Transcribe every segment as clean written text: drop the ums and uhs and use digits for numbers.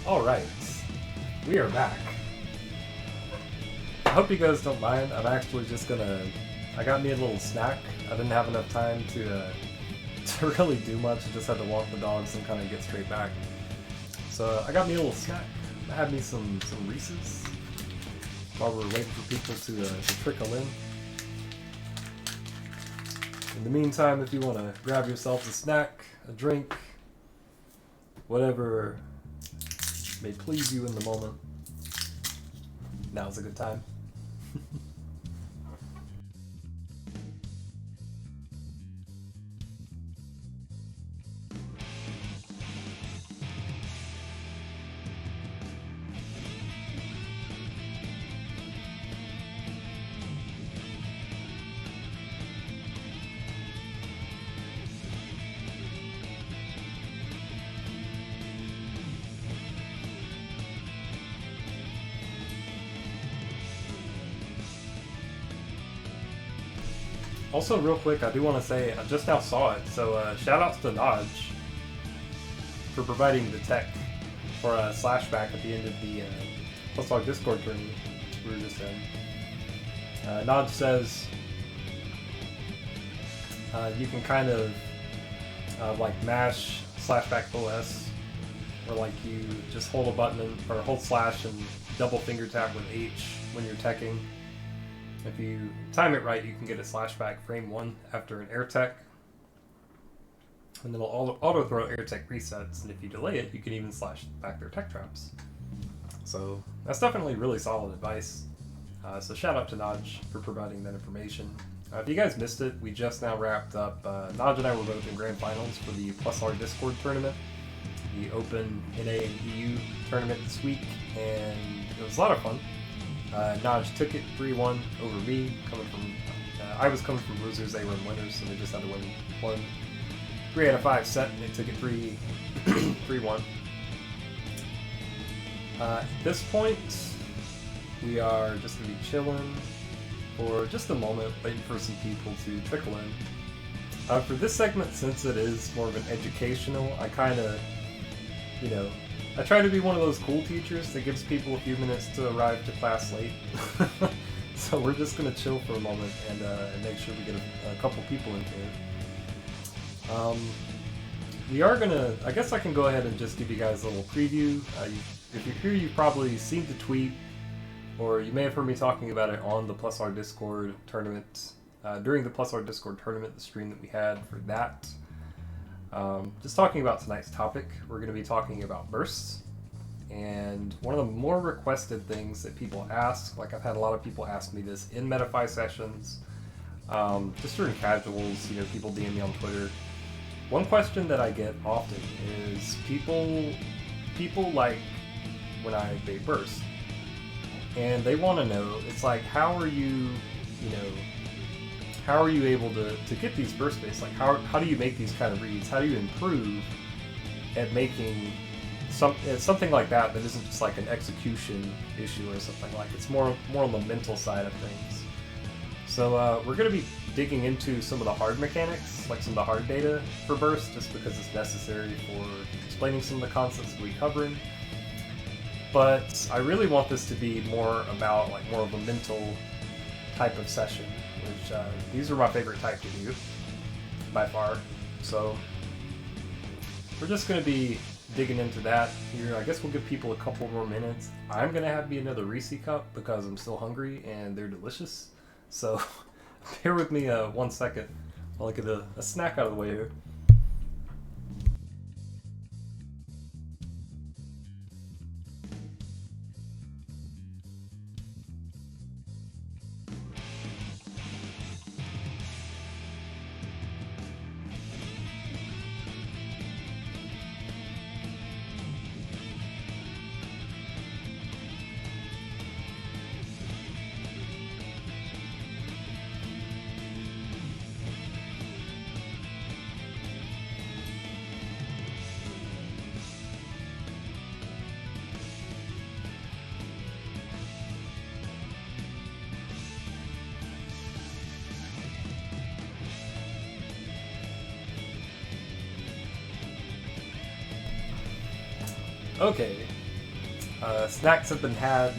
Alright, we are back. I hope you guys don't mind. I'm actually just gonna... I got me a little snack. I didn't have enough time to really do much. I just had to walk the dogs and kind of get straight back. So I got me a little snack. I had me some Reese's while we're waiting for people to trickle in. In the meantime, if you want to grab yourself a snack, a drink, whatever may please you in the moment, now's a good time. Also, real quick, I do want to say, I just now saw it, so shout outs to Naj for providing the tech for a slashback at the end of the Plus Our Discord tournament we were just in. Naj says you can kind of like mash slashback OS, or like you just hold a button or hold slash and double finger tap with H when you're teching. If you time it right, you can get a slashback frame 1 after an air tech. And it'll auto throw air tech resets, and if you delay it, you can even slash back their tech traps. So that's definitely really solid advice. So shout out to Naj for providing that information. If you guys missed it, we just now wrapped up. Naj and I were both in grand finals for the Plus R Discord tournament, the Open NA and EU tournament this week, and it was a lot of fun. Naj took it 3-1 over me, I was coming from losers, they were winners, so they just had to win one 3 out of 5 set, and they took it 3-1. At this point, we are just going to be chilling for just a moment, waiting for some people to trickle in. For this segment, since it is more of an educational, I kind of, I try to be one of those cool teachers that gives people a few minutes to arrive to class late. So we're just going to chill for a moment and make sure we get a couple people in here. We are going to, I guess I can go ahead and just give you guys a little preview. If you're here, you've probably seen the tweet, or you may have heard me talking about it on the Plus R Discord tournament, during the Plus R Discord tournament, the stream that we had for that. Just talking about tonight's topic, we're going to be talking about bursts, and one of the more requested things that people ask, like I've had a lot of people ask me this in Metafy sessions, just during casuals, people DM me on Twitter. One question that I get often is people like when I bait burst, and they want to know, it's like, how are you able to get these burst baits? Like, how do you make these kind of reads? How do you improve at making something like that isn't just like an execution issue or something, like it's more on the mental side of things. So we're going to be digging into some of the hard mechanics, like some of the hard data for burst, just because it's necessary for explaining some of the concepts we're covering. But I really want this to be more about more of a mental type of session, which these are my favorite type to do by far. So we're just going to be digging into that here. I guess we'll give people a couple more minutes. I'm going to have me another Reese cup because I'm still hungry and they're delicious. So bear with me 1 second while I get a snack out of the way here. Okay, Snacks have been had.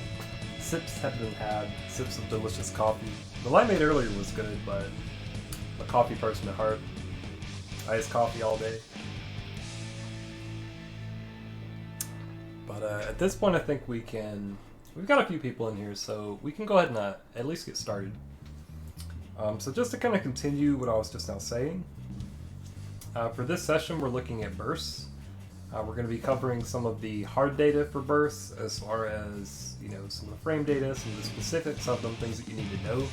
Sips have been had. Sips of delicious coffee. The one I made earlier was good, but I'm a coffee person at heart. Iced coffee all day. But at this point, I think we've got a few people in here, so we can go ahead and at least get started. So just to kind of continue what I was just now saying, for this session, we're looking at bursts. We're going to be covering some of the hard data for bursts, as far as, some of the frame data, some of the specifics of them, things that you need to know.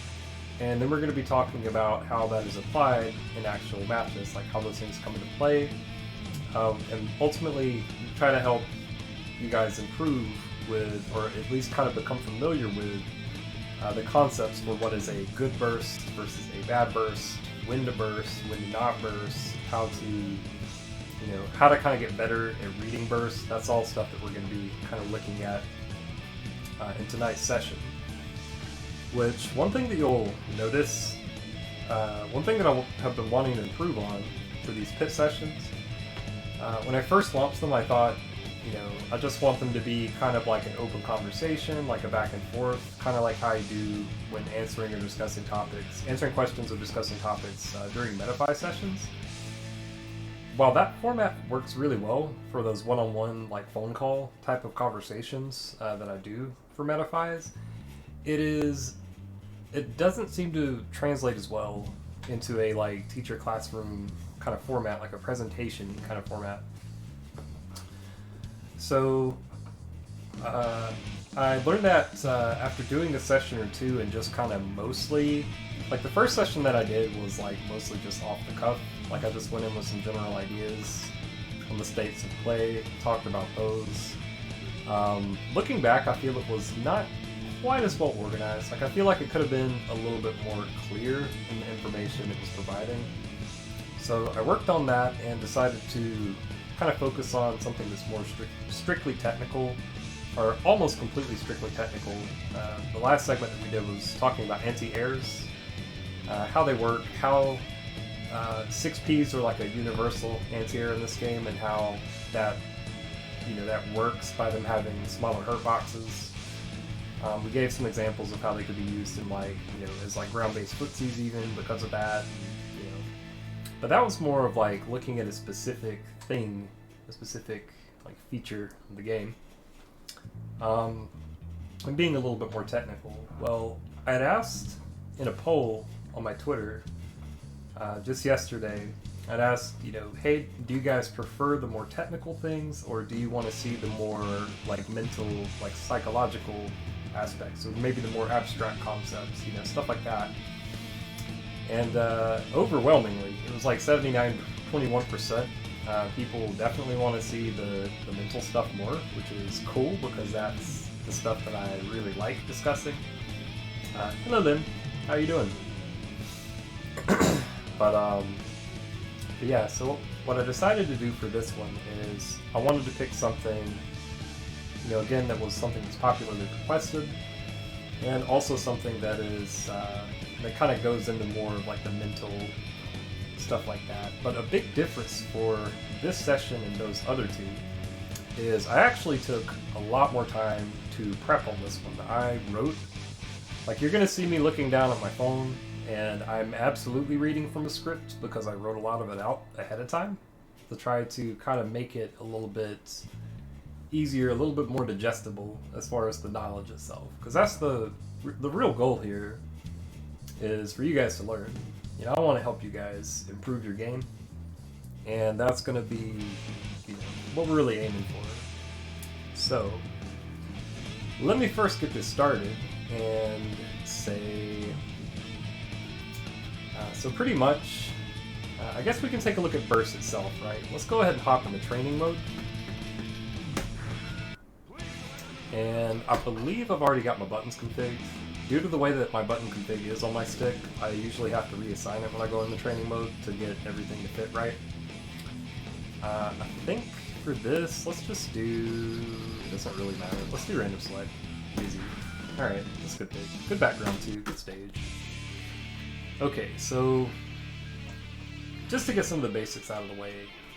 And then we're going to be talking about how that is applied in actual matches, like how those things come into play. And ultimately, try to help you guys improve with, or at least kind of become familiar with, the concepts for what is a good burst versus a bad burst, when to not burst, how to kind of get better at reading bursts. That's all stuff that we're going to be kind of looking at in tonight's session. Which, one thing that you'll notice, one thing that I have been wanting to improve on for these pit sessions, when I first launched them, I thought, I just want them to be kind of like an open conversation, like a back and forth, kind of like how you do when answering questions or discussing topics during Metafy sessions. While that format works really well for those one-on-one, like phone call type of conversations that I do for Metafys, it doesn't seem to translate as well into a like teacher classroom kind of format, like a presentation kind of format. So I learned that after doing a session or two and just kind of mostly, like the first session that I did was like mostly just off the cuff. Like I just went in with some general ideas on the states of play, talked about those. Looking back, I feel it was not quite as well organized. Like I feel like it could have been a little bit more clear in the information it was providing. So I worked on that and decided to kind of focus on something that's more strictly technical, or almost completely strictly technical. The last segment that we did was talking about anti-airs, how they work, how 6Ps are like a universal anti-air in this game, and how that works by them having smaller hurt boxes. We gave some examples of how they could be used in as like ground-based footsies even because of that. But that was more of like looking at a specific thing, a specific like feature of the game, and being a little bit more technical. Well, I had asked in a poll on my Twitter just yesterday, I'd asked, hey, do you guys prefer the more technical things, or do you want to see the more like mental, like psychological aspects, or maybe the more abstract concepts, stuff like that? And overwhelmingly, it was like 21%. People definitely want to see the mental stuff more, which is cool because that's the stuff that I really like discussing. Hello, Lynn. How you doing? But yeah, so what I decided to do for this one is I wanted to pick something, again, that was something that's popularly requested, and also something that is that kind of goes into more of like the mental stuff like that. But a big difference for this session and those other two is I actually took a lot more time to prep on this one. I wrote, like you're going to see me looking down at my phone, and I'm absolutely reading from a script because I wrote a lot of it out ahead of time to try to kind of make it a little bit easier, a little bit more digestible as far as the knowledge itself. Because that's the real goal here, is for you guys to learn. I want to help you guys improve your game, and that's going to be what we're really aiming for. So let me first get this started and say, so pretty much, I guess we can take a look at burst itself, right? Let's go ahead and hop into training mode. And I believe I've already got my buttons configured. Due to the way that my button config is on my stick, I usually have to reassign it when I go into training mode to get everything to fit right. I think for this, let's just do, it doesn't really matter, let's do random select, easy. Alright, that's good pick. Good background too, good stage. Okay, so just to get some of the basics out of the way,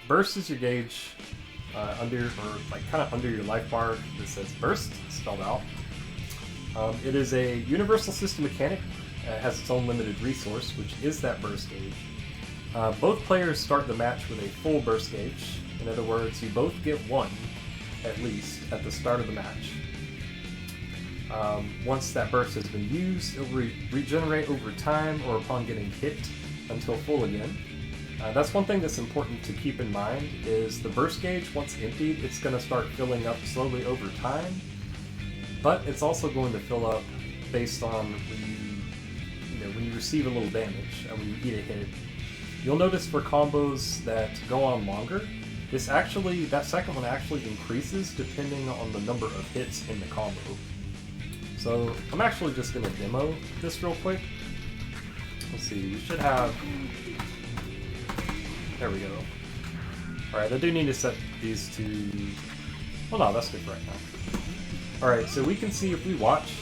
burst is your gauge under your life bar that says burst spelled out. It is a universal system mechanic. It has its own limited resource, which is that burst gauge. Both players start the match with a full burst gauge. In other words, you both get one, at least, at the start of the match. Once that burst has been used, it will regenerate over time or upon getting hit until full again. That's one thing that's important to keep in mind, is the burst gauge, once emptied, it's going to start filling up slowly over time, but it's also going to fill up based on when you receive a little damage, when you eat a hit. You'll notice for combos that go on longer, that second one actually increases depending on the number of hits in the combo. So I'm actually just going to demo this real quick. Let's see, we should have... There we go. Alright, I do need to set these to... Well, no, that's good for right now. Alright, so we can see if we watch,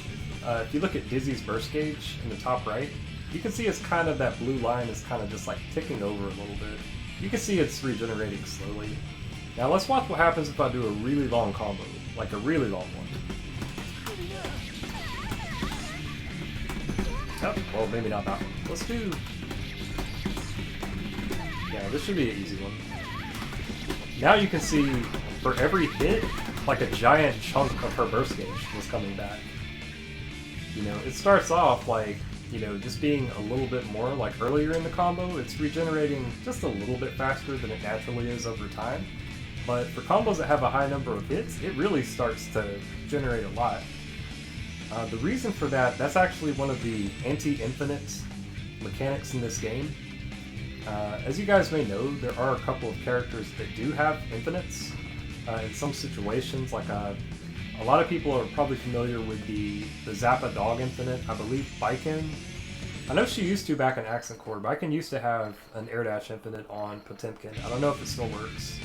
if you look at Dizzy's burst gauge in the top right, you can see it's kind of, that blue line is kind of just like ticking over a little bit. You can see it's regenerating slowly. Now let's watch what happens if I do a really long combo, like a really long one. Oh, well, maybe not that one. Let's do... Yeah, this should be an easy one. Now you can see, for every hit, like a giant chunk of her burst gauge was coming back. It starts off like, just being a little bit more, like earlier in the combo, it's regenerating just a little bit faster than it naturally is over time. But for combos that have a high number of hits, it really starts to generate a lot. The reason for that's actually one of the anti-infinite mechanics in this game. As you guys may know, there are a couple of characters that do have infinites. In some situations, like a lot of people are probably familiar with the Zappa Dog infinite. I believe Baiken. I know she used to back in Accent Core. Baiken used to have an air dash infinite on Potemkin. I don't know if it still works.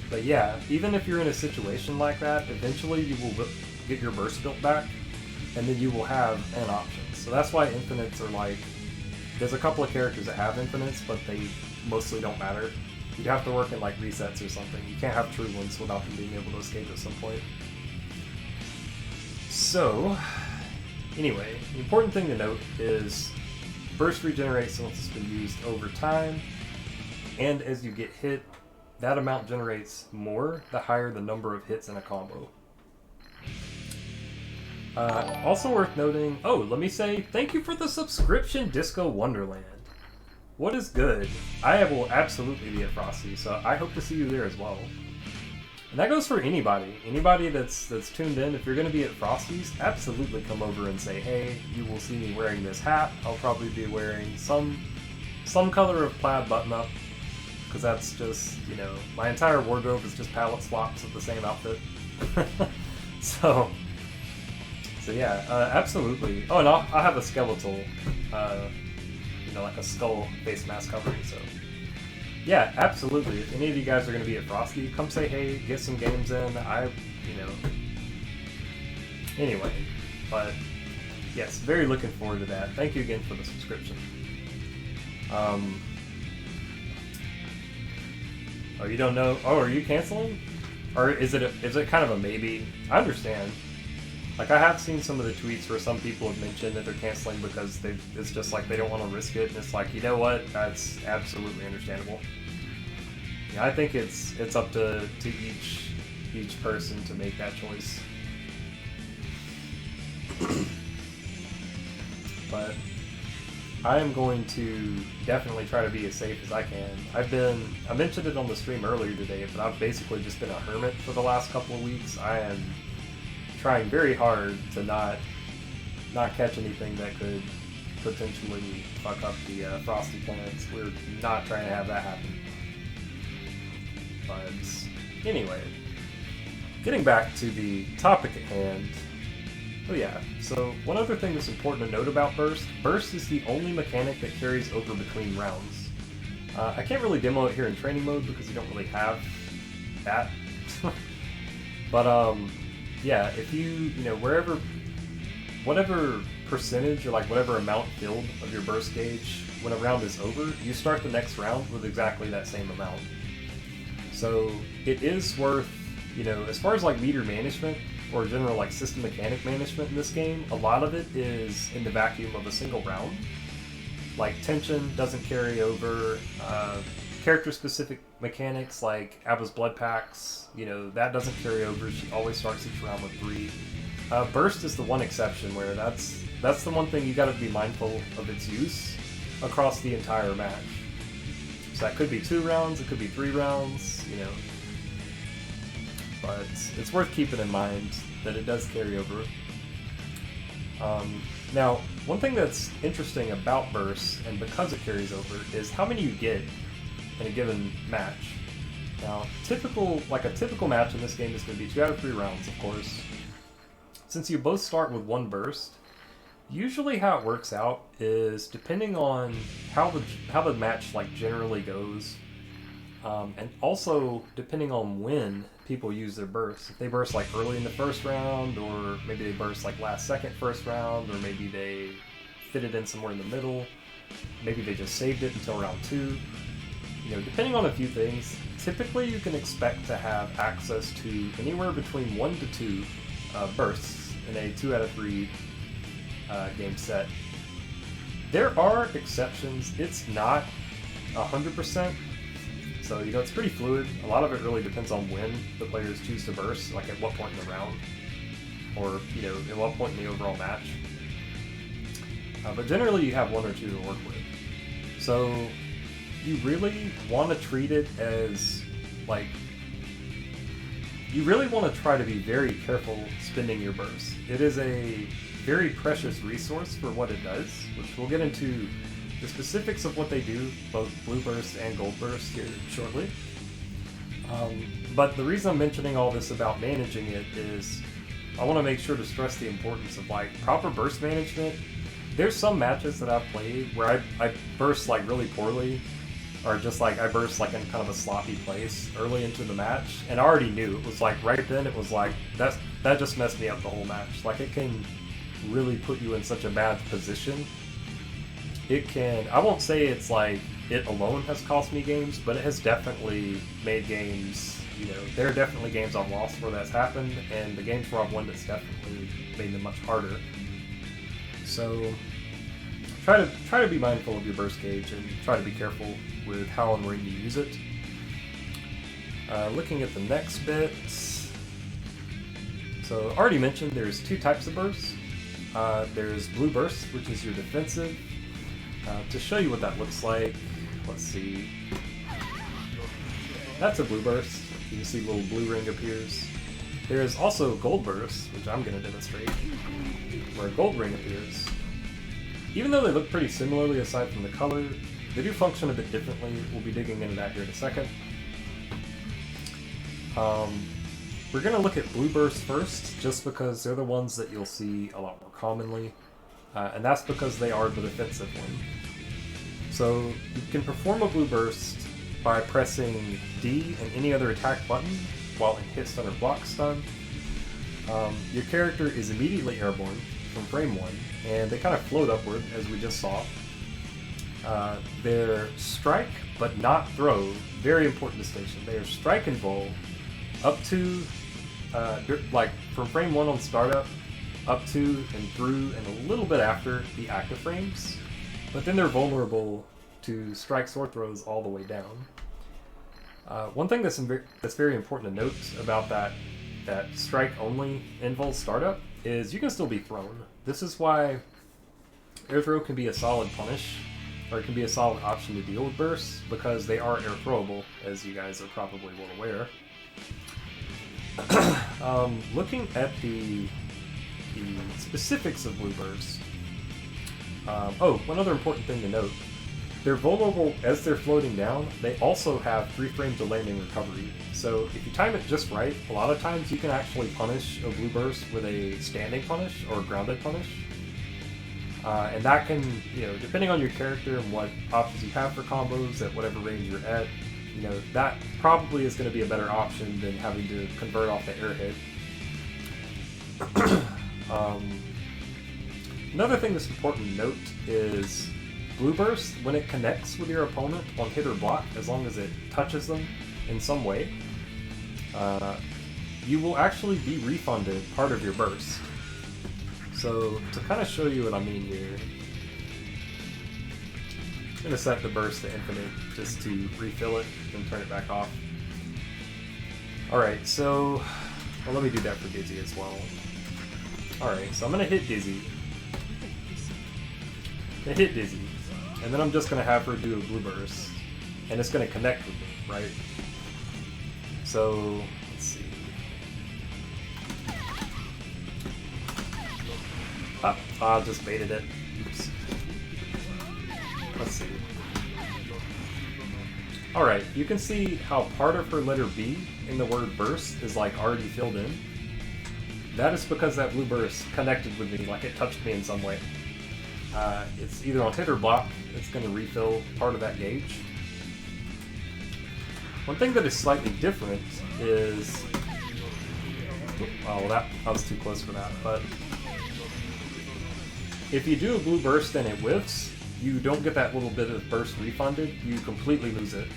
But yeah, even if you're in a situation like that, eventually you will get your burst built back, and then you will have an option. So that's why infinites are like... There's a couple of characters that have infinites, but they mostly don't matter. You'd have to work in like resets or something. You can't have true ones without them being able to escape at some point. So, anyway, the important thing to note is burst regenerates once it's been used over time, and as you get hit, that amount generates more the higher the number of hits in a combo. Also worth noting, let me say thank you for the subscription, Disco Wonderland. What is good? I will absolutely be at Frosty, so I hope to see you there as well. And that goes for anybody. Anybody that's tuned in, if you're going to be at Frosty's, absolutely come over and say, hey, you will see me wearing this hat. I'll probably be wearing some color of plaid button-up, because that's just, my entire wardrobe is just palette swaps of the same outfit. So yeah, absolutely. Oh, and I'll have a skeletal, like a skull face mask covering, so. Yeah, absolutely. If any of you guys are going to be at Frosty, come say hey, get some games in. Anyway, but yes, very looking forward to that. Thank you again for the subscription. Oh, you don't know? Oh, are you canceling? Or is it kind of a maybe? I understand. Like, I have seen some of the tweets where some people have mentioned that they're canceling because it's just like they don't want to risk it, and it's like, you know what? That's absolutely understandable. Yeah, I think it's up to each person to make that choice. But I am going to definitely try to be as safe as I can. I mentioned it on the stream earlier today, but I've basically just been a hermit for the last couple of weeks. I am trying very hard to not catch anything that could potentially fuck up the Frosty plans. We're not trying to have that happen. But anyway, getting back to the topic at hand. Oh yeah, so one other thing that's important to note about Burst. Burst is the only mechanic that carries over between rounds. I can't really demo it here in training mode because you don't really have that. But yeah, if whatever percentage or like whatever amount filled of your burst gauge when a round is over, you start the next round with exactly that same amount. So it is worth, as far as like meter management or general like system mechanic management in this game, a lot of it is in the vacuum of a single round. Like tension doesn't carry over, character-specific mechanics like Abba's blood packs, that doesn't carry over. She always starts each round with 3. Burst is the one exception where that's the one thing you got to be mindful of its use across the entire match. So that could be 2 rounds, it could be 3 rounds, but it's worth keeping in mind that it does carry over. Now, one thing that's interesting about Burst, and because it carries over, is how many you get in a given match. Now, a typical match in this game is going to be 2 out of 3 rounds, of course. Since you both start with 1 burst, usually how it works out is depending on how the match like generally goes, and also depending on when people use their bursts. If they burst like early in the first round, or maybe they burst like last second first round, or maybe they fit it in somewhere in the middle, maybe they just saved it until round 2. Depending on a few things, typically you can expect to have access to anywhere between 1 to 2 bursts in a 2 out of 3 game set. There are exceptions. It's not 100%. So, it's pretty fluid. A lot of it really depends on when the players choose to burst, like at what point in the round, or, at what point in the overall match. But generally you have 1 or 2 to work with. So, you really want to treat it as, you really want to try to be very careful spending your bursts. It is a very precious resource for what it does, which we'll get into the specifics of what they do, both Bluebirds and Goldbergs, here shortly. But the reason I'm mentioning all this about managing it is I want to make sure to stress the importance of proper burst management. There's some matches that I've played where I burst really poorly, or just I burst in kind of a sloppy place early into the match, and I already knew. It was right then, it was that just messed me up the whole match. It can really put you in such a bad position. It can, I won't say it's it alone has cost me games, but it has definitely made games, there are definitely games I've lost where that's happened, and the games where I've won, it's definitely made them much harder. So try to be mindful of your burst gauge and try to be careful with how and where you use it. Looking at the next bit, so already mentioned there's 2 types of bursts. There's blue burst, which is your defensive. To show you what that looks like, let's see. That's a blue burst. You can see a little blue ring appears. There is also gold burst, which I'm going to demonstrate, where a gold ring appears. Even though they look pretty similarly aside from the color, they do function a bit differently. We'll be digging into that here in a second. We're going to look at blue bursts first, just because they're the ones that you'll see a lot more commonly, and that's because they are the defensive one. So you can perform a blue burst by pressing D and any other attack button while in hit stun or block stun. Your character is immediately airborne from frame 1, and they kind of float upward, as we just saw. They're strike, but not throw. Very important distinction. They are strike and roll up to, from frame 1 on startup, up to and through and a little bit after the active frames. But then they're vulnerable to strikes or throws all the way down. One thing that's very important to note about that strike only invul startup is you can still be thrown. This is why air throw can be a solid punish, or it can be a solid option to deal with bursts, because they are air throwable, as you guys are probably well aware. Looking at the specifics of Bluebirds. One other important thing to note. They're vulnerable as they're floating down. They also have 3 frames of landing recovery. So if you time it just right, a lot of times you can actually punish a blue burst with a standing punish or a grounded punish. And that can, depending on your character and what options you have for combos at whatever range you're at, that probably is going to be a better option than having to convert off the air hit. Another thing that's important to note is Blue Burst, when it connects with your opponent on hit or block, as long as it touches them in some way, you will actually be refunded part of your burst. So, to kind of show you what I mean here, I'm going to set the burst to infinite just to refill it and turn it back off. Alright, so, well, let me do that for Dizzy as well. Alright, so I'm going to hit Dizzy. And then I'm just going to have her do a Blue Burst. And it's going to connect with me, right? So, let's see. I just baited it. Oops. Let's see. Alright, you can see how part of her letter B in the word burst is like already filled in. That is because that Blue Burst connected with me, like it touched me in some way. It's either on hit or block, it's going to refill part of that gauge. One thing that is slightly different is... Oh, well, I was too close for that, but... If you do a Blue Burst and it whiffs, you don't get that little bit of burst refunded, you completely lose it.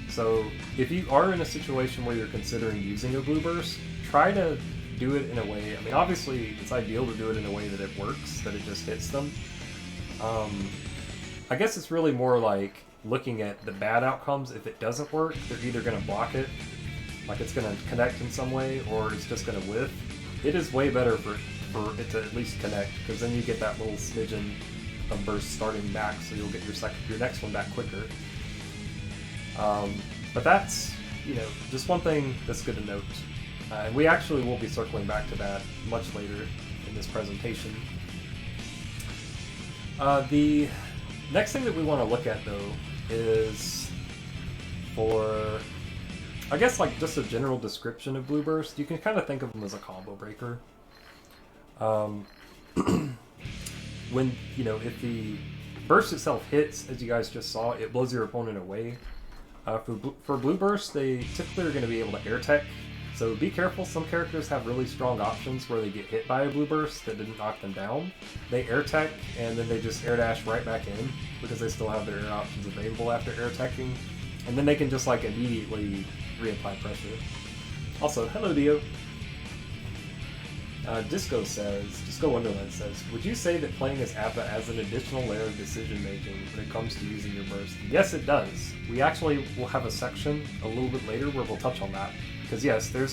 So, if you are in a situation where you're considering using a Blue Burst, try to do it in a way, I mean, obviously it's ideal to do it in a way that it works, that it just hits them. I guess it's really more like looking at the bad outcomes. If it doesn't work, they're either going to block it, like it's going to connect in some way, or it's just going to whiff. It is way better for it to at least connect, because then you get that little smidgen of burst starting back, so you'll get your next one back quicker. But that's, you know, just one thing that's good to note. And we actually will be circling back to that much later in this presentation. The next thing that we want to look at, though, is for, I guess, like just a general description of Blue Burst. You can kind of think of them as a combo breaker. When, you know, if the burst itself hits, as you guys just saw, it blows your opponent away. For Blue Burst, they typically are going to be able to air tech, so be careful. Some characters have really strong options where they get hit by a Blue Burst that didn't knock them down. They air tech, and then they just air dash right back in, because they still have their air options available after air teching, and then they can just like immediately reapply pressure. Also, hello Dio. Disco Wonderland says, would you say that playing as ABBA adds an additional layer of decision making when it comes to using your burst? Yes, it does. We actually will have a section a little bit later where we'll touch on that. Because yes, there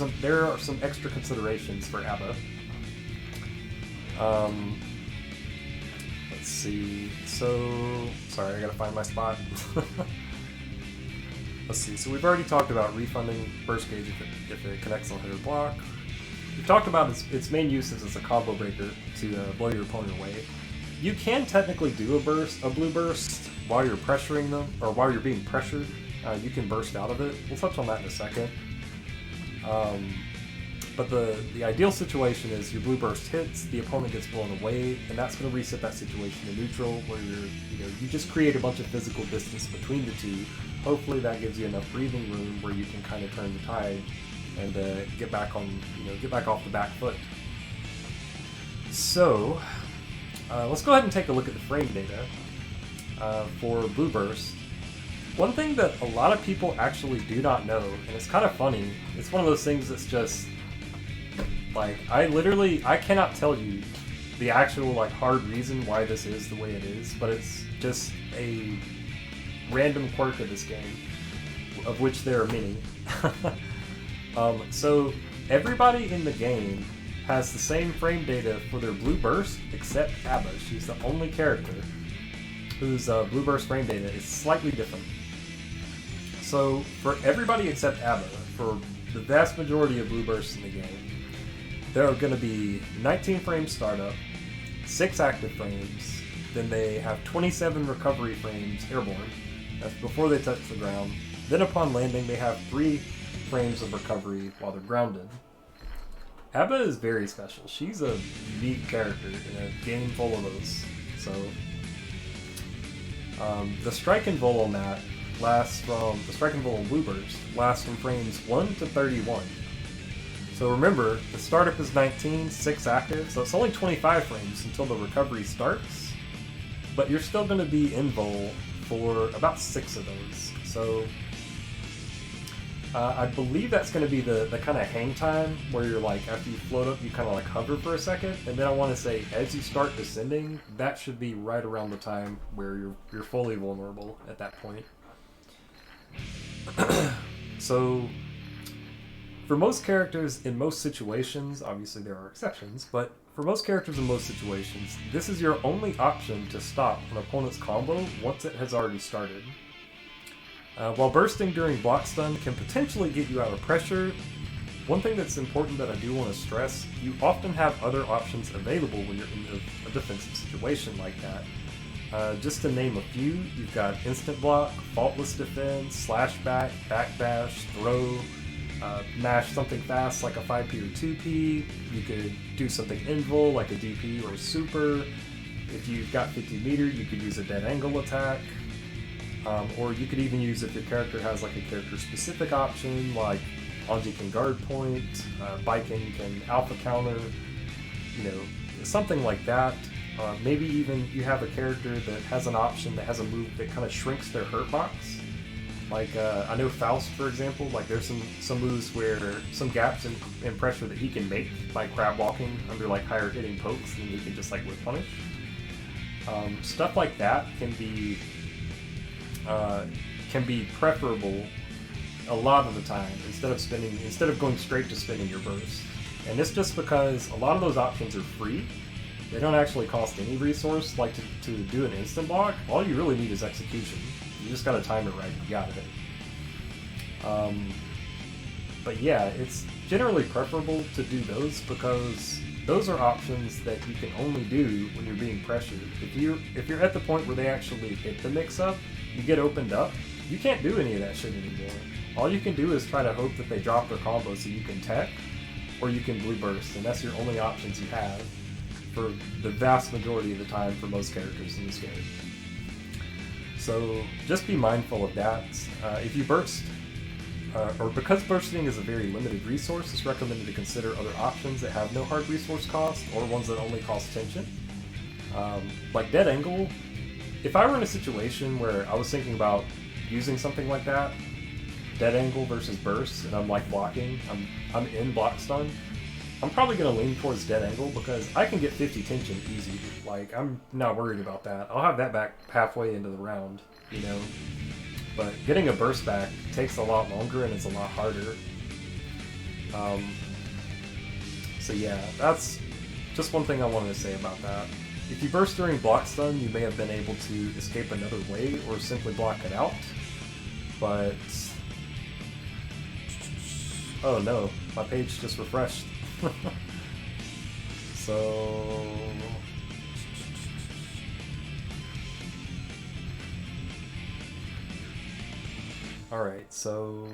are some extra considerations for ABBA. Let's see. So, sorry, I gotta find my spot. Let's see. So we've already talked about refunding burst gauge if it connects on hit or block. We've talked about its main uses as a combo breaker to blow your opponent away. You can technically do a Blue Burst while you're pressuring them, or while you're being pressured. You can burst out of it. We'll touch on that in a second. But the ideal situation is your Blue Burst hits, the opponent gets blown away, and that's going to reset that situation to neutral, where you just create a bunch of physical distance between the two. Hopefully that gives you enough breathing room where you can kind of turn the tide and get back off the back foot. So let's go ahead and take a look at the frame data for Blue Burst. One thing that a lot of people actually do not know, and it's kind of funny, it's one of those things that's just like, I cannot tell you the actual like hard reason why this is the way it is, but it's just a random quirk of this game, of which there are many. So everybody in the game has the same frame data for their Blue Burst except ABBA. She's the only character whose Blue Burst frame data is slightly different. So for everybody except ABBA, for the vast majority of Blue Bursts in the game, there are going to be 19 frames startup, 6 active frames, then they have 27 recovery frames airborne. That's before they touch the ground. Then upon landing, they have 3 frames of recovery while they're grounded. ABBA is very special. She's a unique character in a game full of those. So, the strike and volo mat lasts from, the strike and volo Blue Burst lasts from frames 1 to 31. So remember, the startup is 19, 6 active, so it's only 25 frames until the recovery starts. but you're still going to be invul for about 6 of those. So I believe that's going to be the kind of hang time where you're like, after you float up, you kind of like hover for a second, and then I want to say, as you start descending, that should be right around the time where you're fully vulnerable at that point. So, for most characters in most situations, obviously there are exceptions, but for most characters in most situations, this is your only option to stop an opponent's combo once it has already started. While bursting during block stun can potentially get you out of pressure, one thing that's important that I do want to stress, you often have other options available when you're in a defensive situation like that. Just to name a few, you've got instant block, faultless defense, slash back, backdash, throw, mash something fast like a 5P or 2P. You could do something invul like a DP or a super. If you've got 50 meter, you could use a dead angle attack. Or you could even use, if your character has like a character specific option, like Anji can guard point, Baiken can alpha counter, something like that. Maybe even you have a character that has an option that has a move that kind of shrinks their hurt box. Like, I know Faust, for example, like there's some moves where some gaps in pressure that he can make by crab walking under like higher hitting pokes, and he can just like whip punish. Stuff like that can be preferable a lot of the time instead of going straight to spinning your burst. And it's just because a lot of those options are free. They don't actually cost any resource. Like to do an instant block, all you really need is execution. You just gotta time it right, you got it. But yeah, it's generally preferable to do those because those are options that you can only do when you're being pressured. If you're at the point where they actually hit the mix-up, you get opened up, you can't do any of that shit anymore. All you can do is try to hope that they drop their combo so you can tech, or you can blue burst, and that's your only options you have for the vast majority of the time for most characters in this game. So just be mindful of that. If you burst, or because bursting is a very limited resource, it's recommended to consider other options that have no hard resource cost, or ones that only cost tension. Like Dead Angle, if I were in a situation where I was thinking about using something like that, Dead Angle versus Burst, and I'm like blocking, I'm in block stun, I'm probably going to lean towards Dead Angle because I can get 50 tension easy. Like, I'm not worried about that. I'll have that back halfway into the round, But getting a burst back takes a lot longer and it's a lot harder. So yeah, that's just one thing I wanted to say about that. If you burst during block stun, you may have been able to escape another way or simply block it out. But... oh no, my page just refreshed. So... alright, so...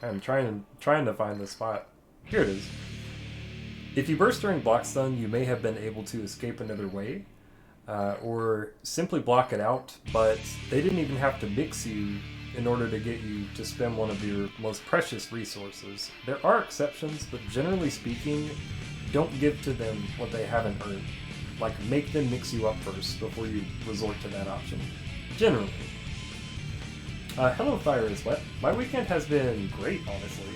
I'm trying to find the spot. Here it is. If you burst during block stun, you may have been able to escape another way, or simply block it out, but they didn't even have to mix you in order to get you to spend one of your most precious resources. There are exceptions, but generally speaking, don't give to them what they haven't earned. Like, make them mix you up first before you resort to that option. Generally. Hello, Fire is Wet. My weekend has been great, honestly.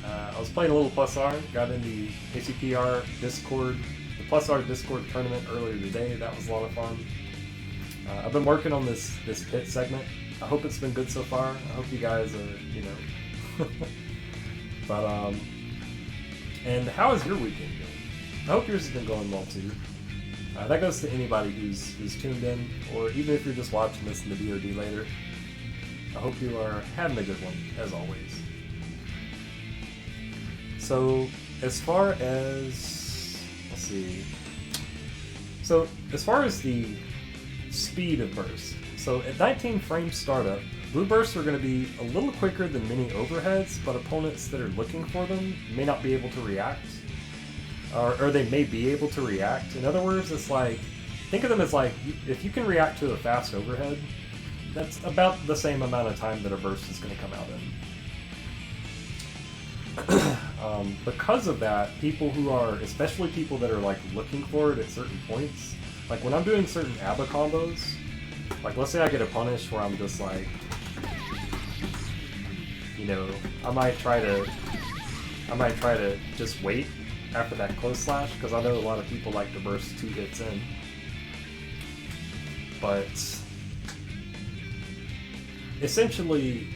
I was playing a little Plus R, got in the ACPR Discord, the Plus R Discord tournament earlier today. That was a lot of fun. I've been working on this pit segment. I hope it's been good so far. I hope you guys are, But, and how has your weekend been? I hope yours has been going well, too. That goes to anybody who's tuned in, or even if you're just watching this in the VOD later. I hope you are having a good one, as always. So, as far as... let's see... so, as far as the speed of burst, so at 19 frames startup, blue bursts are going to be a little quicker than many overheads, but opponents that are looking for them may not be able to react. Or they may be able to react. In other words, it's like, think of them as like, if you can react to a fast overhead, that's about the same amount of time that a burst is going to come out in. Because of that, people who are, especially people that are like looking for it at certain points, like when I'm doing certain ABBA combos, like let's say I get a punish where I'm just like, you know, I might try to just wait after that close slash, because I know a lot of people like to burst 2 hits in. But essentially,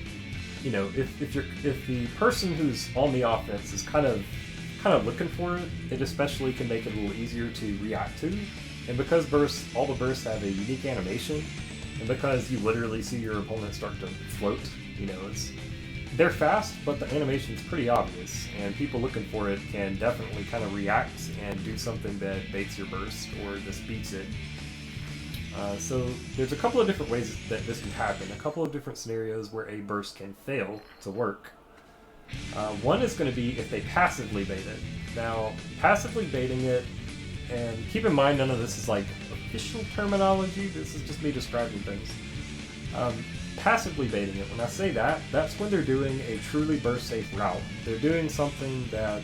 you know, if the person who's on the offense is kind of looking for it, it especially can make it a little easier to react to. And because all the bursts have a unique animation, and because you literally see your opponent start to float, you know, they're fast, but the animation's pretty obvious, and people looking for it can definitely kind of react and do something that baits your burst or just beats it. So there's a couple of different ways that this can happen, a couple of different scenarios where a burst can fail to work. One is going to be if they passively bait it. Now, passively baiting it, and keep in mind none of this is like official terminology, this is just me describing things. Passively baiting it, when I say that, that's when they're doing a truly burst safe route. They're doing something that,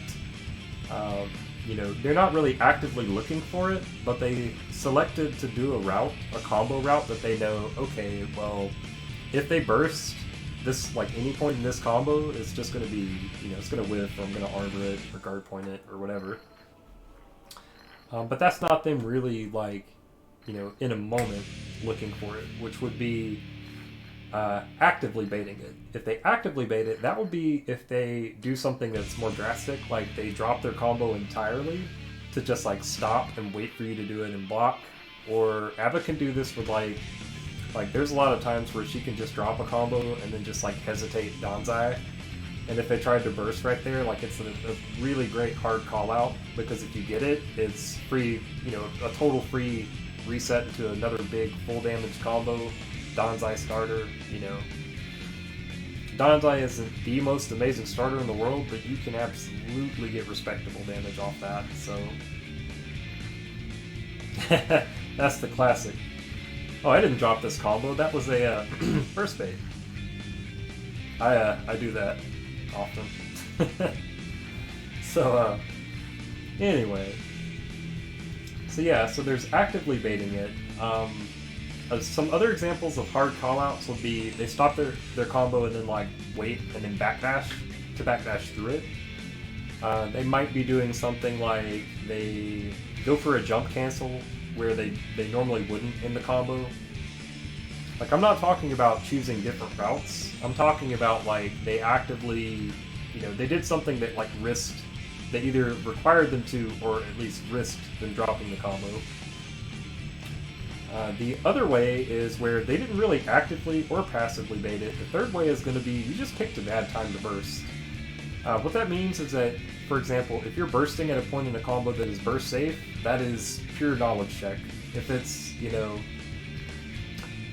you know, they're not really actively looking for it, but they selected to do a combo route that they know, okay, well, if they burst this, like any point in this combo, it's just going to be, you know, it's going to whiff, or I'm going to arbor it, or guard point it, or whatever. But that's not them really, like, you know, in a moment looking for it, which would be actively baiting it. If they actively bait it, that would be if they do something that's more drastic, like they drop their combo entirely to just like stop and wait for you to do it and block. Or Abba can do this with like there's a lot of times where she can just drop a combo and then just like hesitate Danzai. And if they tried to burst right there, like it's a really great hard call out, because if you get it, it's free, you know, a total free reset into another big full damage combo. Danzai starter, you know. Danzai isn't the most amazing starter in the world, but you can absolutely get respectable damage off that, so. That's the classic. Oh, I didn't drop this combo, that was a burst bait. I do that often. So, anyway. So yeah, so there's actively baiting it. Some other examples of hard callouts would be they stop their combo and then like wait and then backdash to backdash through it. They might be doing something like they go for a jump cancel where they normally wouldn't in the combo. Like, I'm not talking about choosing different routes. I'm talking about like they actively, you know, they did something that like risked, that either required them to or at least risked them dropping the combo. The other way is where they didn't really actively or passively bait it. The third way is going to be you just picked a bad time to burst. What that means is that, for example, if you're bursting at a point in a combo that is burst safe, that is pure knowledge check. If it's, you know,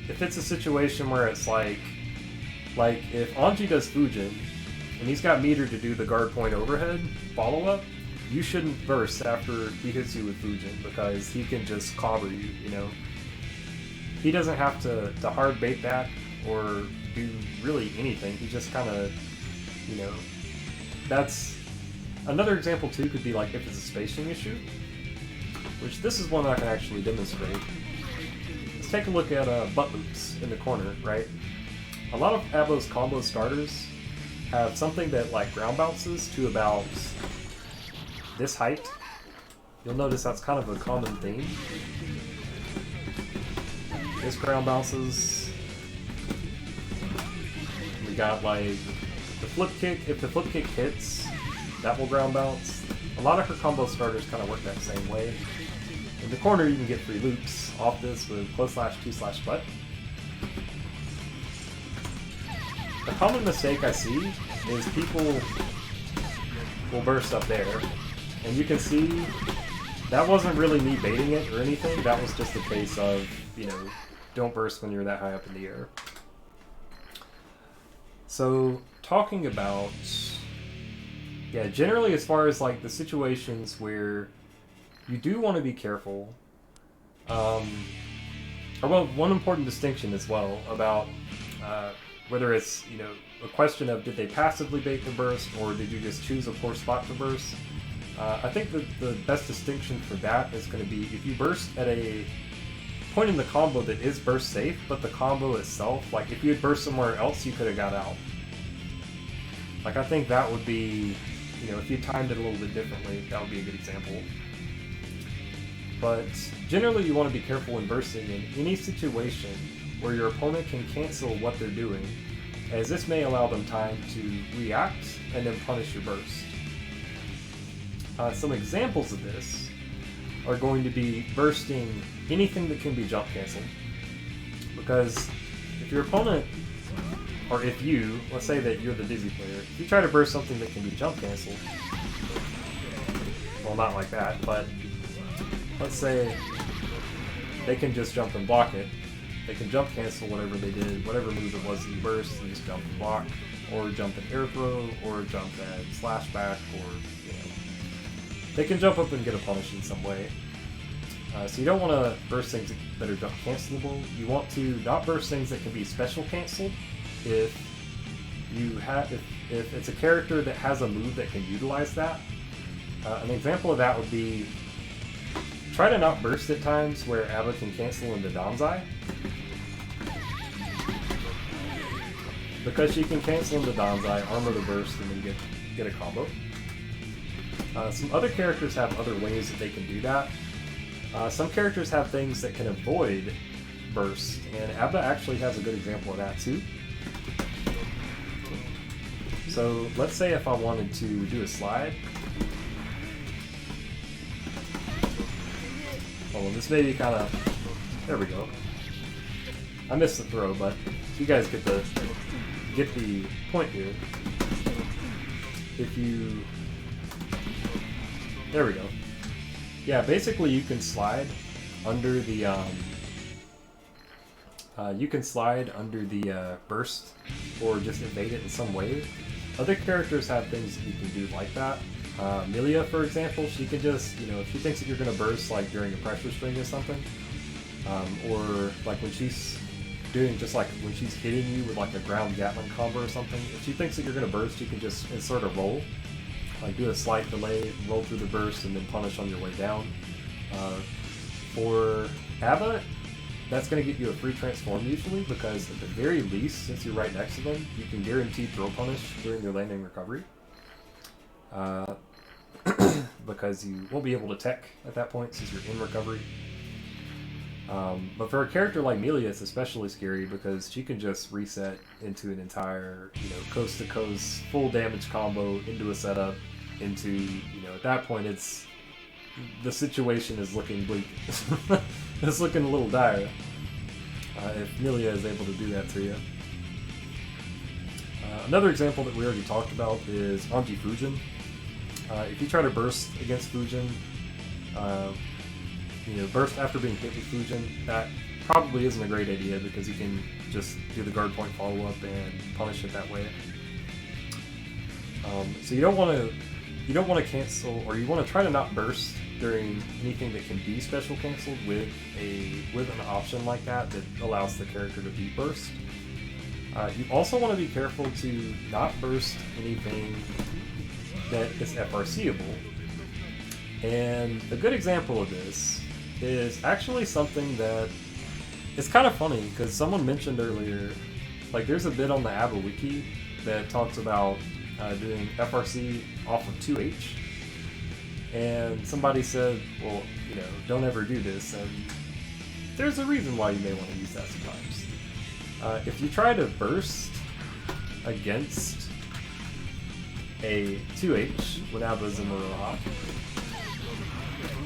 if it's a situation where it's like if Anji does Fujin and he's got meter to do the guard point overhead follow-up, you shouldn't burst after he hits you with Fujin, because he can just clobber you, you know. He doesn't have to hard bait that or do really anything. He just kind of, you know, that's another example too. Could be like if it's a spacing issue, which this is one I can actually demonstrate. Let's take a look at butt loops in the corner, right? A lot of Abbo's combo starters have something that like ground bounces to about this height. You'll notice that's kind of a common theme. This ground bounces. We got like the flip kick. If the flip kick hits, that will ground bounce. A lot of her combo starters kind of work that same way. In the corner, you can get free loops off this with close slash 2 slash butt. The common mistake I see is people will burst up there, and you can see that wasn't really me baiting it or anything. That was just a case of, you know, don't burst when you're that high up in the air. So, talking about, yeah, generally as far as like the situations where you do want to be careful, or well, one important distinction as well about whether it's, you know, a question of did they passively bait the burst or did you just choose a poor spot to burst. I think that the best distinction for that is going to be if you burst at a point in the combo that is burst safe, but the combo itself, like if you had burst somewhere else, you could have got out. Like, I think that would be, you know, if you timed it a little bit differently, that would be a good example. But generally, you want to be careful when bursting in any situation where your opponent can cancel what they're doing, as this may allow them time to react and then punish your burst. Some examples of this are going to be bursting anything that can be jump canceled, because if your opponent, or if you, let's say that you're the Dizzy player, if you try to burst something that can be jump canceled, well, not like that, but let's say they can just jump and block it. They can jump cancel whatever they did, whatever move it was that you burst, and just jump and block, or jump and air throw, or jump and slash back, or, you know, they can jump up and get a punish in some way. So you don't want to burst things that are jump cancelable. You want to not burst things that can be special canceled. If it's a character that has a move that can utilize that. An example of that would be, try to not burst at times where Abba can cancel into Danzai, because she can cancel into Danzai, armor the burst, and then get a combo. Some other characters have other ways that they can do that. Some characters have things that can avoid burst, and Abba actually has a good example of that too. So let's say if I wanted to do a slide. Well, this may be kind of... There we go. I missed the throw, but you guys get the point here. If you... There we go. Yeah, basically you can slide under the burst, or just evade it in some way. Other characters have things that you can do like that. Milia, for example, she can just, you know, if she thinks that you're going to burst like during a pressure string or something, or like when she's doing, just like when she's hitting you with like a ground Gatling combo or something, if she thinks that you're going to burst, you can just insert a roll. Like do a slight delay, roll through the burst, and then punish on your way down. For Abba, that's going to get you a free transform usually, because at the very least, since you're right next to them, you can guarantee throw punish during their landing recovery. Because you won't be able to tech at that point since you're in recovery. But for a character like Melia, it's especially scary because she can just reset into an entire, you know, coast to coast full damage combo into a setup, into, you know, at that point it's, the situation is looking bleak. It's looking a little dire if Melia is able to do that to you. Another example that we already talked about is Anji Fujin. If you try to burst against Fujin, you know, burst after being hit with Fujin, that probably isn't a great idea because you can just do the guard point follow-up and punish it that way. So you don't want to cancel, or you want to try to not burst during anything that can be special canceled with an option like that allows the character to beat burst. You also want to be careful to not burst anything that is FRCable. And a good example of this is actually something that is kind of funny, because someone mentioned earlier, like there's a bit on the ABBA wiki that talks about doing FRC off of 2H, and somebody said, well, you know, don't ever do this, and there's a reason why you may want to use that sometimes. If you try to burst against a 2H when ABBA's in the Roha,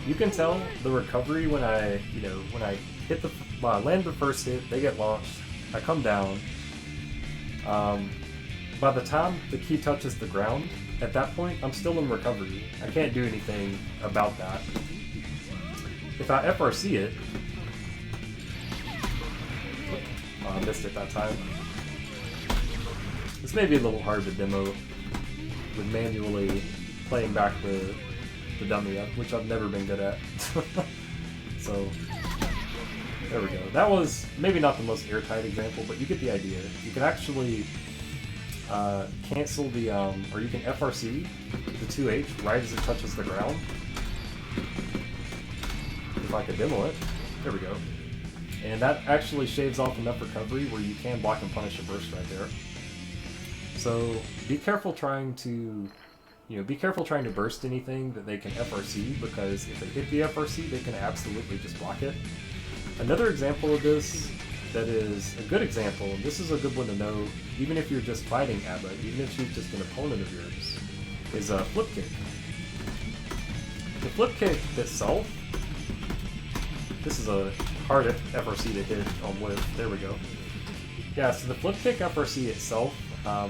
you can tell the recovery when I hit land the first hit, they get launched, I come down. By the time the key touches the ground, at that point, I'm still in recovery. I can't do anything about that. If I FRC it, I missed it that time. This may be a little hard to demo with manually playing back the dummy, which I've never been good at. So, there we go. That was maybe not the most airtight example, but you get the idea. You can actually cancel the, or you can FRC the 2H right as it touches the ground. If I could demo it. There we go. And that actually shaves off enough recovery where you can block and punish a burst right there. So be careful trying to, burst anything that they can FRC, because if they hit the FRC, they can absolutely just block it. Another example of this that is a good example, and this is a good one to know, even if you're just fighting ABBA, even if she's just an opponent of yours, is a flip kick. The flip kick itself, this is a hard FRC to hit on whiff. There we go. Yeah, so the flip kick FRC itself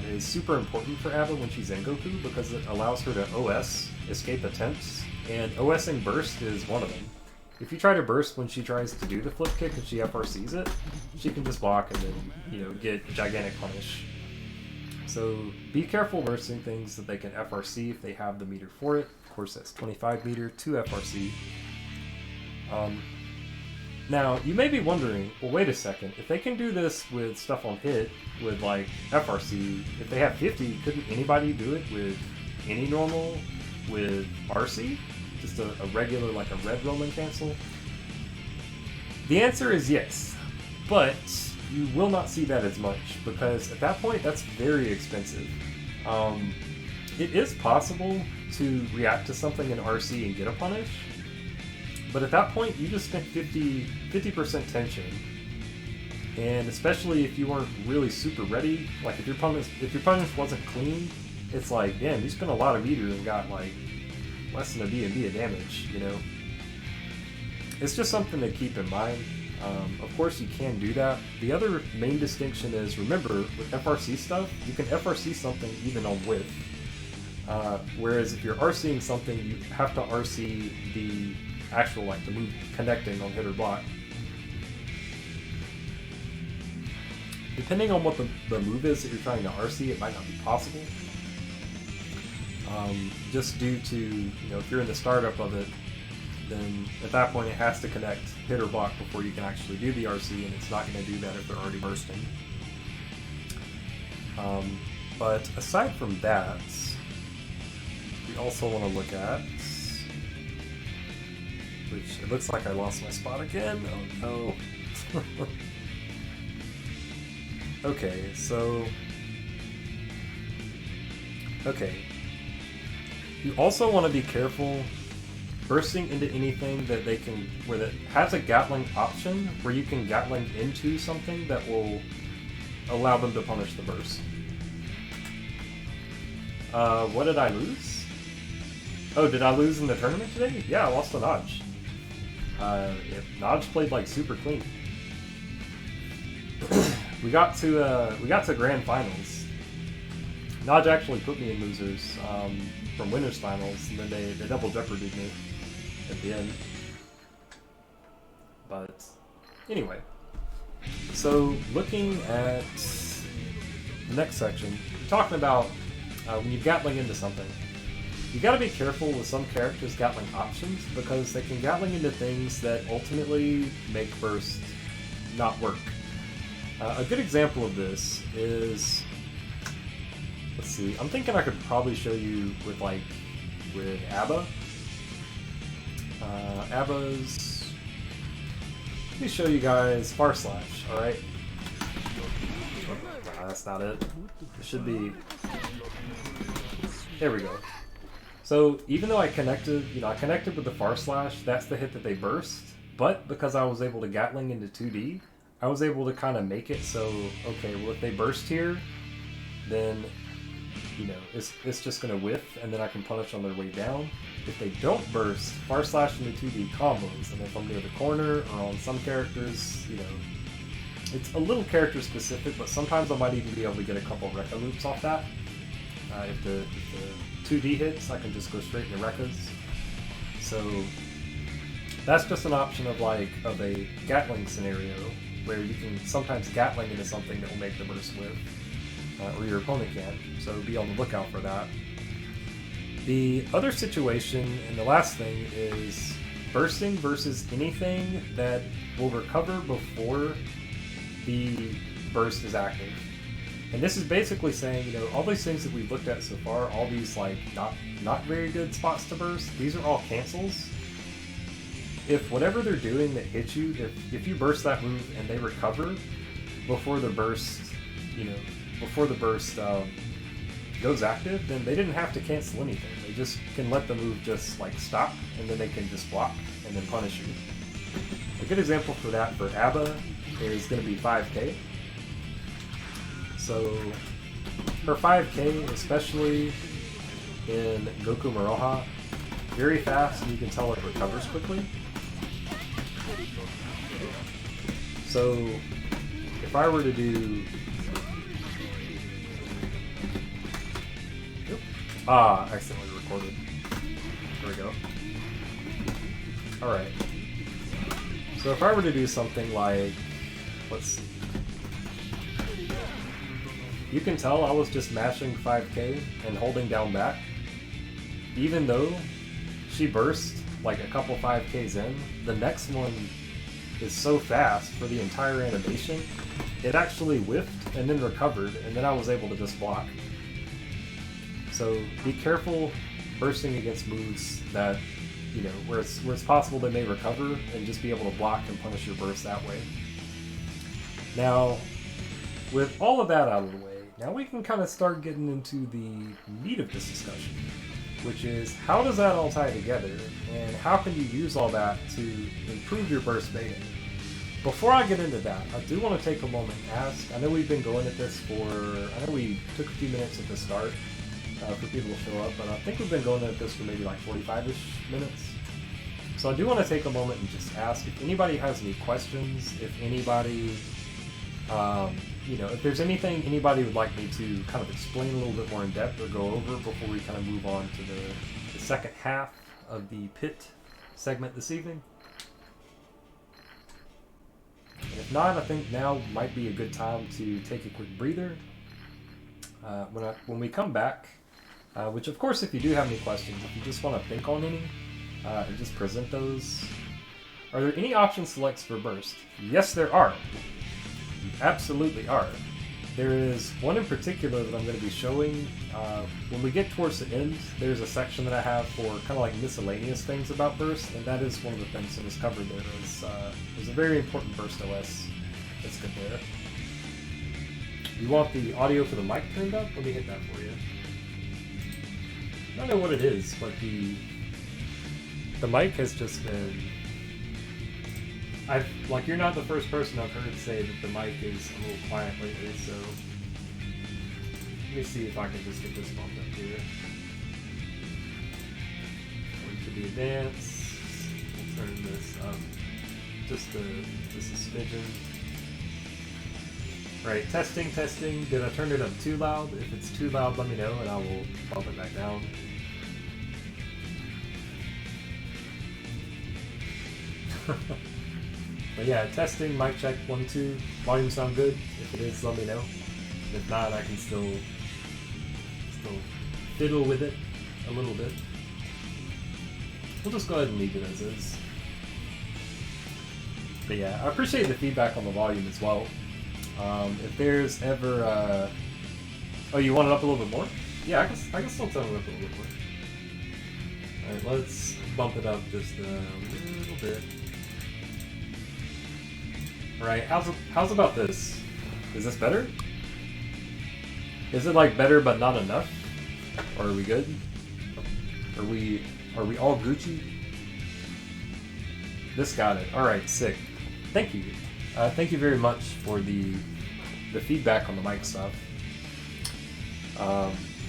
is super important for ABBA when she's in Goku, because it allows her to OS escape attempts, and OSing burst is one of them. If you try to burst when she tries to do the flip kick and she FRCs it, she can just block and then, get gigantic punish. So be careful bursting things that they can FRC if they have the meter for it. Of course, that's 25 meter to FRC. Now, you may be wondering, well, wait a second, if they can do this with stuff on hit, with like FRC, if they have 50, couldn't anybody do it with any normal, with RC? Just a regular, like a red Roman cancel? The answer is yes, but you will not see that as much, because at that point, that's very expensive. It is possible to react to something in RC and get a punish, but at that point, you just spent 50% tension, and especially if you weren't really super ready, like if your punish wasn't clean, it's like, damn, you spent a lot of meter and got like less than a B&B of damage, It's just something to keep in mind. Of course, you can do that. The other main distinction is, remember, with FRC stuff, you can FRC something even on whiff. Whereas if you're RCing something, you have to RC the actual, like, the move connecting on hit or block. Depending on what the move is that you're trying to RC, it might not be possible. Just due to, if you're in the startup of it, then at that point it has to connect hit or block before you can actually do the RC, and it's not going to do that if they're already bursting. But aside from that, we also want to look at, which it looks like I lost my spot again. Oh no. Okay, so... Okay. You also want to be careful bursting into anything that they can, where that has a Gatling option, where you can Gatling into something that will allow them to punish the burst. What did I lose? Oh, did I lose in the tournament today? Yeah, I lost to Naj. Naj played like super clean. We got to grand finals. Naj actually put me in losers from winners finals, and then they double jeopardied me at the end. But anyway, so looking at the next section, we're talking about when you Gatling into something, you got to be careful with some characters' Gatling options, because they can Gatling into things that ultimately make burst not work. A good example of this is, let's see, I'm thinking I could probably show you with ABBA. ABBA's, let me show you guys Far Slash, alright? That's not it. It should be, there we go. So even though I connected with the Far Slash, that's the hit that they burst, but because I was able to Gatling into 2D, I was able to kind of make it so, okay, well if they burst here, then, it's just going to whiff, and then I can punish on their way down. If they don't burst, Far Slash into 2D combos, and if I'm near the corner or on some characters, it's a little character specific, but sometimes I might even be able to get a couple Rekka loops off that. If the 2D hits, I can just go straight into Rekkas. So that's just an option of a Gatling scenario, where you can sometimes Gatling into something that will make the burst whiff, or your opponent can, so be on the lookout for that. The other situation, and the last thing, is bursting versus anything that will recover before the burst is active. And this is basically saying, you know, all these things that we've looked at so far, all these like not very good spots to burst, these are all cancels. If whatever they're doing that hits you, if you burst that move and they recover before the burst, you know, before the burst goes active, then they didn't have to cancel anything. They just can let the move just like stop, and then they can just block and then punish you. A good example for that for Abba is going to be 5k. So for 5k, especially in Goku Maroha, very fast, and you can tell it recovers quickly. So if I were to do... I accidentally recorded. There we go. Alright. So if I were to do something like... Let's see. You can tell I was just mashing 5k and holding down back. Even though she burst like a couple 5ks in, the next one is so fast for the entire animation, it actually whiffed and then recovered, and then I was able to just block. So be careful bursting against moves that, you know, where it's possible they may recover, and just be able to block and punish your burst that way. Now, with all of that out of the way, now we can kind of start getting into the meat of this discussion, which is how does that all tie together, and how can you use all that to improve your burst baiting? Before I get into that, I do want to take a moment and ask, I know we've been going at this I know we took a few minutes at the start for people to show up, but I think we've been going at this for maybe like 45-ish minutes. So I do want to take a moment and just ask if anybody has any questions, if anybody, you know, if there's anything anybody would like me to kind of explain a little bit more in depth or go over before we kind of move on to the second half of the pit segment this evening. And if not, I think now might be a good time to take a quick breather. When we come back, which of course if you do have any questions, if you just want to think on any, and just present those. Are there any option selects for burst? Yes, there are. Absolutely are. There is one in particular that I'm going to be showing. When we get towards the end, there's a section that I have for kind of like miscellaneous things about burst, and that is one of the things that is covered there. There's a very important burst OS that's good there. You want the audio for the mic turned up? Let me hit that for you. I don't know what it is, but the mic has just been... you're not the first person I've heard say that the mic is a little quiet lately, so let me see if I can just get this bumped up here. Going to the advance. We'll turn this up just a smidgen. Right, testing. Did I turn it up too loud? If it's too loud, let me know and I will bump it back down. But yeah, testing, mic check, 1, 2. Volume sound good? If it is, let me know. If not, I can still fiddle with it a little bit. We'll just go ahead and leave it as is. But yeah, I appreciate the feedback on the volume as well. If there's ever, oh, you want it up a little bit more? Yeah, I can still turn it up a little bit more. Alright, let's bump it up just a little bit. Alright, how's about this? Is this better? Is it like better but not enough? Or are we good? Are we all Gucci? This got it. Alright, sick. Thank you. Thank you very much for the feedback on the mic stuff.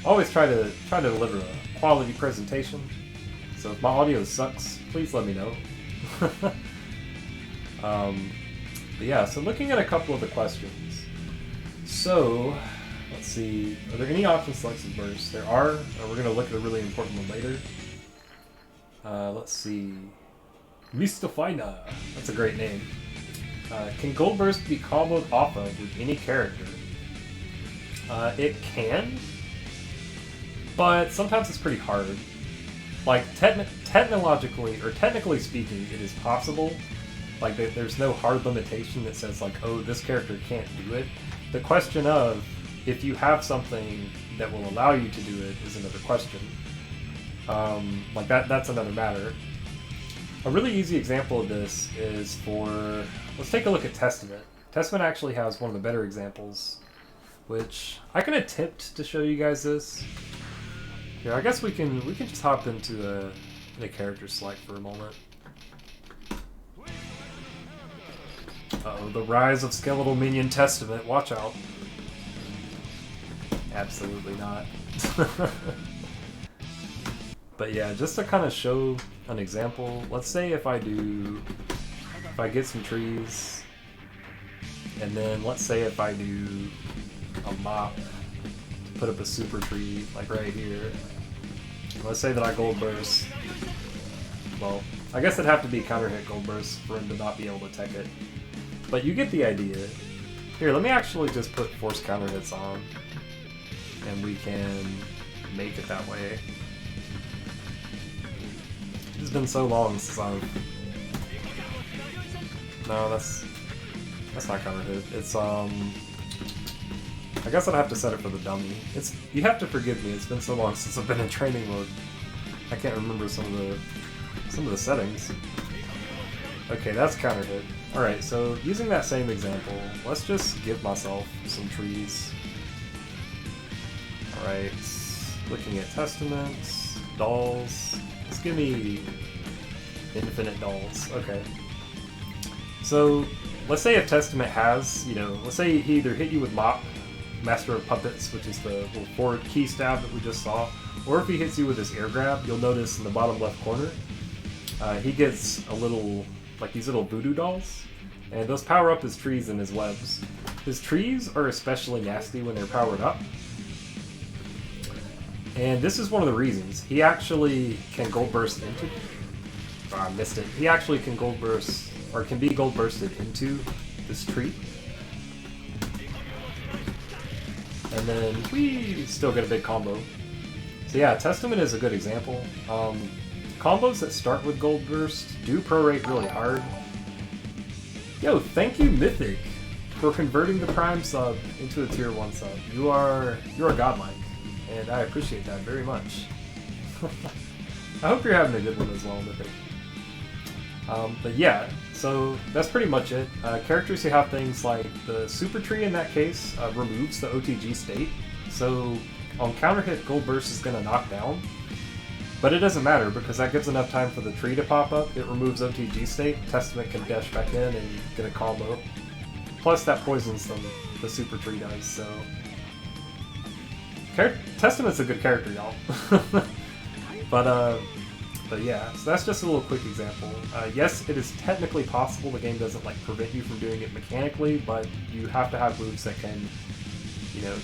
Always try to deliver a quality presentation. So if my audio sucks, please let me know. But yeah, so looking at a couple of the questions. So, let's see. Are there any option selects in burst? There are. We're going to look at a really important one later. Let's see. Mistafina. That's a great name. Can Goldbergs be comboed off of with any character? It can, but sometimes it's pretty hard. Like, technically speaking, it is possible. Like, there's no hard limitation that says, like, oh, this character can't do it. The question of, if you have something that will allow you to do it is another question. Like that's another matter. A really easy example of this is let's take a look at Testament. Testament actually has one of the better examples, which I can attempt to show you guys this. Here, I guess we can just hop into the character select for a moment. Uh-oh, the rise of skeletal minion Testament. Watch out. Absolutely not. But yeah, just to kind of show an example, let's say if I get some trees, and then let's say if I do a mop to put up a super tree, like right here. Let's say that I gold burst. Well, I guess it'd have to be counter hit gold burst for him to not be able to tech it. But you get the idea. Here, let me actually just put force counter hits on, and we can make it that way. It's been so long since I've... No, that's not counter hit. It's I guess I'd have to set it for the dummy. You have to forgive me. It's been so long since I've been in training mode. I can't remember some of the settings. Okay, that's counter hit. All right, so using that same example, let's just give myself some trees. All right, looking at testaments, dolls. Let's give me infinite dolls. Okay. So let's say if Testament has, let's say he either hit you with Mop, Master of Puppets, which is the little forward key stab that we just saw, or if he hits you with his air grab, you'll notice in the bottom left corner, he gets these little voodoo dolls, and those power up his trees and his webs. His trees are especially nasty when they're powered up. And this is one of the reasons. He actually can gold burst into... I missed it. He actually can gold burst, or can be gold bursted into this tree. And then we still get a big combo. So yeah, Testament is a good example. Combos that start with gold burst do prorate really hard. Yo, thank you Mythic for converting the Prime sub into a tier 1 sub. You are godlike. And I appreciate that very much. I hope you're having a good one as well, Mythic. But yeah, so that's pretty much it. Characters who have things like the Super Tree in that case removes the OTG state. So on counter hit, Gold Burst is going to knock down. But it doesn't matter because that gives enough time for the tree to pop up. It removes OTG state. Testament can dash back in and get a combo. Plus that poisons them, the Super Tree does, so... Testament's a good character, y'all. But yeah, so that's just a little quick example. Yes, it is technically possible. The game doesn't prevent you from doing it mechanically, but you have to have moves that can,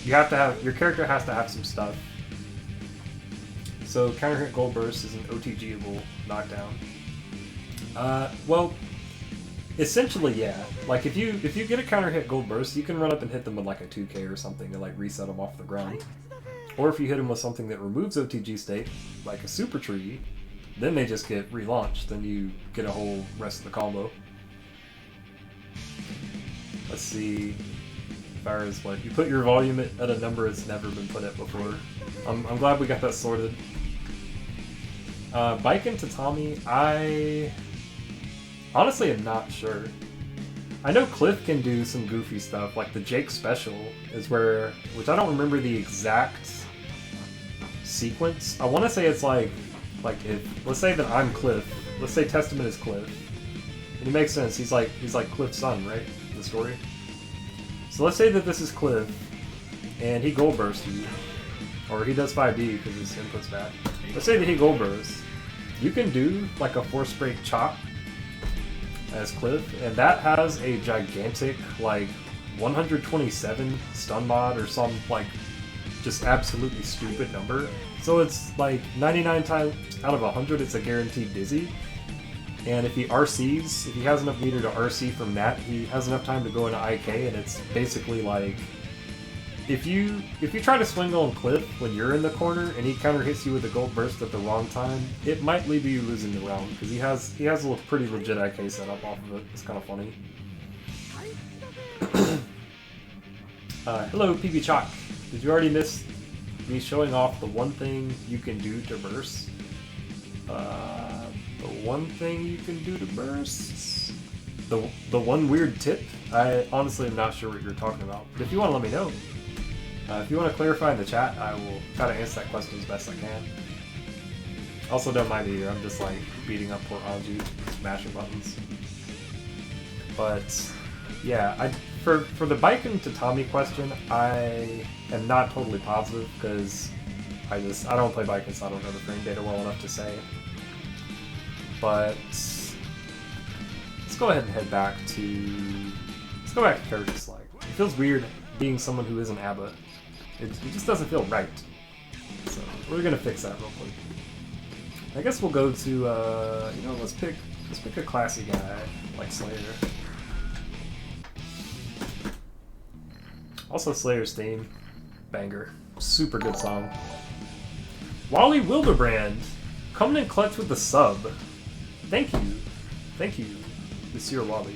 your character has to have some stuff. So counter hit gold burst is an OTG-able knockdown. Well, essentially, yeah. If you get a counter hit gold burst, you can run up and hit them with a 2K or something to reset them off the ground. Or if you hit them with something that removes OTG state, like a Super Tree, then they just get relaunched, and you get a whole rest of the combo. Let's see. As far as you put your volume at a number it's never been put at before. I'm glad we got that sorted. Bike and Tatami, I honestly am not sure. I know Cliff can do some goofy stuff, like the Jake special is which I don't remember the exact sequence. I want to say it's if, let's say that I'm Cliff, let's say Testament is Cliff, and it makes sense, he's like Cliff's son, right, in the story? So let's say that this is Cliff, and he gold bursts you, or he does 5D because his input's bad. Let's say that he gold bursts. You can do a force break chop as Cliff, and that has a gigantic 127 stun mod or some just absolutely stupid number. So it's 99 times out of 100 it's a guaranteed dizzy. And if he RCs, if he has enough meter to RC from that, he has enough time to go into IK, and it's basically if you try to swing on Cliff when you're in the corner and he counter hits you with a gold burst at the wrong time, it might leave you losing the round because he has a pretty legit IK setup off of it. It's kind of funny. Hello, PB Chalk. Did you already miss me showing off the one thing you can do to burst? The one thing you can do to burst? The one weird tip? I honestly am not sure what you're talking about. But if you want to let me know. If you want to clarify in the chat, I will try to answer that question as best I can. Also, don't mind me here. I'm just like beating up poor Anju, smashing buttons. But yeah, for the Baiken Tatami question, I am not totally positive because I don't play Baiken, so I don't know the frame data well enough to say. But let's go ahead and head back to character select. It feels weird being someone who isn't ABBA. It just doesn't feel right. So we're gonna fix that real quick. I guess we'll go to let's pick a classy guy like Slayer. Also Slayer's theme, banger, super good song. Wally Wilderbrand coming in clutch with the sub. Thank you, Monsieur Wally.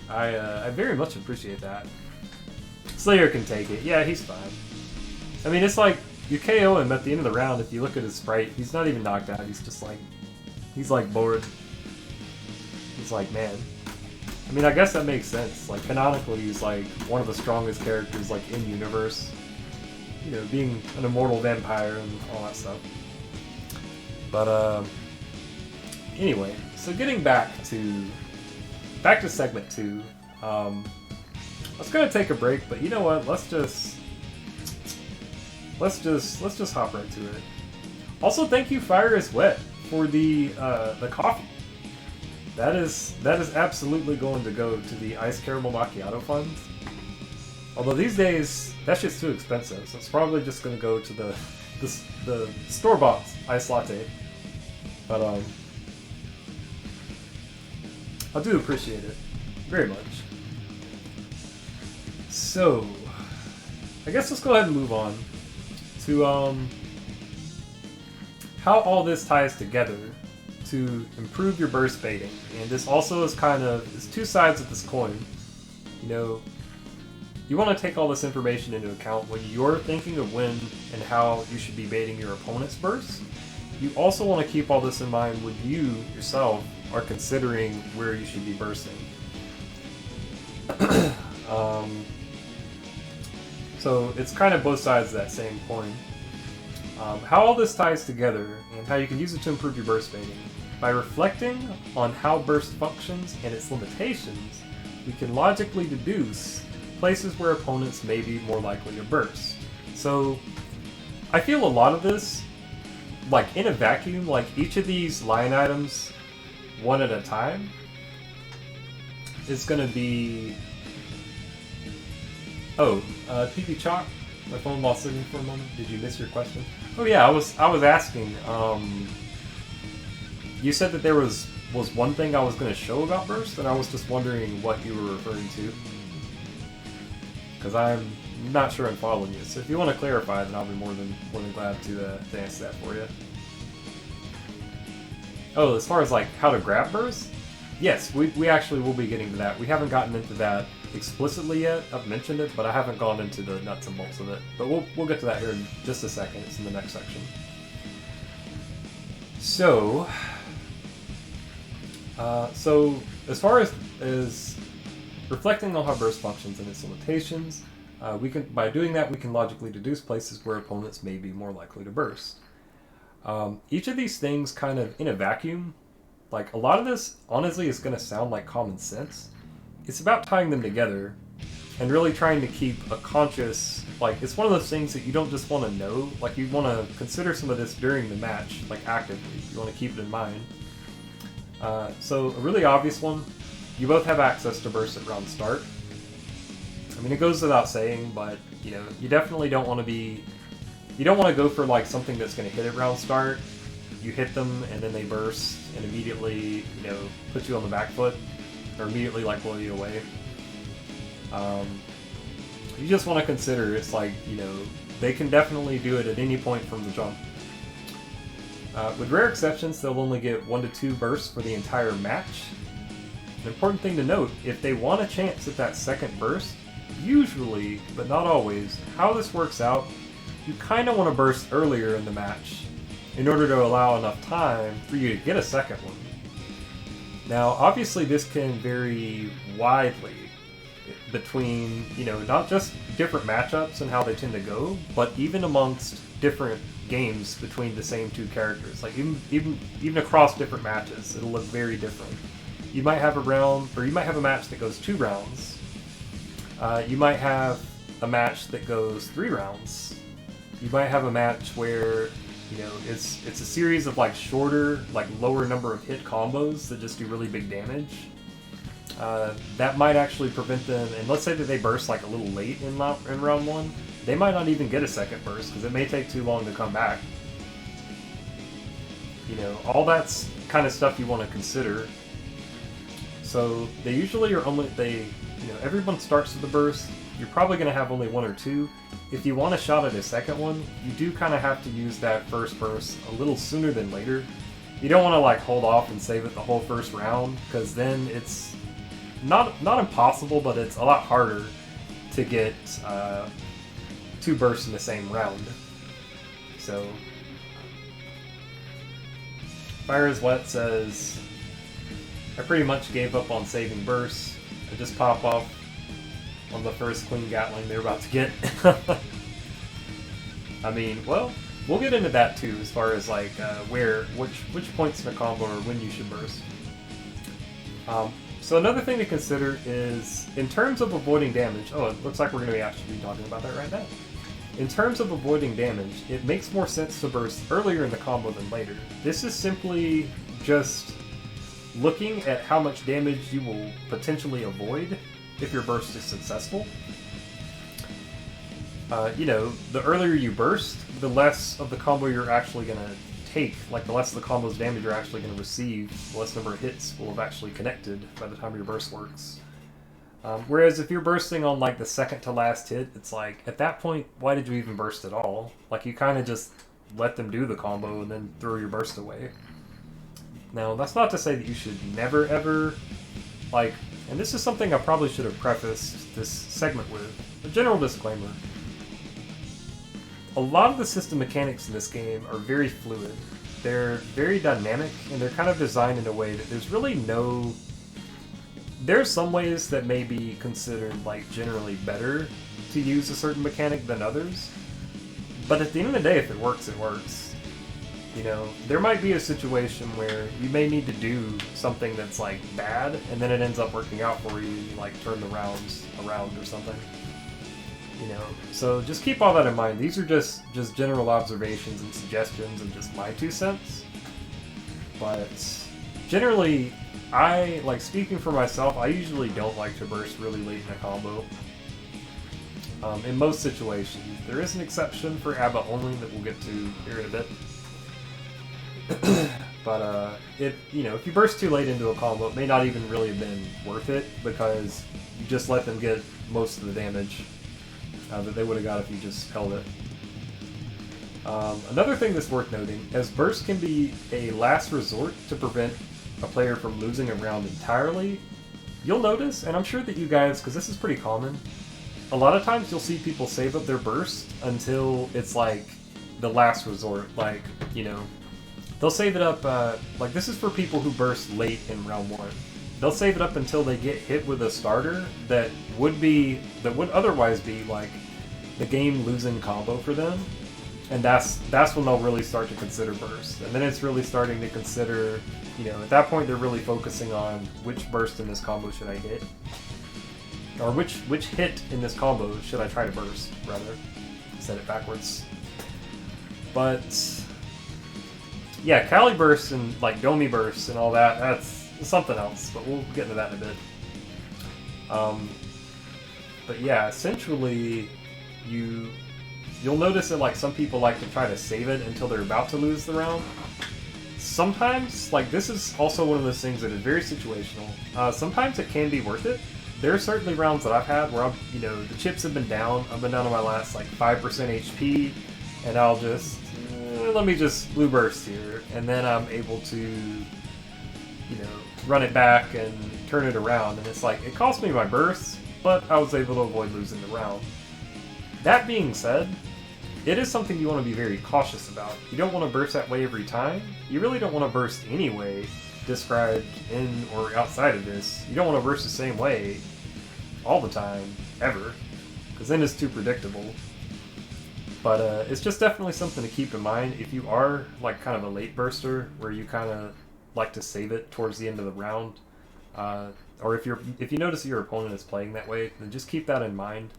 I very much appreciate that. Slayer can take it. Yeah, he's fine. I mean, it's like, you KO him at the end of the round, if you look at his sprite, he's not even knocked out, he's just like, he's like bored. He's like, man. I mean, I guess that makes sense. Like, canonically, he's like one of the strongest characters, like, in universe. You know, being an immortal vampire and all that stuff. But, anyway, so getting back to segment 2, I was gonna take a break, but you know what? Let's just hop right to it. Also, thank you, Fire is Wet, for the coffee. That is absolutely going to go to the Ice Caramel Macchiato Fund. Although these days that shit's too expensive, so it's probably just gonna go to the store-bought ice latte. But I do appreciate it very much. So, I guess let's go ahead and move on to how all this ties together to improve your burst baiting. And this also is it's two sides of this coin. You know, you want to take all this information into account when you're thinking of when and how you should be baiting your opponent's burst. You also want to keep all this in mind when you yourself are considering where you should be bursting. So it's kind of both sides of that same coin. How all this ties together and how you can use it to improve your burst baiting. By reflecting on how burst functions and its limitations, we can logically deduce places where opponents may be more likely to burst. So I feel a lot of this, like in a vacuum, like each of these line items, one at a time, is going to be... Oh, PP Chalk, my phone lost signal for a moment. Did you miss your question? Oh yeah, I was asking. You said that there was one thing I was going to show about burst, and I was just wondering what you were referring to, because I'm not sure I'm following you. So if you want to clarify, then I'll be more than glad to answer that for you. Oh, as far as like how to grab burst, yes, we actually will be getting to that. We haven't gotten into that explicitly yet. I've mentioned it, but I haven't gone into the nuts and bolts of it. But we'll get to that here in just a second. It's in the next section. So as far as reflecting on how burst functions and its limitations, by doing that we can logically deduce places where opponents may be more likely to burst. Each of these things kind of in a vacuum, like a lot of this honestly is going to sound like common sense. It's about tying them together and really trying to keep a conscious, like, it's one of those things that you don't just want to know, like you want to consider some of this during the match, like actively. You want to keep it in mind. So a really obvious one, you both have access to burst at round start. I mean, it goes without saying, but you know, you definitely don't want to go for like something that's going to hit at round start. You hit them and then they burst and immediately, you know, put you on the back foot or immediately like blow you away. You just want to consider it's like, you know, they can definitely do it at any point from the jump. With rare exceptions, they'll only get 1 to 2 bursts for the entire match. An important thing to note, if they want a chance at that second burst, usually, but not always, how this works out, you kind of want to burst earlier in the match in order to allow enough time for you to get a second one. Now, obviously this can vary widely between, not just different matchups and how they tend to go, but even amongst different games between the same two characters. Like even across different matches, it'll look very different. You might have a round, or you might have a match that goes 2 rounds. You might have a match that goes 3 rounds. You might have a match where, it's a series of like shorter, like lower number of hit combos that just do really big damage. That might actually prevent them, and let's say that they burst like a little late in round 1, they might not even get a second burst because it may take too long to come back. All that's kind of stuff you want to consider. So they usually are everyone starts with the burst. You're probably going to have only 1 or 2. If you want a shot at a second one, you do kind of have to use that first burst a little sooner than later. You don't want to like hold off and save it the whole first round, because then it's not impossible, but it's a lot harder to get 2 bursts in the same round. So Fire is Wet says, I pretty much gave up on saving bursts. I just pop off on the first clean Gatling they're about to get. I mean, well, we'll get into that too, as far as like which points in a combo or when you should burst. So another thing to consider is, in terms of avoiding damage, it looks like we're going to actually be talking about that right now. In terms of avoiding damage, it makes more sense to burst earlier in the combo than later. This is simply just looking at how much damage you will potentially avoid if your burst is successful. The earlier you burst, the less of the combo you're actually going to take, like the less of the combo's damage you're actually going to receive, the less number of hits will have actually connected by the time your burst works. Whereas if you're bursting on like the second to last hit, it's like, at that point, why did you even burst at all? Like, you kind of just let them do the combo and then throw your burst away. Now, that's not to say that you should never ever, and this is something I probably should have prefaced this segment with, a general disclaimer. A lot of the system mechanics in this game are very fluid. They're very dynamic, and they're kind of designed in a way that there's really no... There's some ways that may be considered generally better to use a certain mechanic than others, but at the end of the day, if it works, it works. There might be a situation where you may need to do something that's bad, and then it ends up working out for you, and you turn the rounds around or something. So just keep all that in mind. These are just general observations and suggestions and just my 2 cents. But generally, speaking for myself, I usually don't like to burst really late in a combo. In most situations. There is an exception for ABBA only that we'll get to here in a bit. But if you burst too late into a combo, it may not even really have been worth it, because you just let them get most of the damage that they would have got if you just held it. Another thing that's worth noting, as burst can be a last resort to prevent a player from losing a round entirely, you'll notice, and I'm sure that you guys, because this is pretty common, a lot of times you'll see people save up their burst until it's the last resort. They'll save it up, this is for people who burst late in round 1. They'll save it up until they get hit with a starter that would otherwise be the game losing combo for them, and that's when they'll really start to consider burst. And then it's really starting to consider, at that point they're really focusing on which burst in this combo should I hit, or which hit in this combo should I try to burst, rather. I said it backwards. But yeah, Cali bursts and Domi bursts and all that, that's something else, but we'll get into that in a bit. But yeah, essentially, you'll notice that some people like to try to save it until they're about to lose the round. Sometimes, this is also one of those things that is very situational. Sometimes it can be worth it. There are certainly rounds that I've had where the chips have been down. I've been down to my last 5% HP, and I'll just let me just blue burst here, and then I'm able to run it back and turn it around. And it's it cost me my burst, but I was able to avoid losing the round. That being said, it is something you want to be very cautious about. You don't want to burst that way every time. You really don't want to burst any way described in or outside of this. You don't want to burst the same way all the time, ever, because then it's too predictable. But it's just definitely something to keep in mind if you are like kind of a late burster, where you kind of like to save it towards the end of the round, or if you notice that your opponent is playing that way, then just keep that in mind.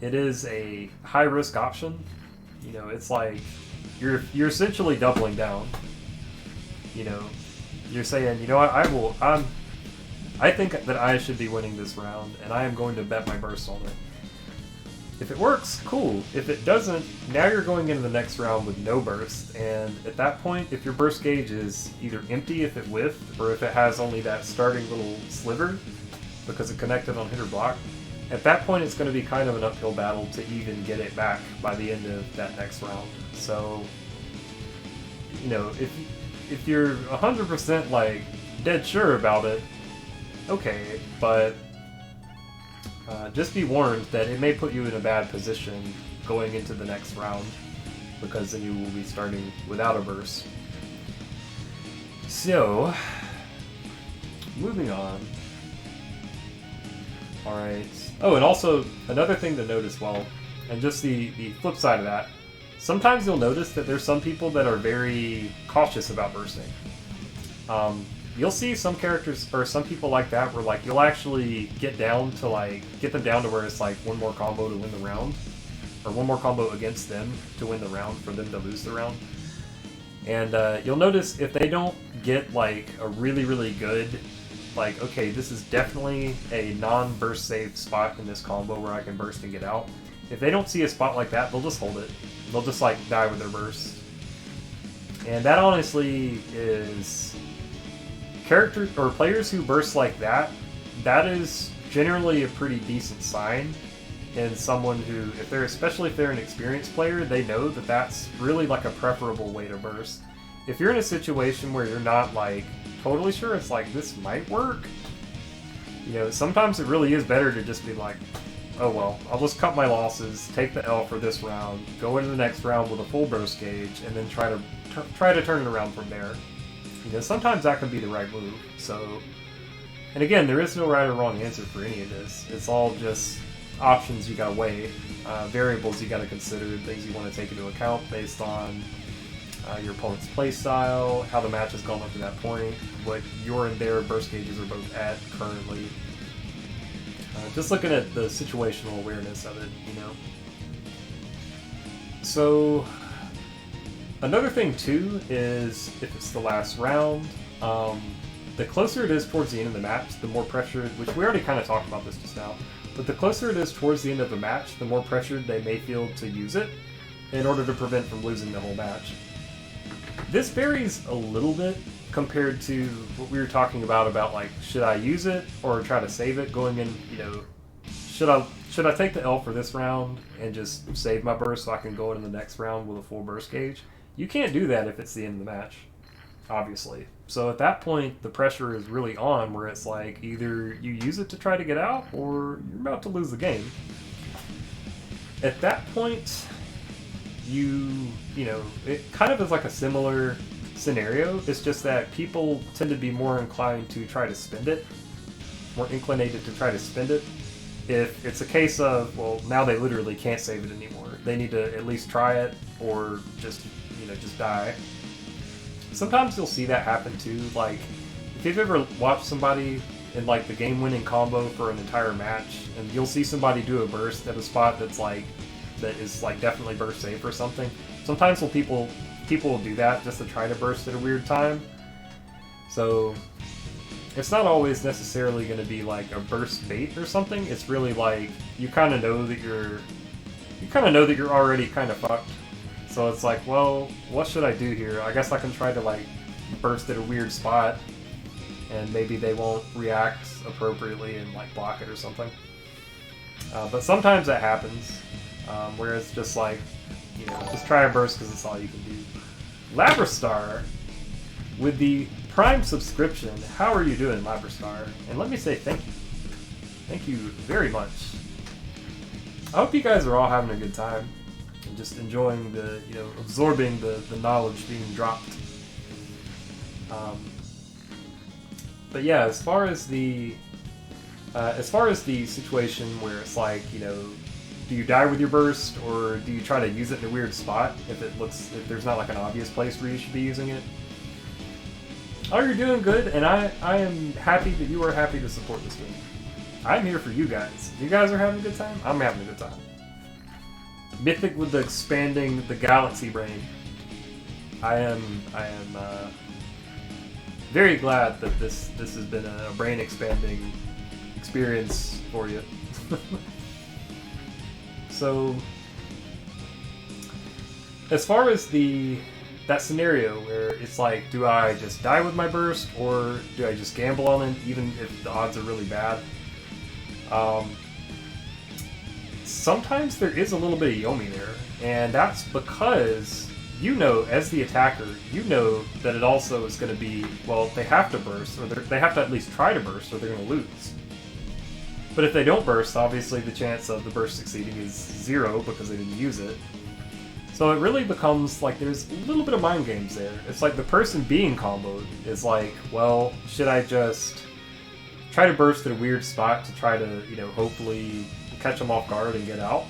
It is a high risk option. You know, it's like you're essentially doubling down. You know, you're saying, you know what, I think that I should be winning this round, and I am going to bet my burst on it. If it works, cool. If it doesn't, now you're going into the next round with no burst, and at that point, if your burst gauge is either empty if it whiffed, or if it has only that starting little sliver because it connected on hit or block, at that point it's going to be kind of an uphill battle to even get it back by the end of that next round. So, you know, if you're 100% like dead sure about it, okay, but just be warned that it may put you in a bad position going into the next round, because then you will be starting without a burst. So, moving on. Alright. Oh, and also, another thing to note as well, and just the flip side of that, sometimes you'll notice that there's some people that are very cautious about bursting. You'll see some characters, or some people like that, where like you'll actually get them down to where it's like one more combo to win the round, or one more combo against them to win the round for them to lose the round. And you'll notice if they don't get like a really, really good, like, okay, this is definitely a non-burst safe spot in this combo where I can burst and get out. If they don't see a spot like that, they'll just hold it. They'll just like die with their burst. And that honestly is... characters or players who burst like that, that is generally a pretty decent sign in someone who, especially if they're an experienced player, they know that that's really like a preferable way to burst. If you're in a situation where you're not like totally sure, it's like this might work, you know, sometimes it really is better to just be like, oh well, I'll just cut my losses, take the L for this round, go into the next round with a full burst gauge, and then try to turn it around from there. You know, sometimes that can be the right move. So, and again, there is no right or wrong answer for any of this. It's all just options you gotta weigh, variables you gotta consider, things you want to take into account based on your opponent's playstyle, how the match has gone up to that point, what your and their burst gauges are both at currently. Just looking at the situational awareness of it, you know. So, another thing too is if it's the last round, the closer it is towards the end of the match, the more pressured, which we already kind of talked about this just now, but the closer it is towards the end of the match, the more pressured they may feel to use it in order to prevent from losing the whole match. This varies a little bit compared to what we were talking about like, should I use it or try to save it going in, you know, should I take the L for this round and just save my burst so I can go into the next round with a full burst gauge? You can't do that if it's the end of the match, obviously. So at that point, the pressure is really on, where it's like either you use it to try to get out or you're about to lose the game. At that point, you know, it kind of is like a similar scenario. It's just that people tend to be more inclined to try to spend it, more inclinated to try to spend it. If it's a case of, well, now they literally can't save it anymore. They need to at least try it or just, you know, just die. Sometimes you'll see that happen too. Like, if you've ever watched somebody in like the game-winning combo for an entire match, and you'll see somebody do a burst at a spot that is like definitely burst safe or something. Sometimes people will do that just to try to burst at a weird time. So it's not always necessarily going to be like a burst bait or something. It's really like you kind of know that you're already kind of fucked. So it's like, well, what should I do here? I guess I can try to like burst at a weird spot, and maybe they won't react appropriately and like block it or something. But sometimes that happens, where it's just like, you know, just try a burst because it's all you can do. Labrastar, with the Prime subscription, how are you doing, Labrastar? And let me say thank you. Thank you very much. I hope you guys are all having a good time and just enjoying the, absorbing the knowledge being dropped. But yeah, as far as the situation where it's like, do you die with your burst, or do you try to use it in a weird spot if there's not like an obvious place where you should be using it? Oh, you're doing good, and I am happy that you are happy to support this game. I'm here for you guys. If you guys are having a good time, I'm having a good time. Mythic with the expanding the galaxy brain. I am very glad that this has been a brain expanding experience for you. So, as far as that scenario where it's like, do I just die with my burst, or do I just gamble on it, even if the odds are really bad? Sometimes there is a little bit of Yomi there, and that's because as the attacker, that it also is going to be, well, they have to burst, or they have to at least try to burst, or they're going to lose. But if they don't burst, obviously the chance of the burst succeeding is 0 because they didn't use it. So it really becomes like there's a little bit of mind games there. It's like the person being comboed is like, well, should I just try to burst at a weird spot to try to, hopefully catch them off guard and get out?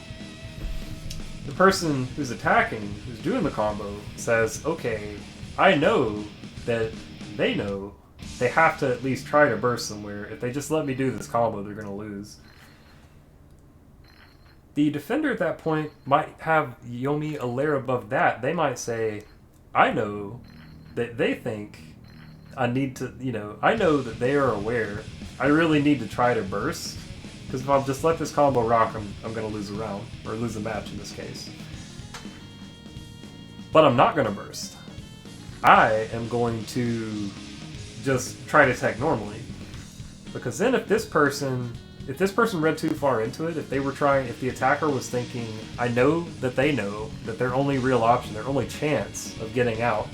The person who's attacking, who's doing the combo, says, okay, I know that they know they have to at least try to burst somewhere. If they just let me do this combo, they're going to lose. The defender at that point might have Yomi a layer above that. They might say, I know that they think I need to, I know that they are aware I really need to try to burst, because if I'll just let this combo rock, I'm going to lose a round, or lose a match in this case. But I'm not going to burst. I am going to just try to attack normally, because then if this person read too far into it, if the attacker was thinking, I know that they know that their only real option, their only chance of getting out,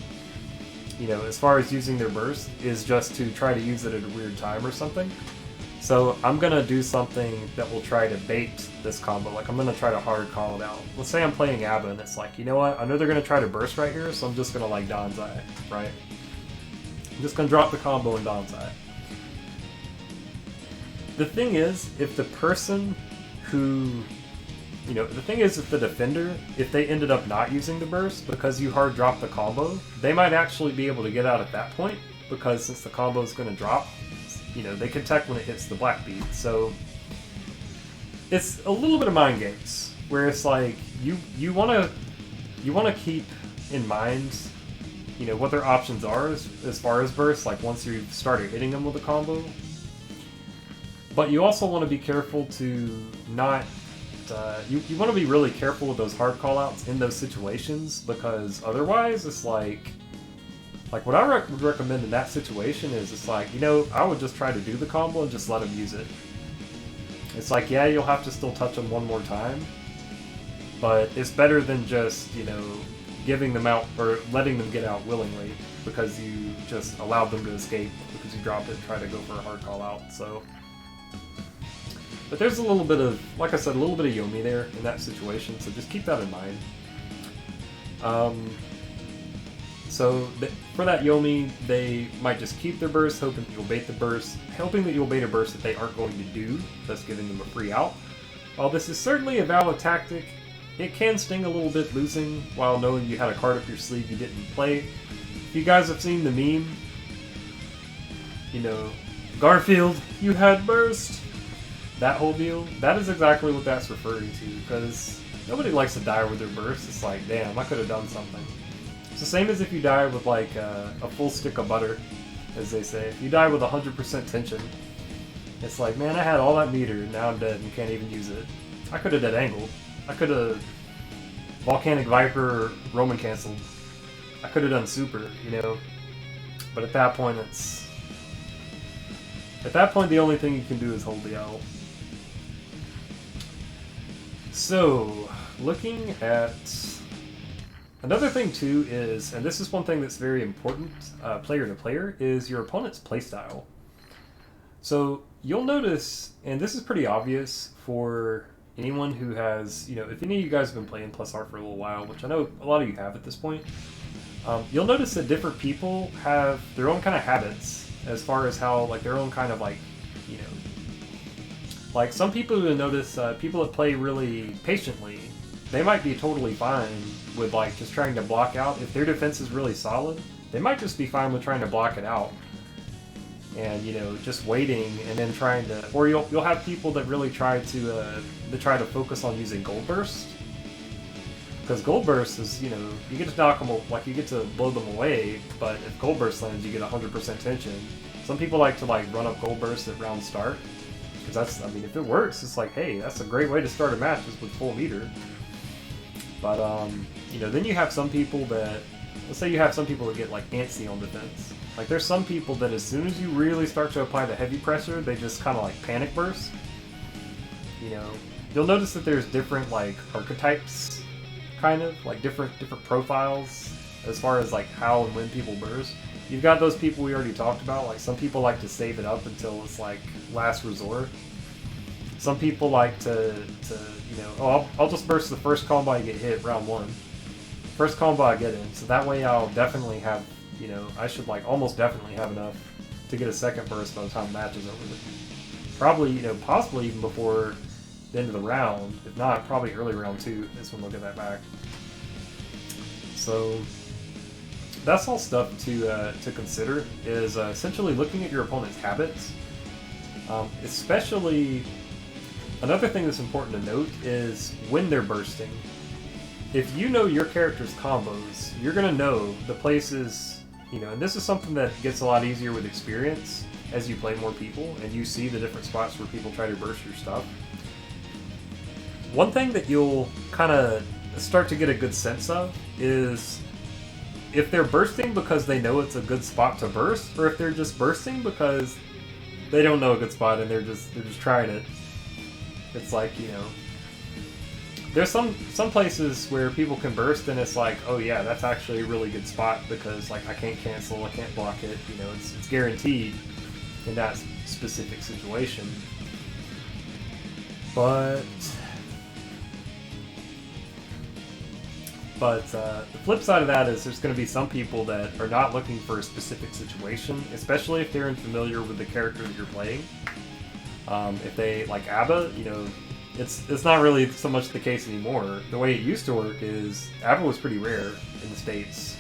as far as using their burst, is just to try to use it at a weird time or something. So I'm gonna do something that will try to bait this combo. Like, I'm gonna try to hard call it out. Let's say I'm playing Abba and it's like, you know what, I know they're gonna try to burst right here, so I'm just gonna like Danzai, right? I'm just gonna drop the combo and Danzai. The thing is, if the person who, if the defender, if they ended up not using the burst because you hard drop the combo, they might actually be able to get out at that point, because since the combo is going to drop, they can tech when it hits the black beat. So it's a little bit of mind games, where it's like, you want to keep in mind, what their options are as far as burst, like once you've started hitting them with a combo. But you also want to be careful to not... you want to be really careful with those hard callouts in those situations, because otherwise it's like what I would recommend in that situation is, it's like, I would just try to do the combo and just let them use it. It's like, yeah, you'll have to still touch them one more time, but it's better than just, giving them out or letting them get out willingly because you just allowed them to escape because you dropped it and tried to go for a hard call out. So, but there's a little bit of, like I said, a little bit of Yomi there in that situation, so just keep that in mind. So for that Yomi, they might just keep their burst, hoping that you'll bait the burst, hoping that you'll bait a burst that they aren't going to do, thus giving them a free out. While this is certainly a valid tactic, it can sting a little bit losing while knowing you had a card up your sleeve you didn't play. If you guys have seen the meme, Garfield, you had burst, that whole deal, that is exactly what that's referring to, because nobody likes to die with their burst. It's like, damn, I could have done something. It's the same as if you die with like a full stick of butter, as they say. If you die with 100% tension, it's like, man, I had all that meter, now I'm dead and can't even use it. I could have dead angled. I could have Volcanic Viper Roman canceled. I could have done super, But at that point, the only thing you can do is hold the L. So, looking at... Another thing too is, and this is one thing that's very important, player to player, is your opponent's playstyle. So, you'll notice, and this is pretty obvious for anyone who has, if any of you guys have been playing Plus R for a little while, which I know a lot of you have at this point, you'll notice that different people have their own kind of habits as far as how, like, their own kind of, like, you know, like, some people who notice people that play really patiently, they might be totally fine with, like, just trying to block out. If their defense is really solid, they might just be fine with trying to block it out. And, just waiting and then trying to... Or you'll have people that really try to focus on using Goldburst. Because Goldburst is, you get to knock them, like, you get to blow them away, but if Goldburst lands, you get 100% tension. Some people like to, like, run up Goldburst at round start. Because that's, I mean, if it works, it's like, hey, that's a great way to start a match just with full meter. But, then you have some people that... Let's say you have some people that get, like, antsy on defense. Like, there's some people that as soon as you really start to apply the heavy pressure, they just kind of, like, panic burst. You'll notice that there's different, like, archetypes, kind of, like, different profiles as far as, like, how and when people burst. You've got those people we already talked about. Like, some people like to save it up until it's, like, last resort. Some people like to I'll just burst the first combo I get hit round one. First combo I get in, so that way I'll definitely have, I should, like, almost definitely have enough to get a second burst by the time the match is over. Probably, possibly even before the end of the round. If not, probably early round 2 is when we'll get that back. So that's all stuff to consider, is essentially looking at your opponent's habits. Especially, another thing that's important to note is when they're bursting. If you know your character's combos, you're going to know the places, and this is something that gets a lot easier with experience as you play more people and you see the different spots where people try to burst your stuff. One thing that you'll kind of start to get a good sense of is if they're bursting because they know it's a good spot to burst, or if they're just bursting because they don't know a good spot and they're just trying it. It's like, there's some places where people can burst and it's like, oh yeah, that's actually a really good spot because, like, I can't cancel, I can't block it, it's guaranteed in that specific situation. But the flip side of that is there's going to be some people that are not looking for a specific situation, especially if they're unfamiliar with the character that you're playing. If they, like ABBA, it's not really so much the case anymore. The way it used to work is ABBA was pretty rare in the States.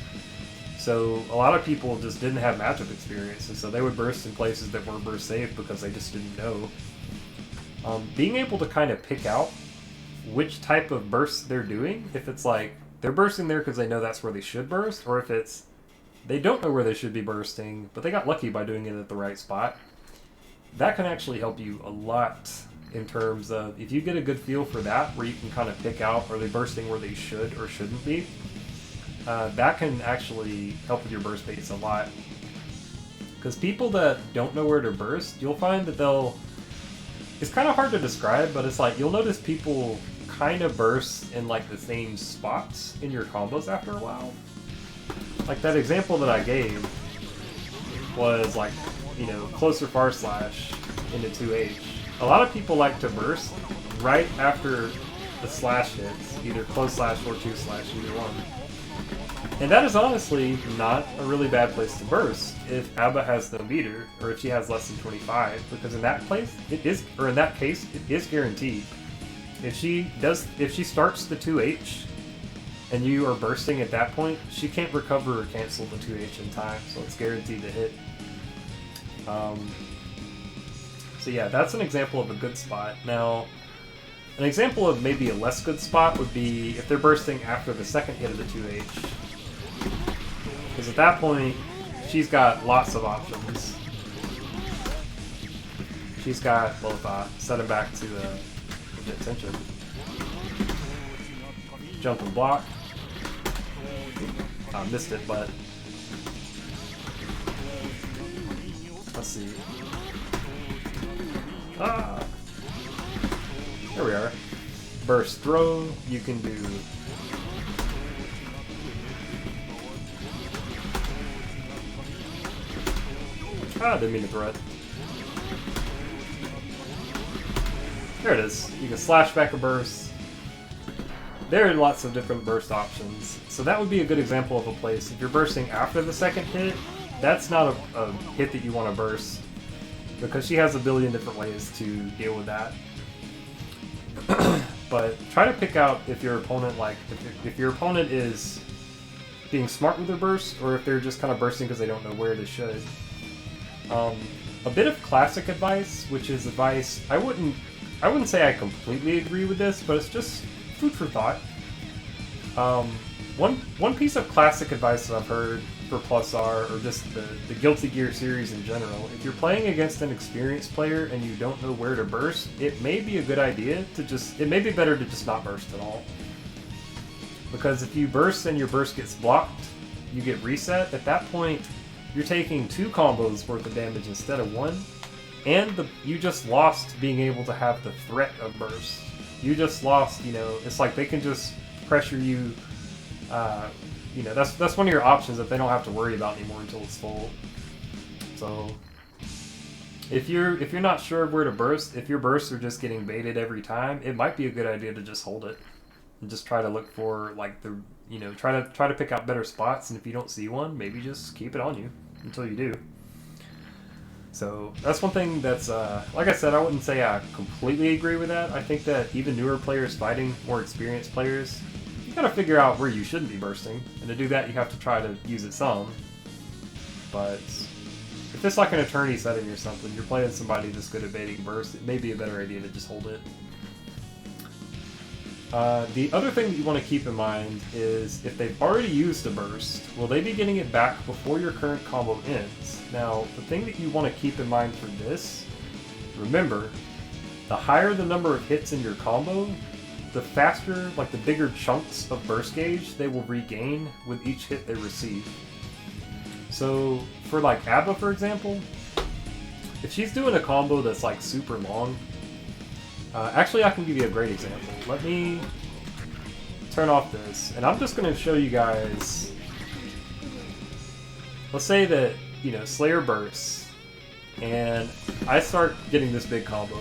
So a lot of people just didn't have matchup experience, and so they would burst in places that weren't burst safe because they just didn't know. Being able to kind of pick out which type of burst they're doing, if it's like they're bursting there because they know that's where they should burst, or if it's they don't know where they should be bursting, but they got lucky by doing it at the right spot, that can actually help you a lot in terms of if you get a good feel for that, where you can kind of pick out, are they bursting where they should or shouldn't be, that can actually help with your burst baits a lot. Because people that don't know where to burst, you'll find that it's kind of hard to describe, but it's like you'll notice people kind of burst in like the same spots in your combos after a while. Like that example that I gave was like, closer far slash into 2H. A lot of people like to burst right after the slash hits, either close slash or 2 slash, either one. And that is honestly not a really bad place to burst if ABBA has no meter, or if she has less than 25, because in that case it is guaranteed. If she starts the 2H and you are bursting at that point, she can't recover or cancel the 2H in time, so it's guaranteed to hit. So yeah, that's an example of a good spot. Now, an example of maybe a less good spot would be if they're bursting after the second hit of the 2H. Because at that point, she's got lots of options. She's got both set him back to legit tension. Jump and block. Missed it, but let's see. There we are. Burst throw, you can do didn't mean to throw it. There it is. You can slash back a burst. There are lots of different burst options. So that would be a good example of a place. If you're bursting after the second hit, that's not a hit that you want to burst, because she has a billion different ways to deal with that. But try to pick out if your opponent, like, if your opponent is being smart with their burst, or if they're just kind of bursting because they don't know where they should. A bit of classic advice, which is advice I wouldn't say I completely agree with this, but it's just food for thought. One piece of classic advice that I've heard for Plus R, or just the Guilty Gear series in general, if you're playing against an experienced player and you don't know where to burst, it may be a good idea to it may be better to just not burst at all. Because if you burst and your burst gets blocked, you get reset. At that point, you're taking 2 combos worth of damage instead of 1, and you just lost being able to have the threat of burst. You just lost, it's like they can just pressure you. That's one of your options that they don't have to worry about anymore until it's full. So if you're not sure of where to burst, if your bursts are just getting baited every time, it might be a good idea to just hold it and just try to look for try to pick out better spots. And if you don't see one, maybe just keep it on you until you do. So that's one thing that's like I said, I wouldn't say I completely agree with that. I think that even newer players fighting more experienced players, you gotta figure out where you shouldn't be bursting, and to do that you have to try to use it some. But if it's like an attorney setting or something, you're playing somebody that's good at baiting burst, it may be a better idea to just hold it. The other thing that you want to keep in mind is if they've already used a burst, will they be getting it back before your current combo ends? Now, the thing that you want to keep in mind for this, remember, the higher the number of hits in your combo, the faster, the bigger chunks of burst gauge they will regain with each hit they receive. So, for Abba, for example, if she's doing a combo that's super long, actually I can give you a great example. Let me turn off this, and I'm just going to show you guys, let's say that, Slayer bursts, and I start getting this big combo.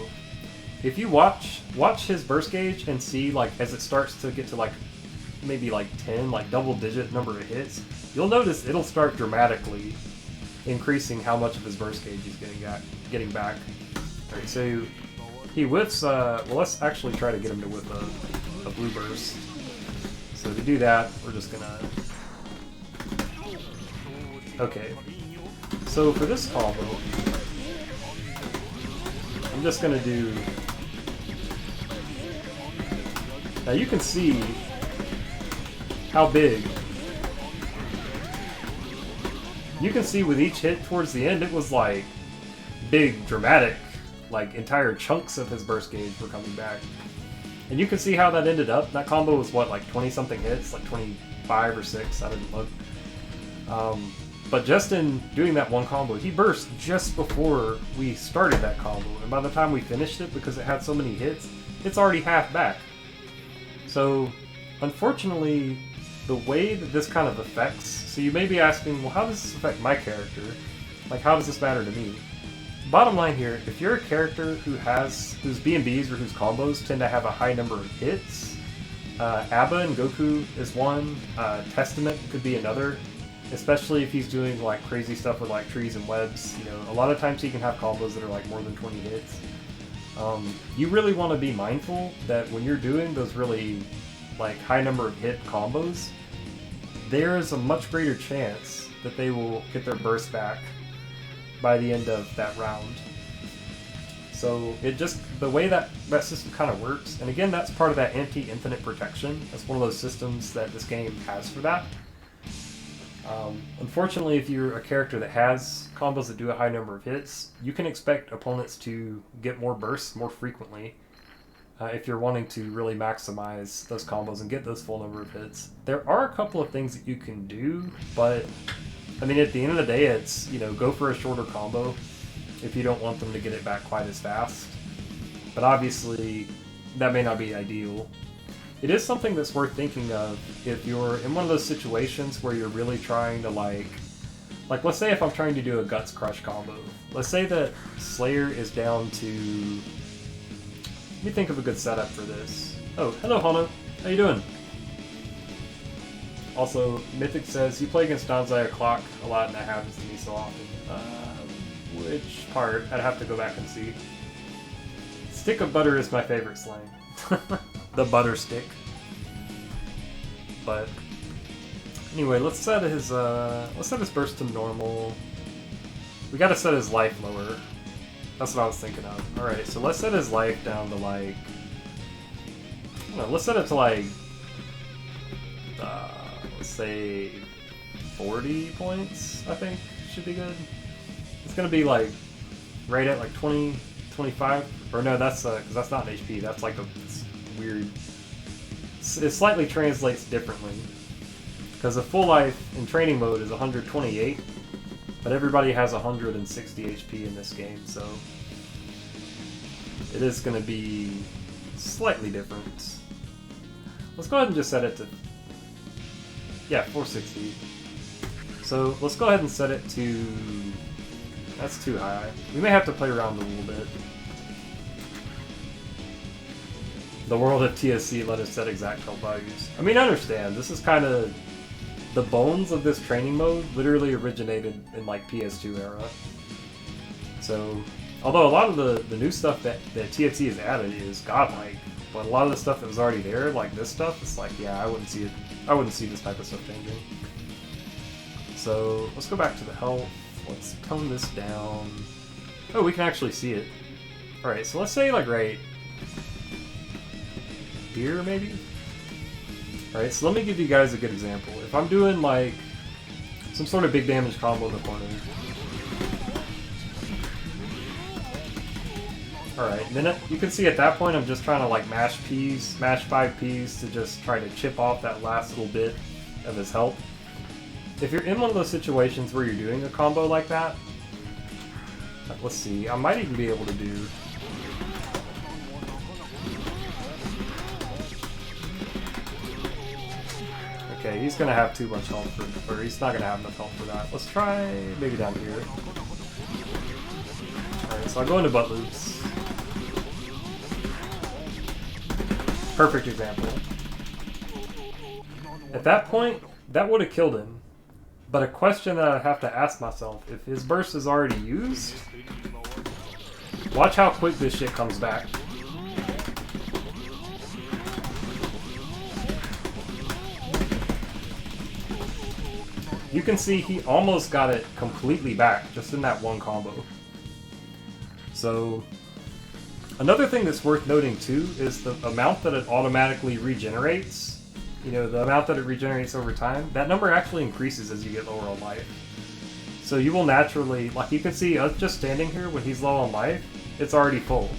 If you watch his burst gauge and see, as it starts to get to, maybe 10, double-digit number of hits, you'll notice it'll start dramatically increasing how much of his burst gauge he's getting back. Alright, so he whiffs, well, let's actually try to get him to whiff a Bluebirds. So to do that, we're just gonna... Okay. So for this combo, I'm just gonna do... Now you can see how big... You can see with each hit towards the end, it was big, dramatic, entire chunks of his burst gauge were coming back. And you can see how that ended up. That combo was what, 20-something hits? 25 or 6, I didn't look. But just in doing that one combo, he burst just before we started that combo. And by the time we finished it, because it had so many hits, it's already half back. So, unfortunately, the way that this kind of affects... So you may be asking, well, how does this affect my character? How does this matter to me? Bottom line here, if you're a character whose B&Bs or whose combos tend to have a high number of hits, Abba and Goku is one, Testament could be another, especially if he's doing crazy stuff with trees and webs. A lot of times he can have combos that are more than 20 hits. You really want to be mindful that when you're doing those really high number of hit combos, there is a much greater chance that they will get their burst back by the end of that round. So the way that system kind of works, and again, that's part of that anti-infinite protection. That's one of those systems that this game has for that. Unfortunately, if you're a character that has combos that do a high number of hits, you can expect opponents to get more bursts more frequently if you're wanting to really maximize those combos and get those full number of hits. There are a couple of things that you can do, but I mean, at the end of the day, it's, go for a shorter combo if you don't want them to get it back quite as fast. But obviously, that may not be ideal. It is something that's worth thinking of if you're in one of those situations where you're really trying to let's say if I'm trying to do a Guts Crush combo. Let's say that Slayer is down to, Let me think of a good setup for this. Oh, hello Hana. How you doing? Also, Mythic says, you play against Danzai or Clock a lot and that happens to me so often. Which part? I'd have to go back and see. Stick of butter is my favorite slang. The butter stick. But anyway, let's set his burst to normal. We gotta set his life lower. That's what I was thinking of. Alright, so let's set his life down to like, I don't know, let's set it to like let's say 40 points, I think should be good. It's gonna be like right at like 20, 25, or no, that's because that's not an HP. That's like a weird. It slightly translates differently because a full life in training mode is 128, but everybody has 160 HP in this game, so it is gonna be slightly different. Let's go ahead and just set it to 460. So let's go ahead and set it to. That's too high. We may have to play around a little bit. The world of TSC let us set exact health values. I mean, I understand. This is kind of the bones of this training mode. Literally originated in like PS2 era. So, although a lot of the new stuff that TSC has added is godlike, but a lot of the stuff that was already there, like this stuff, it's like, yeah, I wouldn't see it. I wouldn't see this type of stuff changing. So let's go back to the health. Let's tone this down. Oh, we can actually see it. Alright, so let's say like right here maybe? Alright, so let me give you guys a good example. If I'm doing like some sort of big damage combo in the corner. Alright, then you can see at that point I'm just trying to like mash 5 Ps to just try to chip off that last little bit of his health. If you're in one of those situations where you're doing a combo like that, let's see, I might even be able to do... Okay, he's gonna have too much health for, or he's not gonna have enough health for that. Let's try maybe down here. Alright, so I'll go into butt loops. Perfect example. At that point, that would have killed him. But a question that I have to ask myself, if his burst is already used, watch how quick this shit comes back. You can see he almost got it completely back just in that one combo. So, another thing that's worth noting too is the amount that it automatically regenerates. You know, the amount that it regenerates over time, that number actually increases as you get lower on life. So you will naturally, like you can see us just standing here when he's low on life, it's already full.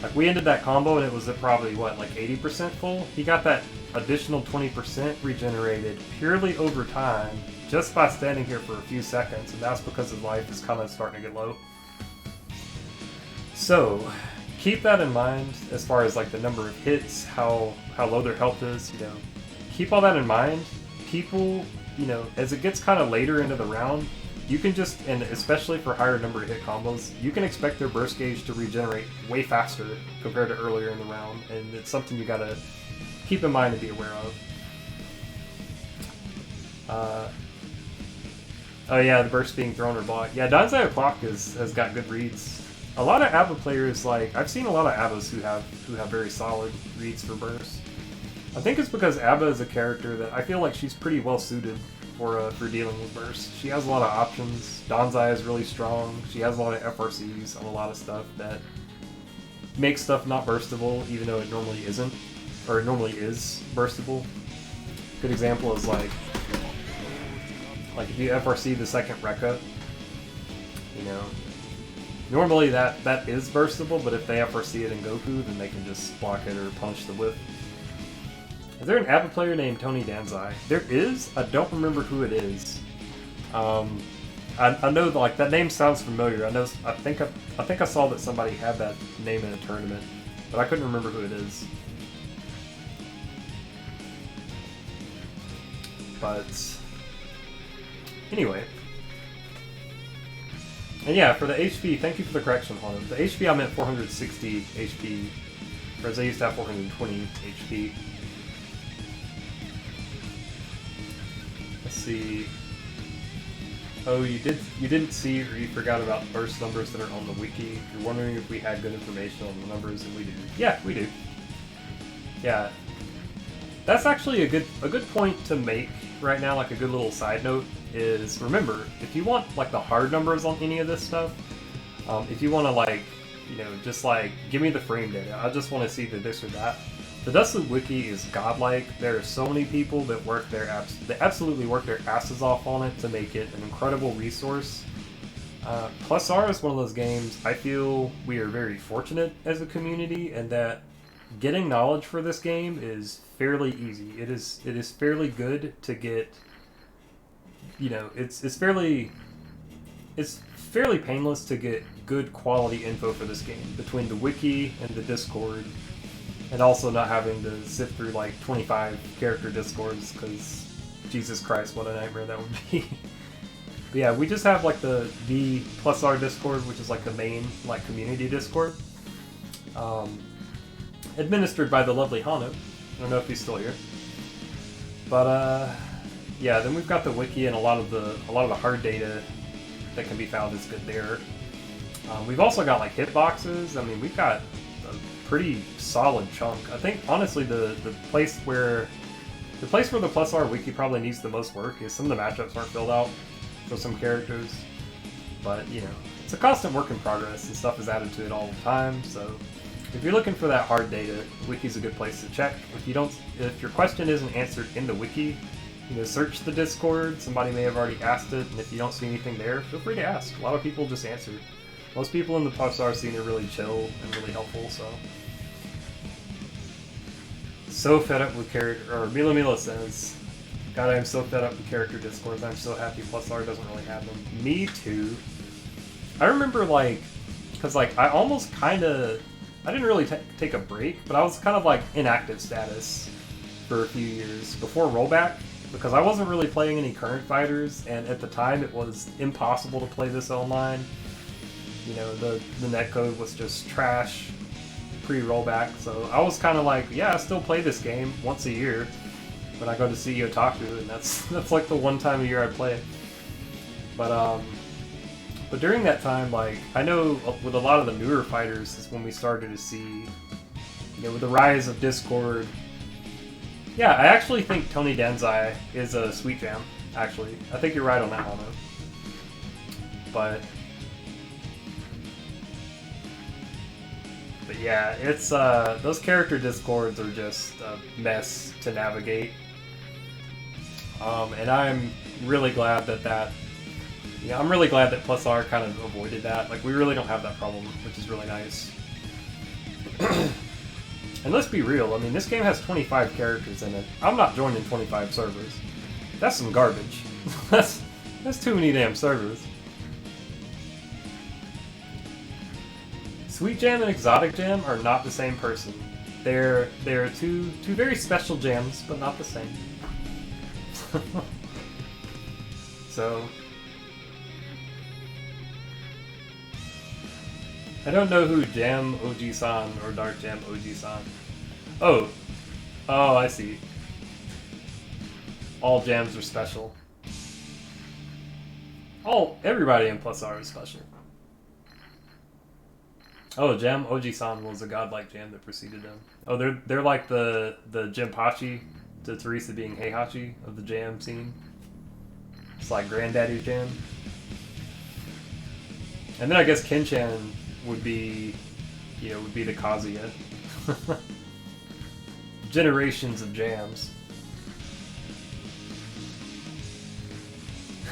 Like we ended that combo and it was at probably, what, like 80% full? He got that additional 20% regenerated purely over time just by standing here for a few seconds, and that's because his life is kind of starting to get low. So, keep that in mind as far as like the number of hits, how low their health is, you know. Keep all that in mind. People, you know, as it gets kind of later into the round, you can just, and especially for higher number of hit combos, you can expect their burst gauge to regenerate way faster compared to earlier in the round, and it's something you gotta keep in mind and be aware of. Oh yeah, the burst being thrown or blocked. Yeah, Danzai Clock has got good reads. A lot of ABBA players, like, I've seen a lot of ABBAs who have very solid reads for burst. I think it's because ABBA is a character that I feel like she's pretty well suited for dealing with burst. She has a lot of options. Danzai is really strong. She has a lot of FRCs on a lot of stuff that makes stuff not burstable, even though it normally isn't, or it normally is burstable. Good example is like if you FRC the second Rekka, you know, normally that is burstable, but if they FRC it in Goku, then they can just block it or punch the whip. Is there an ABBA player named Tony Danzai? There is. I don't remember who it is. I know like that name sounds familiar. I think I saw that somebody had that name in a tournament, but I couldn't remember who it is. But anyway. And yeah, for the HP, thank you for the correction, Hana. The HP I meant 460 HP Whereas I used to have 420 HP. Let's see. Oh, you didn't see or you forgot about burst numbers that are on the wiki. You're wondering if we had good information on the numbers, and we do. Yeah, we do. Yeah. That's actually a good point to make right now, like a good little side note, is remember, if you want like the hard numbers on any of this stuff, if you want to like, you know, just like, give me the frame data, I just want to see the this or that. The Dustloop Wiki is godlike. There are so many people that that absolutely work their asses off on it to make it an incredible resource. Plus R is one of those games I feel we are very fortunate as a community, and that getting knowledge for this game is fairly easy. It is fairly good to get. You know, it's fairly painless to get good quality info for this game between the wiki and the Discord. And also not having to sift through like 25 character discords, because Jesus Christ, what a nightmare that would be. But yeah, we just have like the plus R Discord, which is like the main like community Discord, administered by the lovely Hano. I don't know if he's still here, but yeah. Then we've got the wiki, and a lot of the hard data that can be found is good there. We've also got like hitboxes. I mean, we've got pretty solid chunk. I think honestly the place where the plus R wiki probably needs the most work is some of the matchups aren't filled out for some characters, but you know, it's a constant work in progress and stuff is added to it all the time. So if you're looking for that hard data, wiki's a good place to check. If your question isn't answered in the wiki, you know, search the Discord. Somebody may have already asked it, and if you don't see anything there, feel free to ask. A lot of people just answer. Most people in the plus R scene are really chill and really helpful, so fed up with character, or Mila says, God, I'm so fed up with character discords. I'm so happy plus R doesn't really have them. Me too. I remember like, cause like I almost I didn't really take a break, but I was kind of like inactive status for a few years before rollback, because I wasn't really playing any current fighters, and at the time it was impossible to play this online. You know, the netcode was just trash pre-rollback, so I was kind of like, yeah, I still play this game once a year when I go to see Otaku, and that's like the one time a year I play it. But during that time, like, I know with a lot of the newer fighters is when we started to see, you know, with the rise of Discord. Yeah, I actually think Tony Denzai is a sweet jam, actually. I think you're right on that one, though. But yeah, it's those character discords are just a mess to navigate, and I'm really glad that I'm really glad that plus R kind of avoided that. Like, we really don't have that problem, which is really nice. And let's be real, I mean, this game has 25 characters in it. I'm not joining 25 servers. That's some garbage. that's too many damn servers. Sweet Jam and Exotic Jam are not the same person. They're two very special jams, but not the same. So I don't know who Jam OG-san or Dark Jam OG-san. Oh, I see. All jams are special. Everybody in plus R is special. Oh, Jam Oji-san was a godlike jam that preceded them. Oh, they're like the Jinpachi to Teresa being Heihachi of the jam scene. It's like Granddaddy's jam. And then I guess Ken-chan would be the Kazuya. Generations of jams.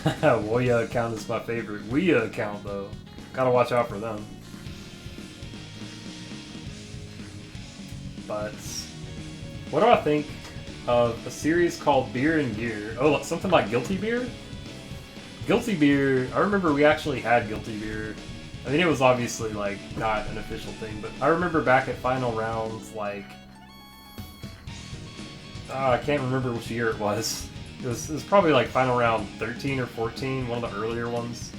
Woya account is my favorite. Ouya account though. Gotta watch out for them. But what do I think of a series called Beer and Gear? Oh, something like Guilty Beer? Guilty Beer, I remember we actually had Guilty Beer. I mean, it was obviously like not an official thing, but I remember back at Final Rounds, like, I can't remember which year it was. It was probably like Final Round 13 or 14, one of the earlier ones.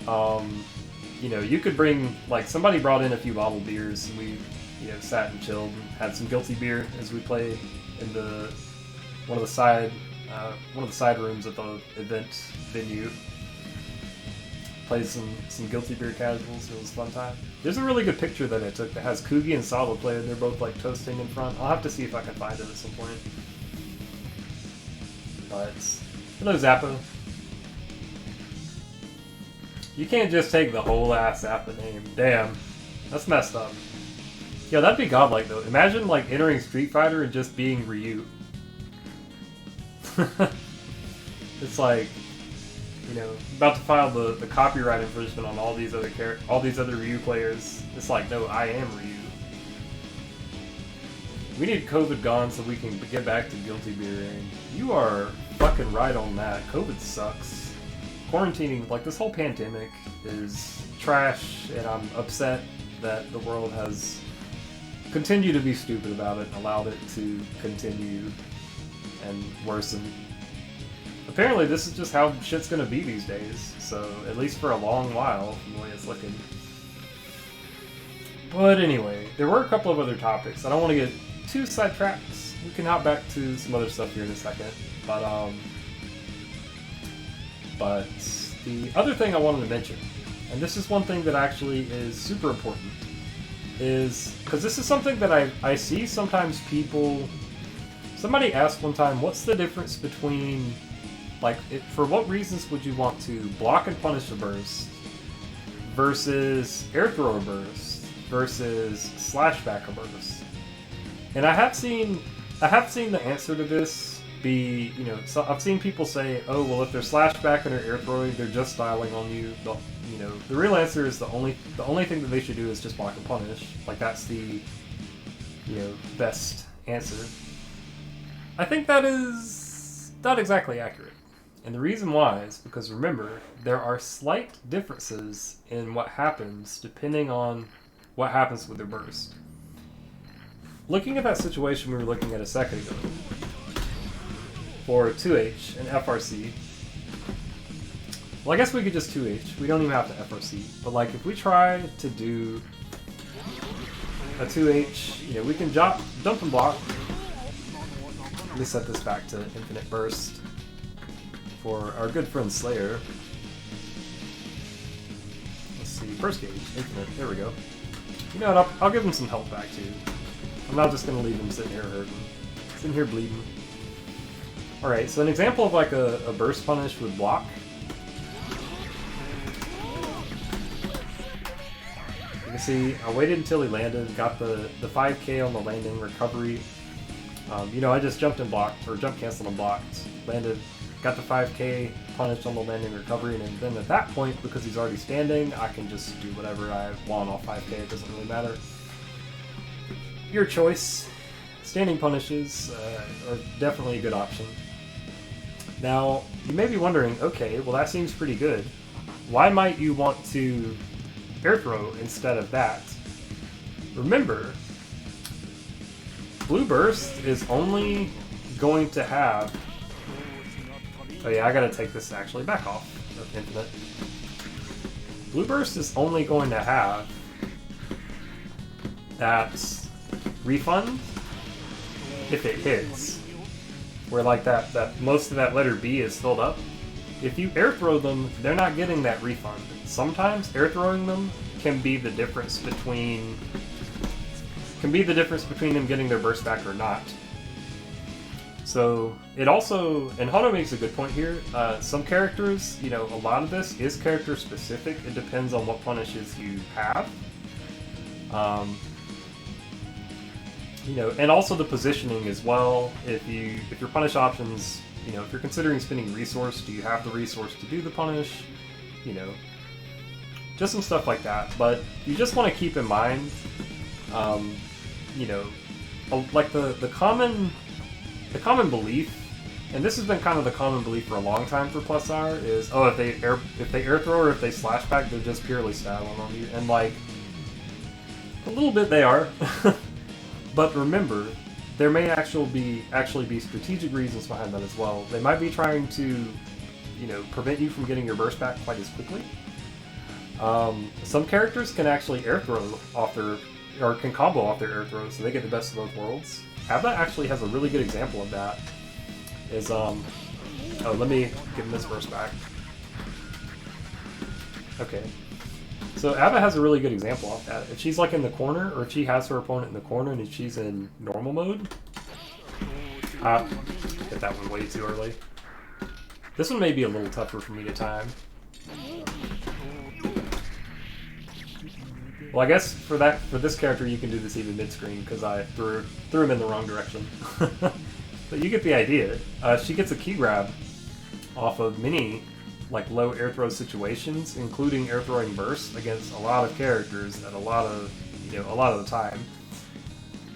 You know, you could bring, like, somebody brought in a few bottled beers, and sat and chilled and had some guilty beer as we played in the one of the side rooms at the event venue. Played some guilty beer casuals. It was a fun time. There's a really good picture that I took that has Kugi and Sado playing. They're both like toasting in front. I'll have to see if I can find it at some point. But hello, Zappa. You can't just take the whole ass Zappa name. Damn, that's messed up. Yo, that'd be godlike though. Imagine like entering Street Fighter and just being Ryu. It's like, about to file the copyright infringement on all these other Ryu players. It's like, no, I am Ryu. We need COVID gone so we can get back to guilty beering. You are fucking right on that. COVID sucks. Quarantining, like this whole pandemic is trash, and I'm upset that the world has continued to be stupid about it and allowed it to continue and worsen. Apparently this is just how shit's gonna be these days, so at least for a long while, from the way it's looking. But anyway, there were a couple of other topics. I don't want to get too sidetracked. We can hop back to some other stuff here in a second. But the other thing I wanted to mention, and this is one thing that actually is super important, is because this is something that I see sometimes people. Somebody asked one time, what's the difference between, for what reasons would you want to block and punish a burst versus air throw a burst versus slash back a burst? And I have seen the answer to this be, so I've seen people say, oh, well, if they're slash backing or air throwing, they're just styling on you. The real answer is the only thing that they should do is just block and punish. Like, that's the, best answer. I think that is not exactly accurate. And the reason why is because, remember, there are slight differences in what happens depending on what happens with their burst. Looking at that situation we were looking at a second ago, for 2H and FRC, well, I guess we could just 2H. We don't even have to FRC. But, if we try to do a 2H, we can dump and block. Let me set this back to infinite burst for our good friend Slayer. Let's see, burst gauge, infinite, there we go. You know what, I'll give him some health back too. I'm not just gonna leave him sitting here hurting. Sitting here bleeding. Alright, so an example of a burst punish with block. You can see, I waited until he landed, got the 5k on the landing recovery. I just jumped and blocked, or jump canceled and blocked, landed, got the 5k, punished on the landing recovery, and then at that point, because he's already standing, I can just do whatever I want off 5k, it doesn't really matter. Your choice. Standing punishes are definitely a good option. Now, you may be wondering, okay, well that seems pretty good. Why might you want to air throw instead of that? Remember, Blue Burst is only going to have... Oh yeah, I gotta take this actually back off of infinite. Blue Burst is only going to have that refund if it hits. Where that most of that letter B is filled up. If you air throw them, they're not getting that refund. Sometimes air throwing them can be the difference between them getting their burst back or not. So it also, and Hono makes a good point here, some characters, a lot of this is character specific. It depends on what punishes you have. And also the positioning as well. If your punish options, if you're considering spending resource, do you have the resource to do the punish? Just some stuff like that. But you just want to keep in mind, like the common belief, and this has been kind of the common belief for a long time for Plus R, is if they air throw or if they slash back, they're just purely styling on you, and a little bit they are. But remember, there may actually be strategic reasons behind that as well. They might be trying to, prevent you from getting your burst back quite as quickly. Some characters can actually air throw off their or can combo off their air throws, so they get the best of both worlds. Abba actually has a really good example of that. Is oh, let me give him this burst back. Okay. So Abba has a really good example of that. If she's like in the corner, or if she has her opponent in the corner and if she's in normal mode, hit that one way too early. This one may be a little tougher for me to time. Well, I guess for this character you can do this even mid-screen because I threw him in the wrong direction. But you get the idea. She gets a key grab off of many like low air throw situations, including air throwing bursts against a lot of characters at a lot of the time.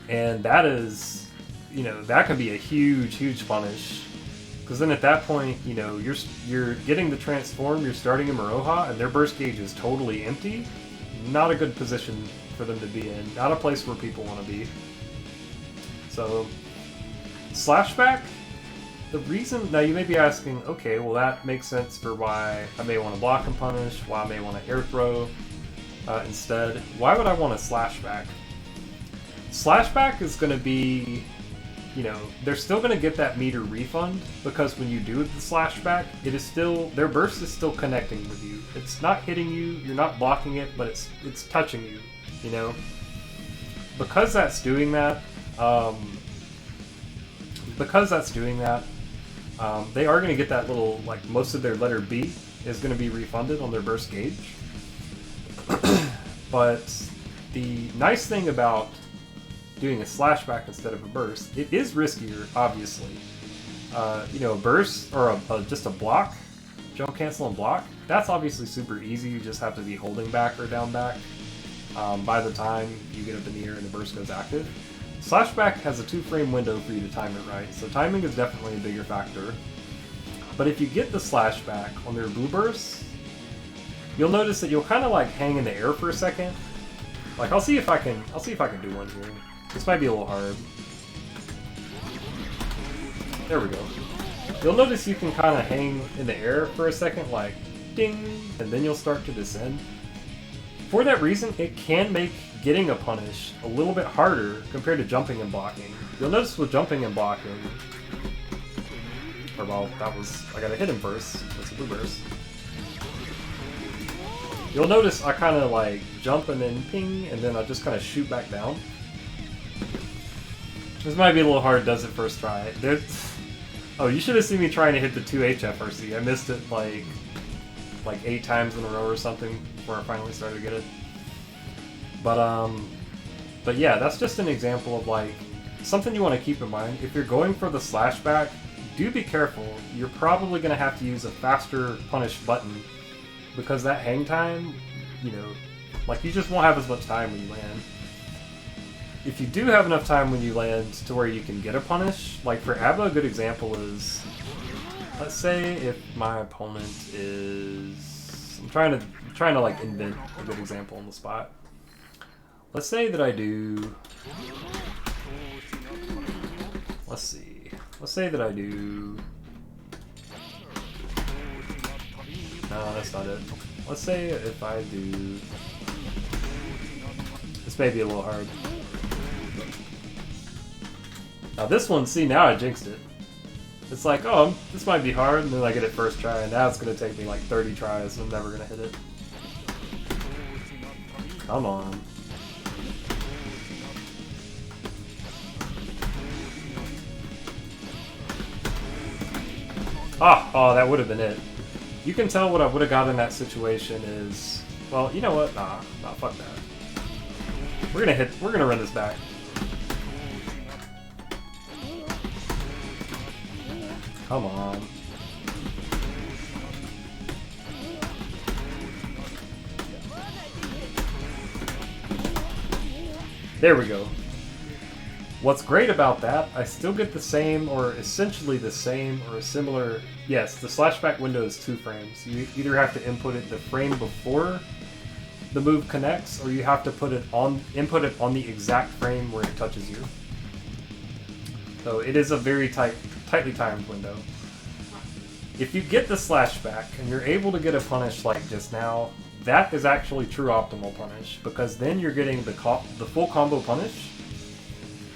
And that is, that can be a huge punish. Because then at that point, you're getting the transform, you're starting in Maroha, and their burst gauge is totally empty. Not a good position for them to be in. Not a place where people want to be. So, Slashback, the reason, now you may be asking, okay, well that makes sense for why I may want to block and punish, why I may want to air throw instead. Why would I want a Slashback? Slashback is going to be, they're still going to get that meter refund, because when you do the Slashback, it is still, their burst is still connecting with you. It's not hitting you, you're not blocking it, but it's touching you, Because that's doing that, they are going to get that little, like, most of their letter B is going to be refunded on their burst gauge. But the nice thing about doing a Slashback instead of a burst, it is riskier, obviously. A burst, or just a block, jump cancel and block, that's obviously super easy. You just have to be holding back or down back by the time you get up in the air and the burst goes active. Slashback has a 2-frame window for you to time it right, so timing is definitely a bigger factor. But if you get the Slashback on their Bluebirds, you'll notice that you'll kind of like hang in the air for a second. Like I'll see if I can do one here. This might be a little hard. There we go. You'll notice you can kind of hang in the air for a second, like ding, and then you'll start to descend. For that reason, it can make getting a punish a little bit harder compared to jumping and blocking. You'll notice with jumping and blocking, or well, I gotta hit him first. That's a blue burst. You'll notice I kind of like jump and then ping, and then I just kind of shoot back down. This might be a little hard, does it first try. Oh, you should have seen me trying to hit the 2H FRC. I missed it like 8 times in a row or something before I finally started to get it. But yeah, that's just an example of like something you want to keep in mind. If you're going for the Slashback, do be careful. You're probably going to have to use a faster punish button because that hang time, like you just won't have as much time when you land. If you do have enough time when you land to where you can get a punish, like for Abba, a good example is, let's say if my opponent is, I'm trying to like invent a good example on the spot. Let's say that I do, let's say that I do, no, that's not it. Let's say if I do, this may be a little hard. Now this one, see, now I jinxed it. It's like, oh, this might be hard, and then I get it first try, and now it's going to take me like 30 tries, and I'm never going to hit it. Come on. Oh, that would have been it. You can tell what I would have got in that situation is, well, you know what? Nah, fuck that. We're gonna run this back. Come on. There we go. What's great about that, I still get the same, or essentially the same, or a similar... Yes, the Slashback window is 2 frames. You either have to input it the frame before the move connects, or you have to input it on the exact frame where it touches you. So it is a very tightly timed window. If you get the Slashback, and you're able to get a punish like just now, that is actually true optimal punish, because then you're getting the full combo punish.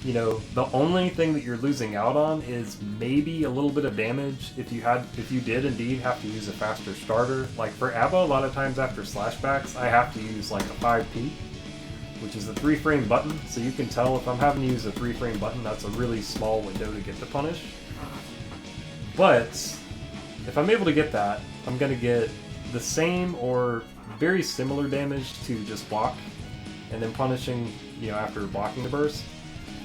You know, the only thing that you're losing out on is maybe a little bit of damage if you did indeed have to use a faster starter. Like for Abba, a lot of times after slashbacks, I have to use like a 5P, which is a 3-frame button. So you can tell if I'm having to use a 3-frame button, that's a really small window to get the punish. But if I'm able to get that, I'm going to get the same or very similar damage to just block and then punishing, you know, after blocking the burst.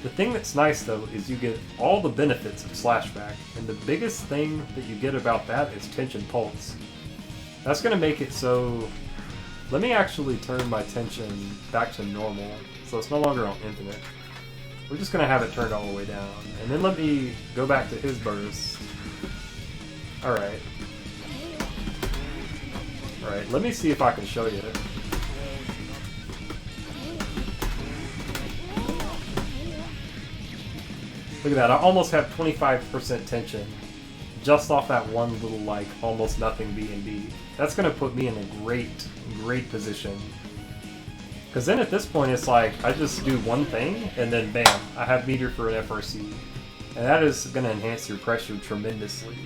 The thing that's nice though is you get all the benefits of slashback, and the biggest thing that you get about that is tension pulse. That's going to make it so... Let me actually turn my tension back to normal, so it's no longer on infinite. We're just going to have it turned all the way down, and then let me go back to his burst. Alright. Alright, let me see if I can show you. Look at that, I almost have 25% tension just off that one little, like, almost nothing B&D. That's going to put me in a great position. Because then at this point it's like, I just do one thing, and then bam, I have meter for an FRC. And that is going to enhance your pressure tremendously.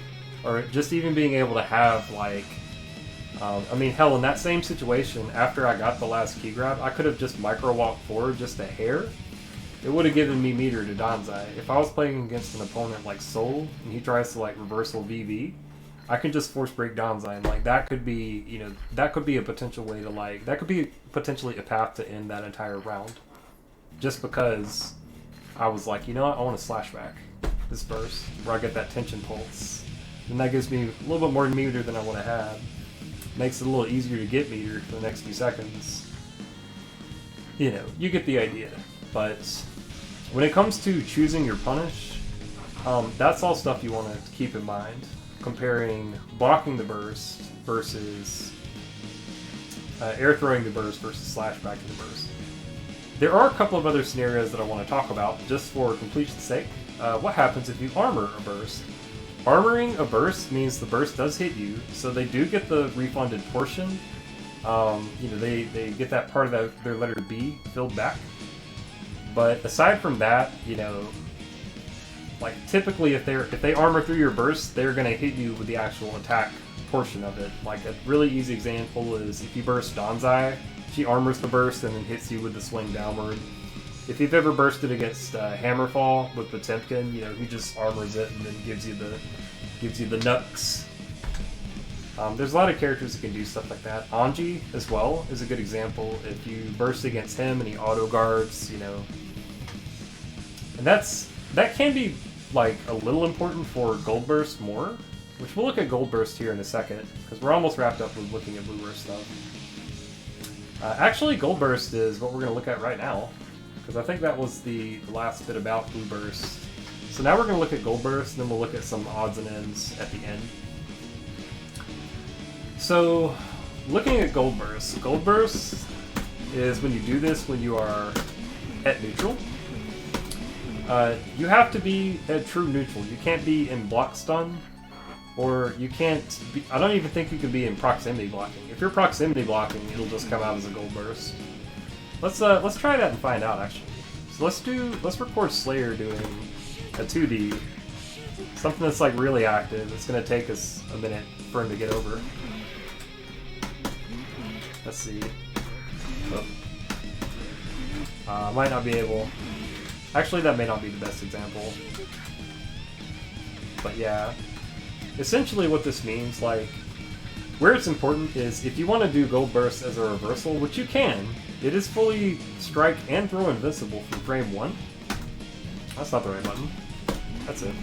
Or just even being able to have, like... I mean, hell, in that same situation, after I got the last key grab, I could have just micro-walked forward just a hair. It would have given me meter to Danzai. If I was playing against an opponent like Soul, and he tries to like reversal VV, I can just force break Danzai, and like that could be, you know, that could be a potential way to like, that could be potentially a path to end that entire round. Just because I was like, you know what, I want to slash back this burst, where I get that tension pulse. And that gives me a little bit more meter than I would have had. Makes it a little easier to get meter for the next few seconds. You know, you get the idea. But when it comes to choosing your punish, that's all stuff you want to keep in mind. Comparing blocking the burst versus air throwing the burst versus slash backing the burst. There are a couple of other scenarios that I want to talk about just for completion's sake. What happens if you armor a burst? Armoring a burst means the burst does hit you, so they do get the refunded portion. You know, they get that part of their letter B filled back. But aside from that, you know, like typically if they armor through your burst, they're gonna hit you with the actual attack portion of it. Like a really easy example is if you burst Danzai, she armors the burst and then hits you with the swing downward. If you've ever bursted against Hammerfall with Potemkin, you know, he just armors it and then gives you the nucks. There's a lot of characters that can do stuff like that. Anji, as well, is a good example. If you burst against him and he auto-guards, you know... And that can be, like, a little important for Goldburst more, which we'll look at Goldburst here in a second, because we're almost wrapped up with looking at Blueburst stuff. Actually, Goldburst is what we're going to look at right now, because I think that was the last bit about Blueburst. So now we're going to look at Goldburst, and then we'll look at some odds and ends at the end. So, looking at Goldburst. Goldburst is when you do this when you are at neutral. You have to be at true neutral. You can't be in block stun, or you can't be... I don't even think you can be in proximity blocking. If you're proximity blocking, it'll just come out as a Goldburst. Let's try that and find out, actually. So let's record Slayer doing a 2D. Something that's like really active. It's gonna take us a minute for him to get over. Let's see. Oh. Might not be able... Actually, that may not be the best example. But yeah. Essentially what this means, like, where it's important is if you want to do Goldburst as a reversal, which you can, it is fully strike and throw invincible from frame 1. That's not the right button. That's it.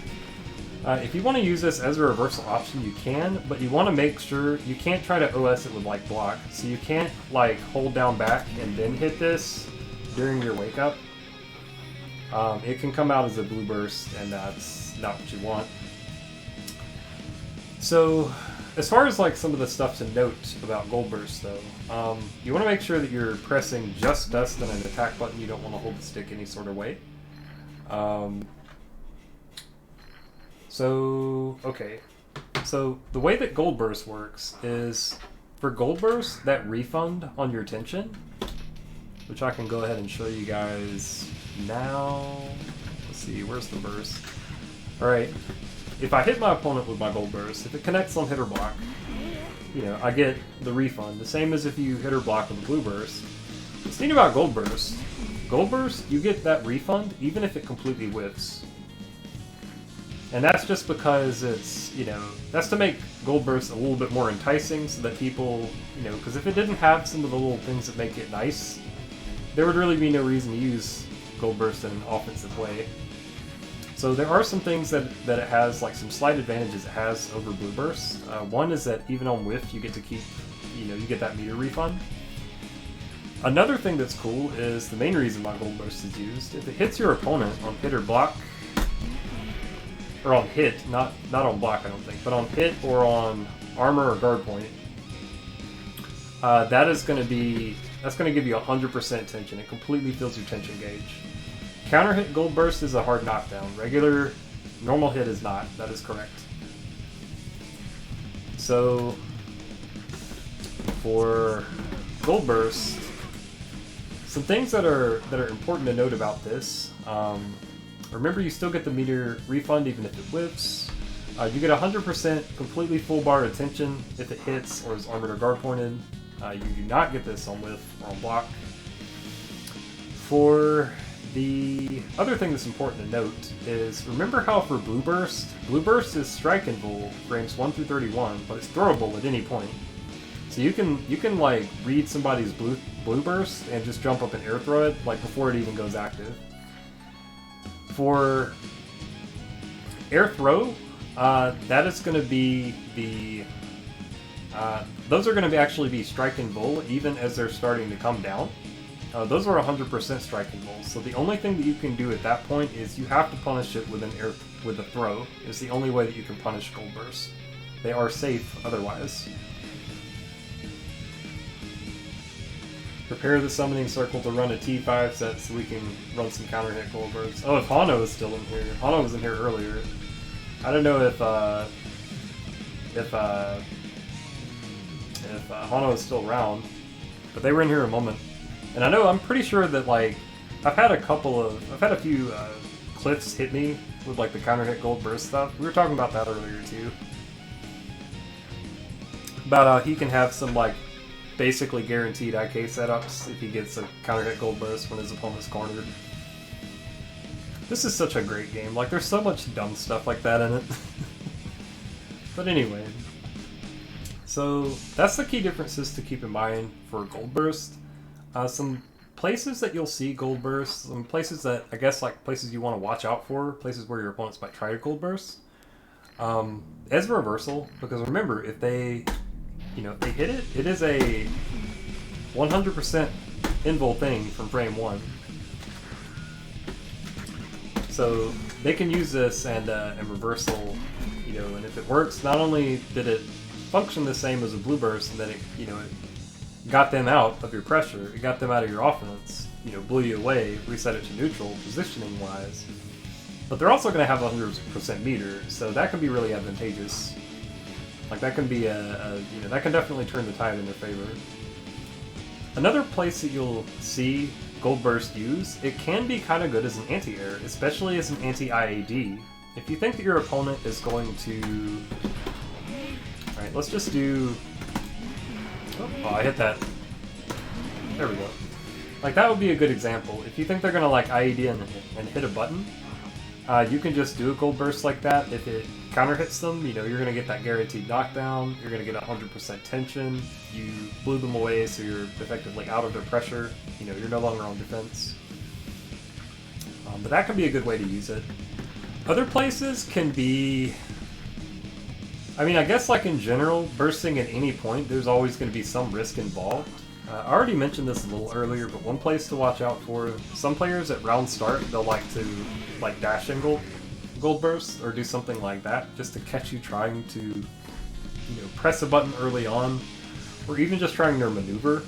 If you want to use this as a reversal option, you can, but you want to make sure you can't try to OS it with like block. So you can't like hold down back and then hit this during your wake up. It can come out as a Blueburst, and that's not what you want. So, as far as like some of the stuff to note about Goldburst though, you want to make sure that you're pressing just dust on an attack button. You don't want to hold the stick any sort of way. So, okay. So, the way that Goldburst works is, for Goldbergs, that refund on your tension, which I can go ahead and show you guys now. Let's see, where's the burst? Alright, if I hit my opponent with my Goldbergs, if it connects on hit or block, you know, I get the refund. The same as if you hit or block with the Bluebirds. What's neat about Goldbergs, you get that refund even if it completely whiffs. And that's just because it's, you know, that's to make Goldbergs a little bit more enticing so that people, you know, because if it didn't have some of the little things that make it nice, there would really be no reason to use Goldbergs in an offensive way. So there are some things that it has, like some slight advantages it has over Bluebirds. One is that even on whiff, you get to keep, you know, you get that meter refund. Another thing that's cool is the main reason why Goldbergs is used. If it hits your opponent on hit or block, or on hit, not on block I don't think, but on hit or on armor or guard point, that's going to give you 100% tension. It completely fills your tension gauge. Counter hit Goldbergs is a hard knockdown. Normal hit is not. That is correct. So for Goldbergs, some things that are important to note about this. Remember, you still get the meter refund even if it whiffs. You get 100% completely full bar of tension if it hits or is armored or guard pointed. You do not get this on whiff or on block. For the other thing that's important to note is, remember how for Blueburst is strike and roll frames 1 through 31, but it's throwable at any point. So you can like read somebody's Blueburst and just jump up and air throw it like before it even goes active. For air throw, that is going to be the those are going to actually be strike and roll even as they're starting to come down. Those are 100% strike and roll. So the only thing that you can do at that point is you have to punish it with a throw. It's the only way that you can punish Goldbergs. They are safe otherwise. Prepare the summoning circle to run a T5 set so we can run some counter hit Goldbergs. Oh, if Hano is still in here. Hano was in here earlier. I don't know if Hano is still around, but they were in here a moment. And I know, I'm pretty sure that, like, I've had a few cliffs hit me with, like, the counter hit Goldberg stuff. We were talking about that earlier, too. About how he can have some, like, basically guaranteed IK setups if he gets a counter hit Goldberg when his opponent's cornered. This is such a great game. Like, there's so much dumb stuff like that in it. But anyway. So, that's the key differences to keep in mind for Goldburst. Some places that you'll see Goldburst, some places that, I guess, like, places you want to watch out for, places where your opponents might try to Goldburst. As a reversal, because remember, if they hit it, it is a 100% invul thing from frame 1. So they can use this and reversal, and if it works, not only did it function the same as a Blueburst, and then it got them out of your pressure, it got them out of your offense, blew you away, reset it to neutral, positioning wise. But they're also going to have 100% meter, so that can be really advantageous. Like, that can be that can definitely turn the tide in their favor. Another place that you'll see Goldburst use, it can be kind of good as an anti-air, especially as an anti-IAD. If you think that your opponent is going to... Alright, let's just do... Oh, I hit that. There we go. Like, that would be a good example. If you think they're going to, like, IAD and hit a button, you can just do a Goldburst like that. If it counter hits them, you're going to get that guaranteed knockdown, you're going to get 100% tension, you blew them away so you're effectively out of their pressure, you're no longer on defense. But that can be a good way to use it. Other places can be... I mean, I guess like in general, bursting at any point, there's always going to be some risk involved. I already mentioned this a little earlier, but one place to watch out for, some players at round start, they'll like to dash in Goldburst or do something like that, just to catch you trying to, press a button early on, or even just trying to maneuver.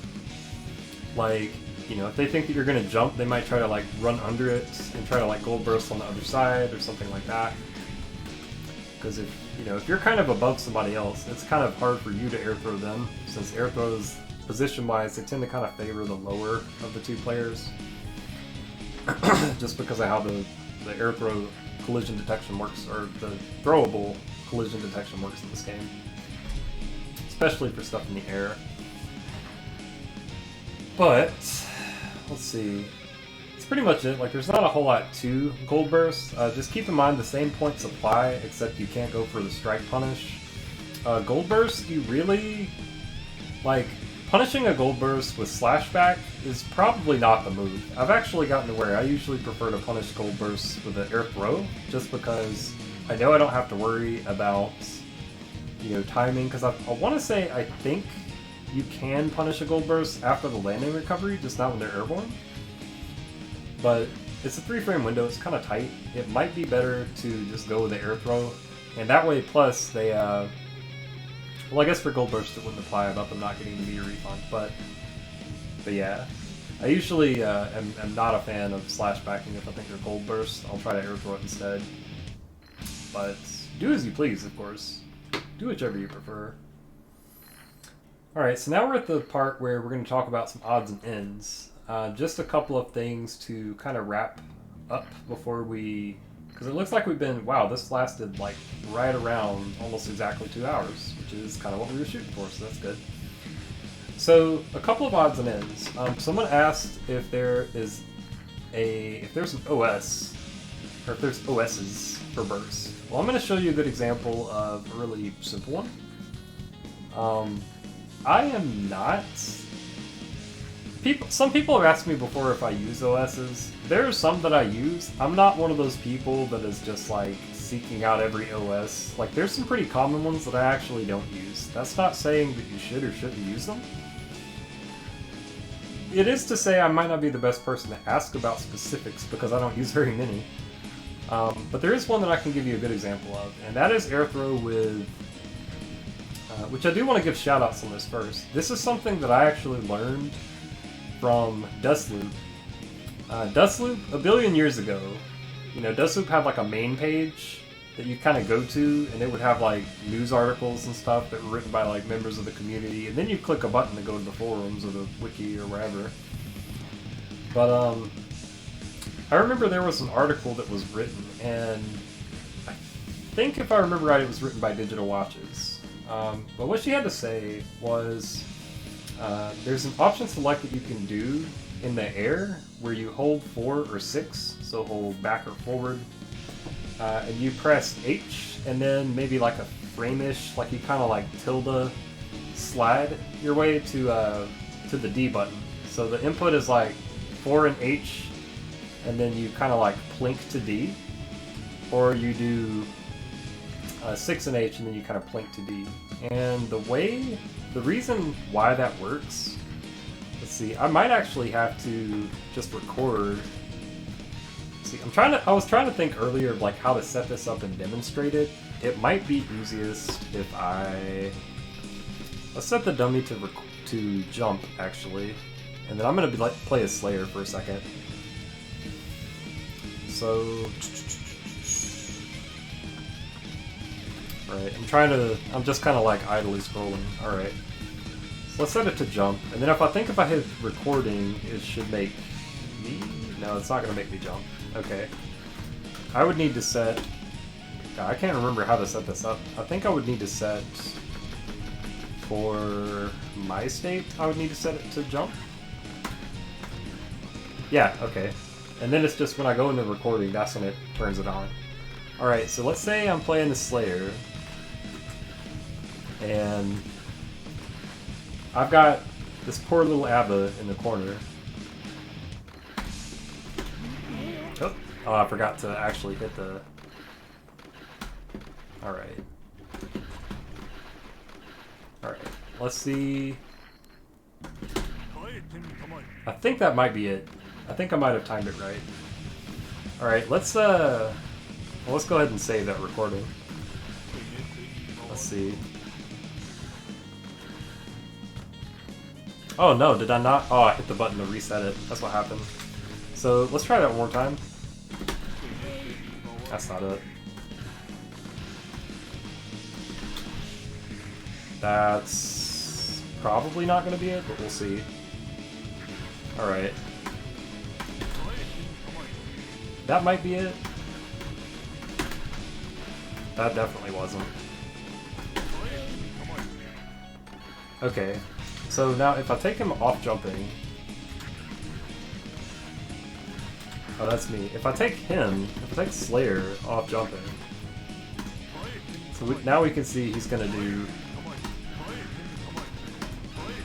Like, if they think that you're going to jump, they might try to run under it and try to Goldburst on the other side or something like that. Because if you know, if you're kind of above somebody else, it's kind of hard for you to air throw them, since air throws, position-wise, they tend to kind of favor the lower of the two players. Just because of how the air throw collision detection works, or the throwable collision detection works in this game. Especially for stuff in the air. But, let's see. It's pretty much it. Like, there's not a whole lot to Goldbergs. Just keep in mind the same points apply, except you can't go for the strike punish. Goldbergs, you really... like, punishing a Goldbergs with slashback is probably not the move. I've actually gotten to where I usually prefer to punish Goldbergs with an air throw, just because I know I don't have to worry about, you know, timing, because I want to say I think you can punish a Goldbergs after the landing recovery, just not when they're airborne. But it's a 3-frame window, it's kind of tight. It might be better to just go with the air throw, and that way, plus, they, well, I guess for Goldbergs it wouldn't apply about them not getting the meter refund, but yeah. I usually am not a fan of slashbacking if I think they're Goldbergs. I'll try to air throw it instead. But do as you please, of course. Do whichever you prefer. Alright, so now we're at the part where we're going to talk about some odds and ends. Just a couple of things to kind of wrap up before we... because it looks like we've been... wow, this lasted like right around almost exactly 2 hours, which is kind of what we were shooting for, so that's good. So, a couple of odds and ends. Someone asked if there's an OS, or if there's OSs for bursts. Well, I'm going to show you a good example of a really simple one. I am not... some people have asked me before if I use OSs. There are some that I use. I'm not one of those people that is just like seeking out every OS. Like, there's some pretty common ones that I actually don't use. That's not saying that you should or shouldn't use them. It is to say I might not be the best person to ask about specifics because I don't use very many. But there is one that I can give you a good example of, and that is air throw with... which I do want to give shoutouts on this first. This is something that I actually learned from Dustloop. Dustloop, a billion years ago, you know, Dustloop had like a main page that you kind of go to, and it would have like news articles and stuff that were written by like members of the community, and then you click a button to go to the forums or the wiki or wherever. But I remember there was an article that was written, and I think if I remember right, it was written by Digital Watches. But what she had to say was there's an option select that you can do in the air where you hold 4 or 6, so hold back or forward, and you press H and then maybe like a frame-ish, like you kind of like tilde slide your way to the D button. So the input is like 4 and H, and then you kind of like plink to D, or you do 6 and H and then you kind of plink to D. And the reason why that works, let's see, I might actually have to just record. See, I was trying to think earlier of like how to set this up and demonstrate it. It might be easiest if let's set the dummy to jump actually, and then I'm gonna play a Slayer for a second. So, alright, I'm just kind of like idly scrolling. Alright, so let's set it to jump, and then if I hit recording, it should make me... no, it's not going to make me jump. Okay. I would need to set... I can't remember how to set this up. I think I would need to set... for my state, I would need to set it to jump. Yeah, okay. And then it's just when I go into recording, that's when it turns it on. Alright, so let's say I'm playing the Slayer, and I've got this poor little ABBA in the corner. Oh, I forgot to actually hit the... Alright. Alright, let's see... I think that might be it. I think I might have timed it right. Alright, let's go ahead and save that recording. Let's see. Oh no, did I not? Oh, I hit the button to reset it. That's what happened. So, let's try that one more time. That's not it. That's probably not going to be it, but we'll see. Alright. That might be it. That definitely wasn't. Okay. So now if I take him off jumping... Oh, that's me. If I take him, if I take Slayer off jumping... So now we can see he's gonna do...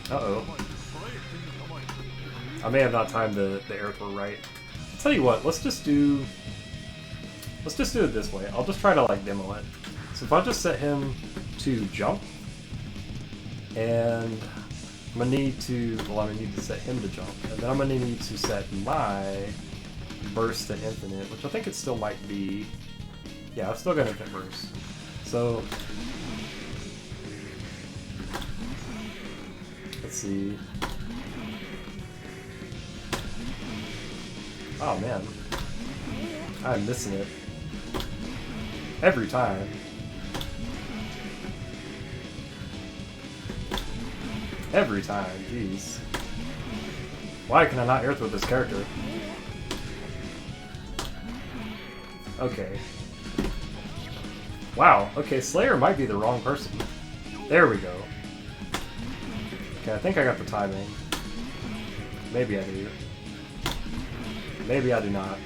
Uh-oh. I may have not timed the air throw right. I'll tell you what, let's just do it this way. I'll just try to like demo it. So if I just set him to jump, and I'm gonna need to, well, I'm gonna need to set him to jump, and then I'm gonna need to set my burst to infinite, which I think it still might be. Yeah, I've still got infinite burst. So let's see. Oh man, I'm missing it every time. Every time, jeez. Why can I not air throw this character? Okay. Wow, okay, Slayer might be the wrong person. There we go. Okay, I think I got the timing. Maybe I do. Maybe I do not.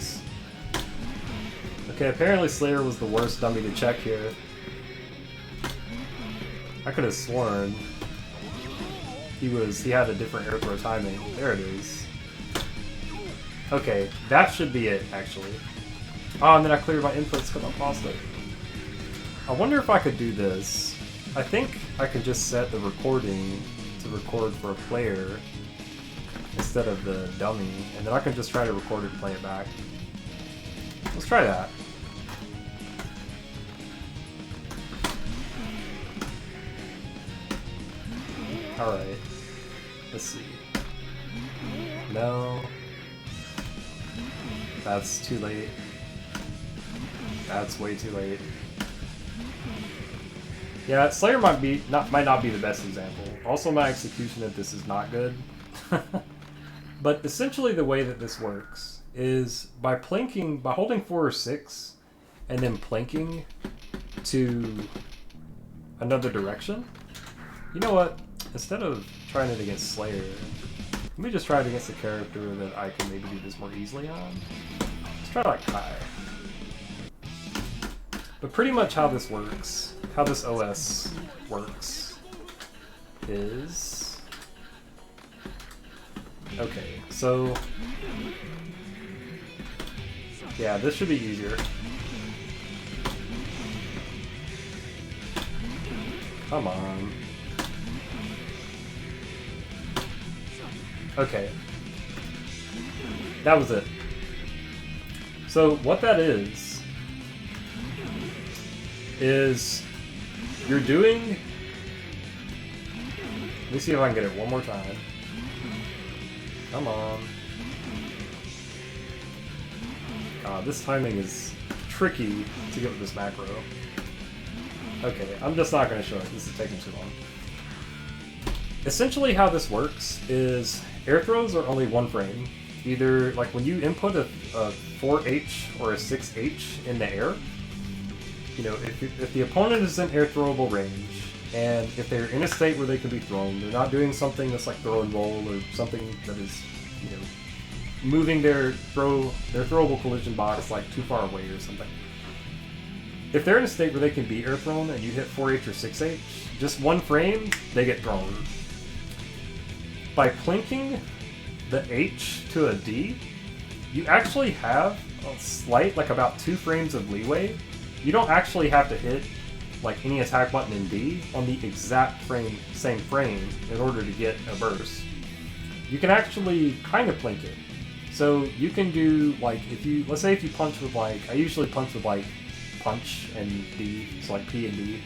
Okay, apparently Slayer was the worst dummy to check here. I could have sworn he had a different air throw timing. There it is. Okay, that should be it, actually. Oh, and then I cleared my inputs because I paused it. I wonder if I could do this. I think I could just set the recording to record for a player instead of the dummy, and then I can just try to record it and play it back. Let's try that. Alright. Let's see. No. That's too late. That's way too late. Yeah, Slayer might not be the best example. Also, my execution of this is not good. But essentially the way that this works is by holding 4 or 6 and then plinking to another direction. You know what? Instead of trying it against Slayer, let me just try it against a character that I can maybe do this more easily on. Let's try like Kai. But pretty much how this works, how this OS works, is... Okay, so... Yeah, this should be easier. Come on. Okay. That was it. So what that is you're doing... Let me see if I can get it one more time. Come on. This timing is tricky to get with this macro. Okay, I'm just not going to show it. This is taking too long. Essentially how this works is air throws are only 1 frame. Either, like when you input a 4H or a 6H in the air, you know, if the opponent is in air throwable range, and if they're in a state where they can be thrown, they're not doing something that's like throw and roll or something that is, you know, moving their throwable collision box like too far away or something. If they're in a state where they can be air thrown and you hit 4H or 6H, just 1 frame, they get thrown. By plinking the H to a D, you actually have a slight, like about 2 frames of leeway. You don't actually have to hit like any attack button in D on the exact same frame in order to get a burst. You can actually kind of plink it. So you can do like, let's say if you punch with like, I usually punch with like punch and D, so like P and D.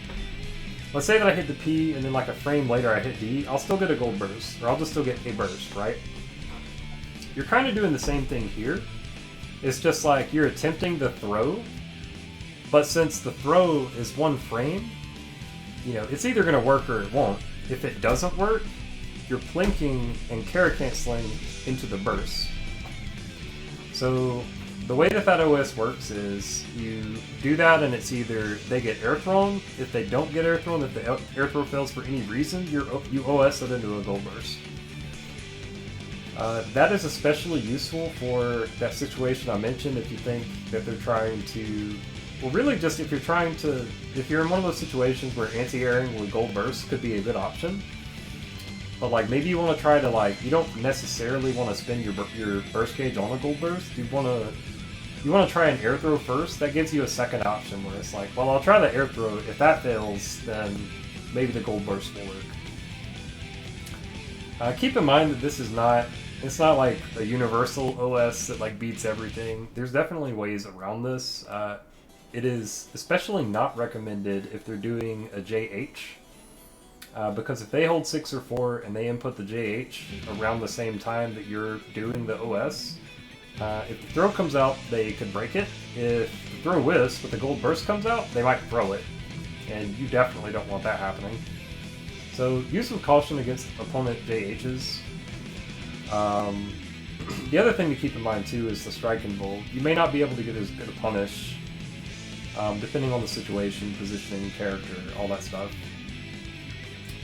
Let's say that I hit the P and then like a frame later I hit D, I'll still get a gold burst, or I'll just still get a burst, right? You're kind of doing the same thing here. It's just like you're attempting the throw, but since the throw is 1 frame, you know, it's either going to work or it won't. If it doesn't work, you're plinking and character canceling into the burst. So the way that OS works is you do that and it's either they get air thrown. If they don't get air thrown, if the air throw fails for any reason, you OS it into a Goldburst. That is especially useful for that situation I mentioned if you think that they're trying to... Well, really just if you're in one of those situations where anti-airing with Goldburst could be a good option. But like maybe you want to try to like, you don't necessarily want to spend your burst gauge on a Goldburst. You want to try an air throw first. That gives you a second option where it's like, well, I'll try the air throw. If that fails, then maybe the Goldburst will work. Keep in mind that this is not... It's not like a universal OS that like beats everything. There's definitely ways around this. It is especially not recommended if they're doing a JH. Because if they hold 6 or 4 and they input the JH around the same time that you're doing the OS, if the throw comes out, they could break it. If the throw whiffs, but the Goldburst comes out, they might throw it. And you definitely don't want that happening. So use with caution against opponent JHs. The other thing to keep in mind too is the strike and bull. You may not be able to get as good a punish, depending on the situation, positioning, character, all that stuff.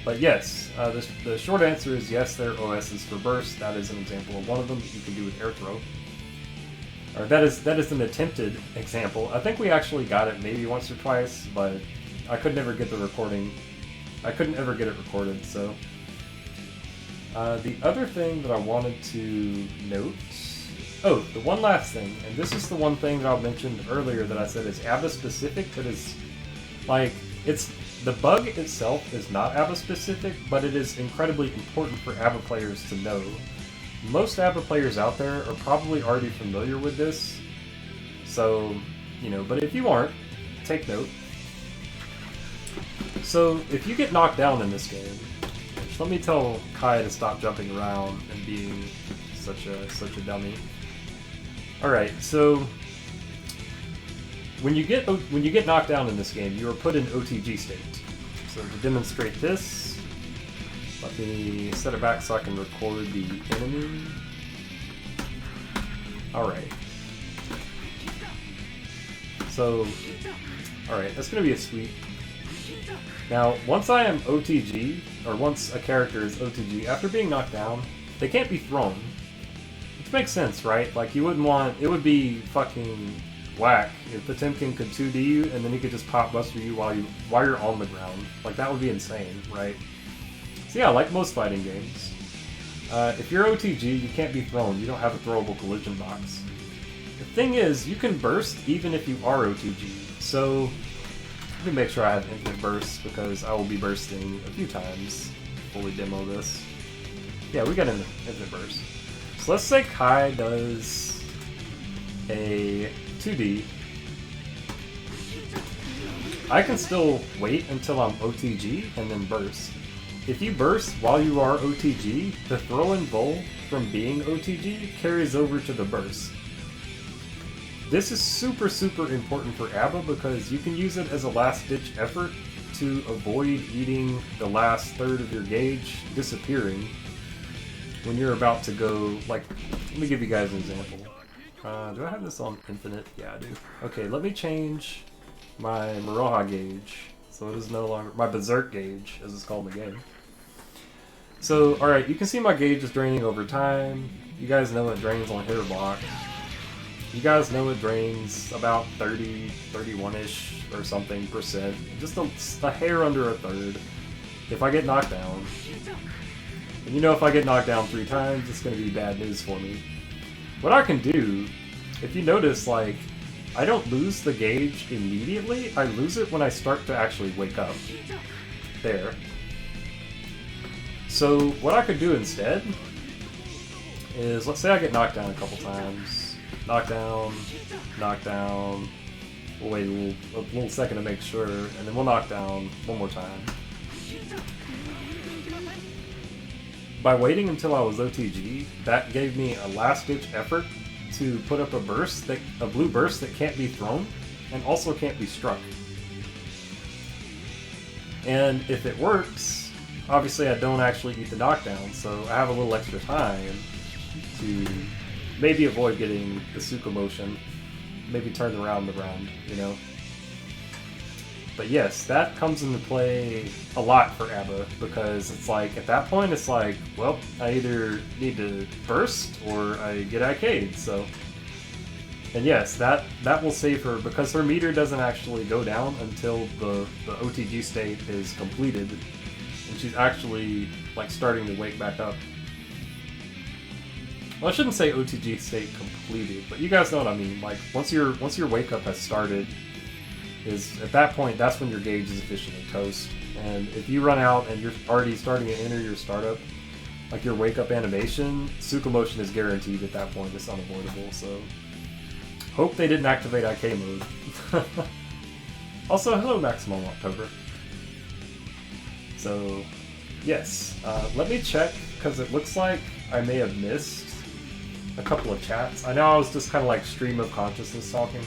But yes, the short answer is yes, there are OSs for burst. That is an example of one of them that you can do with air throw. Or that is an attempted example. I think we actually got it maybe once or twice, but I could never get the recording. I couldn't ever get it recorded, so... the other thing that I wanted to note... Oh, the one last thing, and this is the one thing that I mentioned earlier that I said is ABBA specific, that is, like, it's... The bug itself is not ABBA specific, but it is incredibly important for ABBA players to know. Most ABBA players out there are probably already familiar with this, so, you know, but if you aren't, take note. So, if you get knocked down in this game, let me tell Kai to stop jumping around and being such a dummy. Alright, so when you get knocked down in this game, you are put in OTG state. So to demonstrate this, let me set it back so I can record the enemy. Alright. So, alright, that's gonna be a sweep. Now, once I am OTG, or once a character is OTG, after being knocked down, they can't be thrown. Which makes sense, right? Like, you wouldn't want... It would be fucking whack if the Potemkin could 2D you, and then he could just pop buster you while you're on the ground. Like, that would be insane, right? So yeah, like most fighting games. If you're OTG, you can't be thrown. You don't have a throwable collision box. The thing is, you can burst even if you are OTG. So... Let me make sure I have infinite bursts because I will be bursting a few times before we demo this. Yeah, we got an infinite burst. So let's say Kai does a 2D. I can still wait until I'm OTG and then burst. If you burst while you are OTG, the throw and bull from being OTG carries over to the burst. This is super, super important for ABBA because you can use it as a last-ditch effort to avoid eating the last third of your gauge disappearing when you're about to go, like, let me give you guys an example. Do I have this on infinite? Yeah, I do. Okay, let me change my Maroha gauge so it is no longer, my Berserk gauge, as it's called in the game. So, alright, you can see my gauge is draining over time. You guys know it drains on hitter block. You guys know it drains about 30, 31-ish or something %. Just a hair under a third if I get knocked down. And you know if I get knocked down 3 times, it's going to be bad news for me. What I can do, if you notice, like, I don't lose the gauge immediately. I lose it when I start to actually wake up. There. So what I could do instead is, let's say I get knocked down a couple times. Knockdown, knockdown. We'll wait a little second to make sure, and then we'll knock down one more time. By waiting until I was OTG, that gave me a last-ditch effort to put up a blue burst that can't be thrown, and also can't be struck. And if it works, obviously I don't actually eat the knockdown, so I have a little extra time to maybe avoid getting the Suka motion, maybe turn the round, you know? But yes, that comes into play a lot for ABBA, because it's like, at that point, it's like, well, I either need to burst or I get IK'd, so... And yes, that will save her, because her meter doesn't actually go down until the OTG state is completed, and she's actually, like, starting to wake back up. Well, I shouldn't say OTG state completed, but you guys know what I mean. Like, once your wake up has started, is at that point, that's when your gauge is officially toast. And if you run out and you're already starting to enter your startup, like your wake up animation, Suka motion is guaranteed at that point. It's unavoidable, so hope they didn't activate IK mode. Also, hello Maximum October. So, yes, let me check, because it looks like I may have missed a couple of chats. I know I was just kind of like stream of consciousness talking.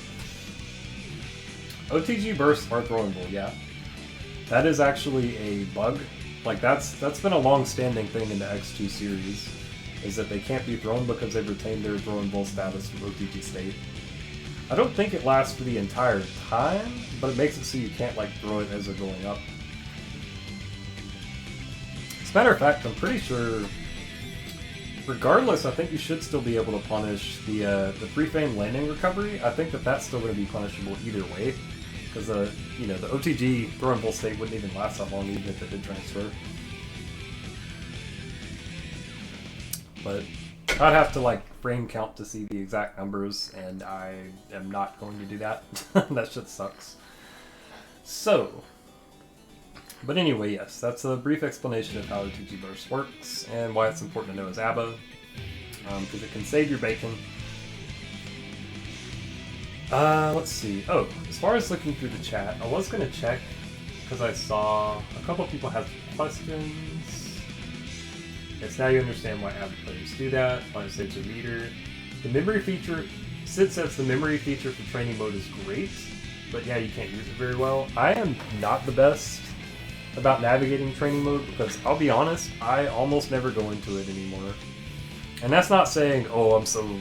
OTG bursts are throwable, yeah. That is actually a bug. Like, that's been a long-standing thing in the X2 series, is that they can't be thrown because they've retained their throwable status from OTG state. I don't think it lasts for the entire time, but it makes it so you can't, like, throw it as they're going up. As a matter of fact, I'm pretty sure, regardless, I think you should still be able to punish the free-fame landing recovery. I think that that's still going to be punishable either way, because you know, the OTG throwable state wouldn't even last that long even if it did transfer. But I'd have to like frame count to see the exact numbers, and I am not going to do that. That shit sucks. So, but anyway, yes, that's a brief explanation of how OTG burst works and why it's important to know as ABBA, because it can save your bacon. Let's see. Oh, as far as looking through the chat, I was going to check, because I saw a couple of people have questions. Yes, now you understand why ABBA players do that, why it saves your meter. The memory feature, Sid says the memory feature for training mode is great, but yeah, you can't use it very well. I am not the best about navigating training mode, because I'll be honest, I almost never go into it anymore. And that's not saying, oh, I'm so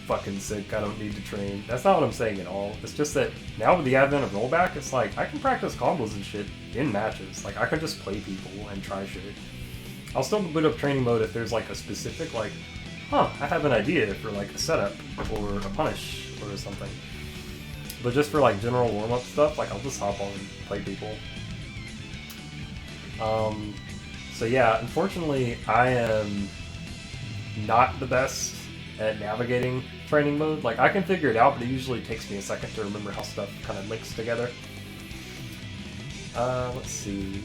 fucking sick, I don't need to train. That's not what I'm saying at all. It's just that now with the advent of rollback, it's like, I can practice combos and shit in matches. Like, I can just play people and try shit. I'll still boot up training mode if there's like a specific, like, I have an idea for like a setup or a punish or something. But just for like general warm-up stuff, like I'll just hop on and play people. So yeah, unfortunately, I am not the best at navigating training mode. Like, I can figure it out, but it usually takes me a second to remember how stuff kind of links together. Let's see.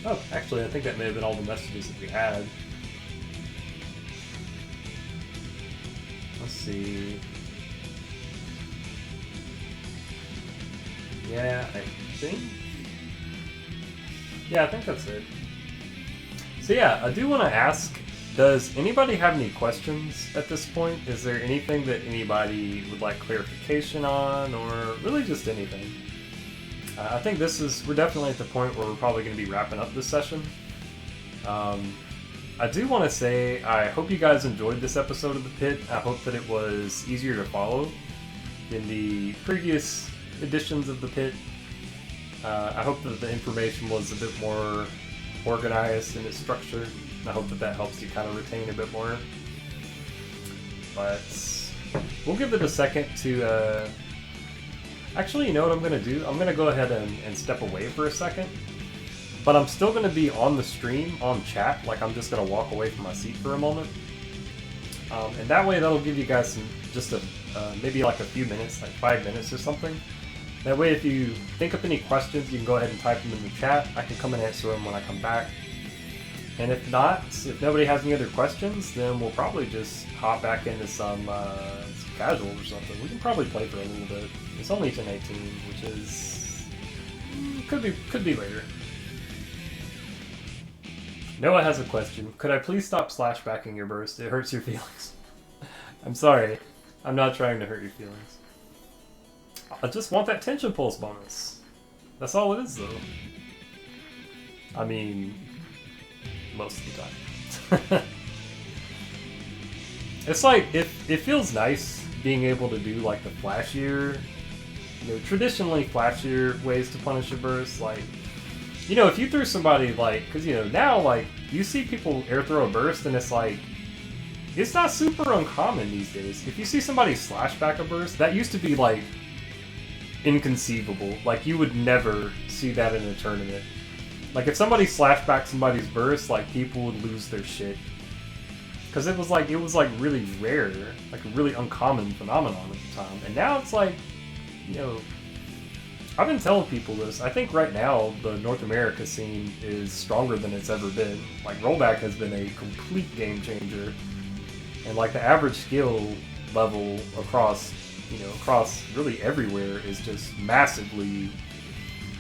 Oh, actually, I think that may have been all the messages that we had. Let's see. Yeah, I think that's it. So yeah, I do want to ask, does anybody have any questions at this point? Is there anything that anybody would like clarification on, or really just anything? I think we're definitely at the point where we're probably going to be wrapping up this session. I do want to say, I hope you guys enjoyed this episode of The Pit. I hope that it was easier to follow than the previous editions of The Pit. I hope that the information was a bit more organized in its structure. I hope that helps you kind of retain a bit more. But we'll give it a second to... Actually, you know what I'm going to do? I'm going to go ahead and step away for a second. But I'm still going to be on the stream, on chat. Like, I'm just going to walk away from my seat for a moment. And that way, that'll give you guys maybe like a few minutes, like 5 minutes or something. That way, if you think of any questions, you can go ahead and type them in the chat. I can come and answer them when I come back. And if not, if nobody has any other questions, then we'll probably just hop back into some casual or something. We can probably play for a little bit. It's only 10:18, which is could be later. Noah has a question. Could I please stop slashbacking your burst? It hurts your feelings. I'm sorry. I'm not trying to hurt your feelings. I just want that tension pulse bonus. That's all it is, though. I mean, most of the time. It's like, it feels nice being able to do like the flashier, traditionally flashier ways to punish a burst. Like, if you threw somebody like, because now like you see people air throw a burst and it's like, it's not super uncommon these days. If you see somebody slash back a burst, that used to be like inconceivable. Like you would never see that in a tournament. Like if somebody slashed back somebody's burst, like people would lose their shit. Because it was like really rare, like a really uncommon phenomenon at the time. And now it's like, I've been telling people this. I think right now the North America scene is stronger than it's ever been. Like rollback has been a complete game changer. And like the average skill level across really everywhere is just massively.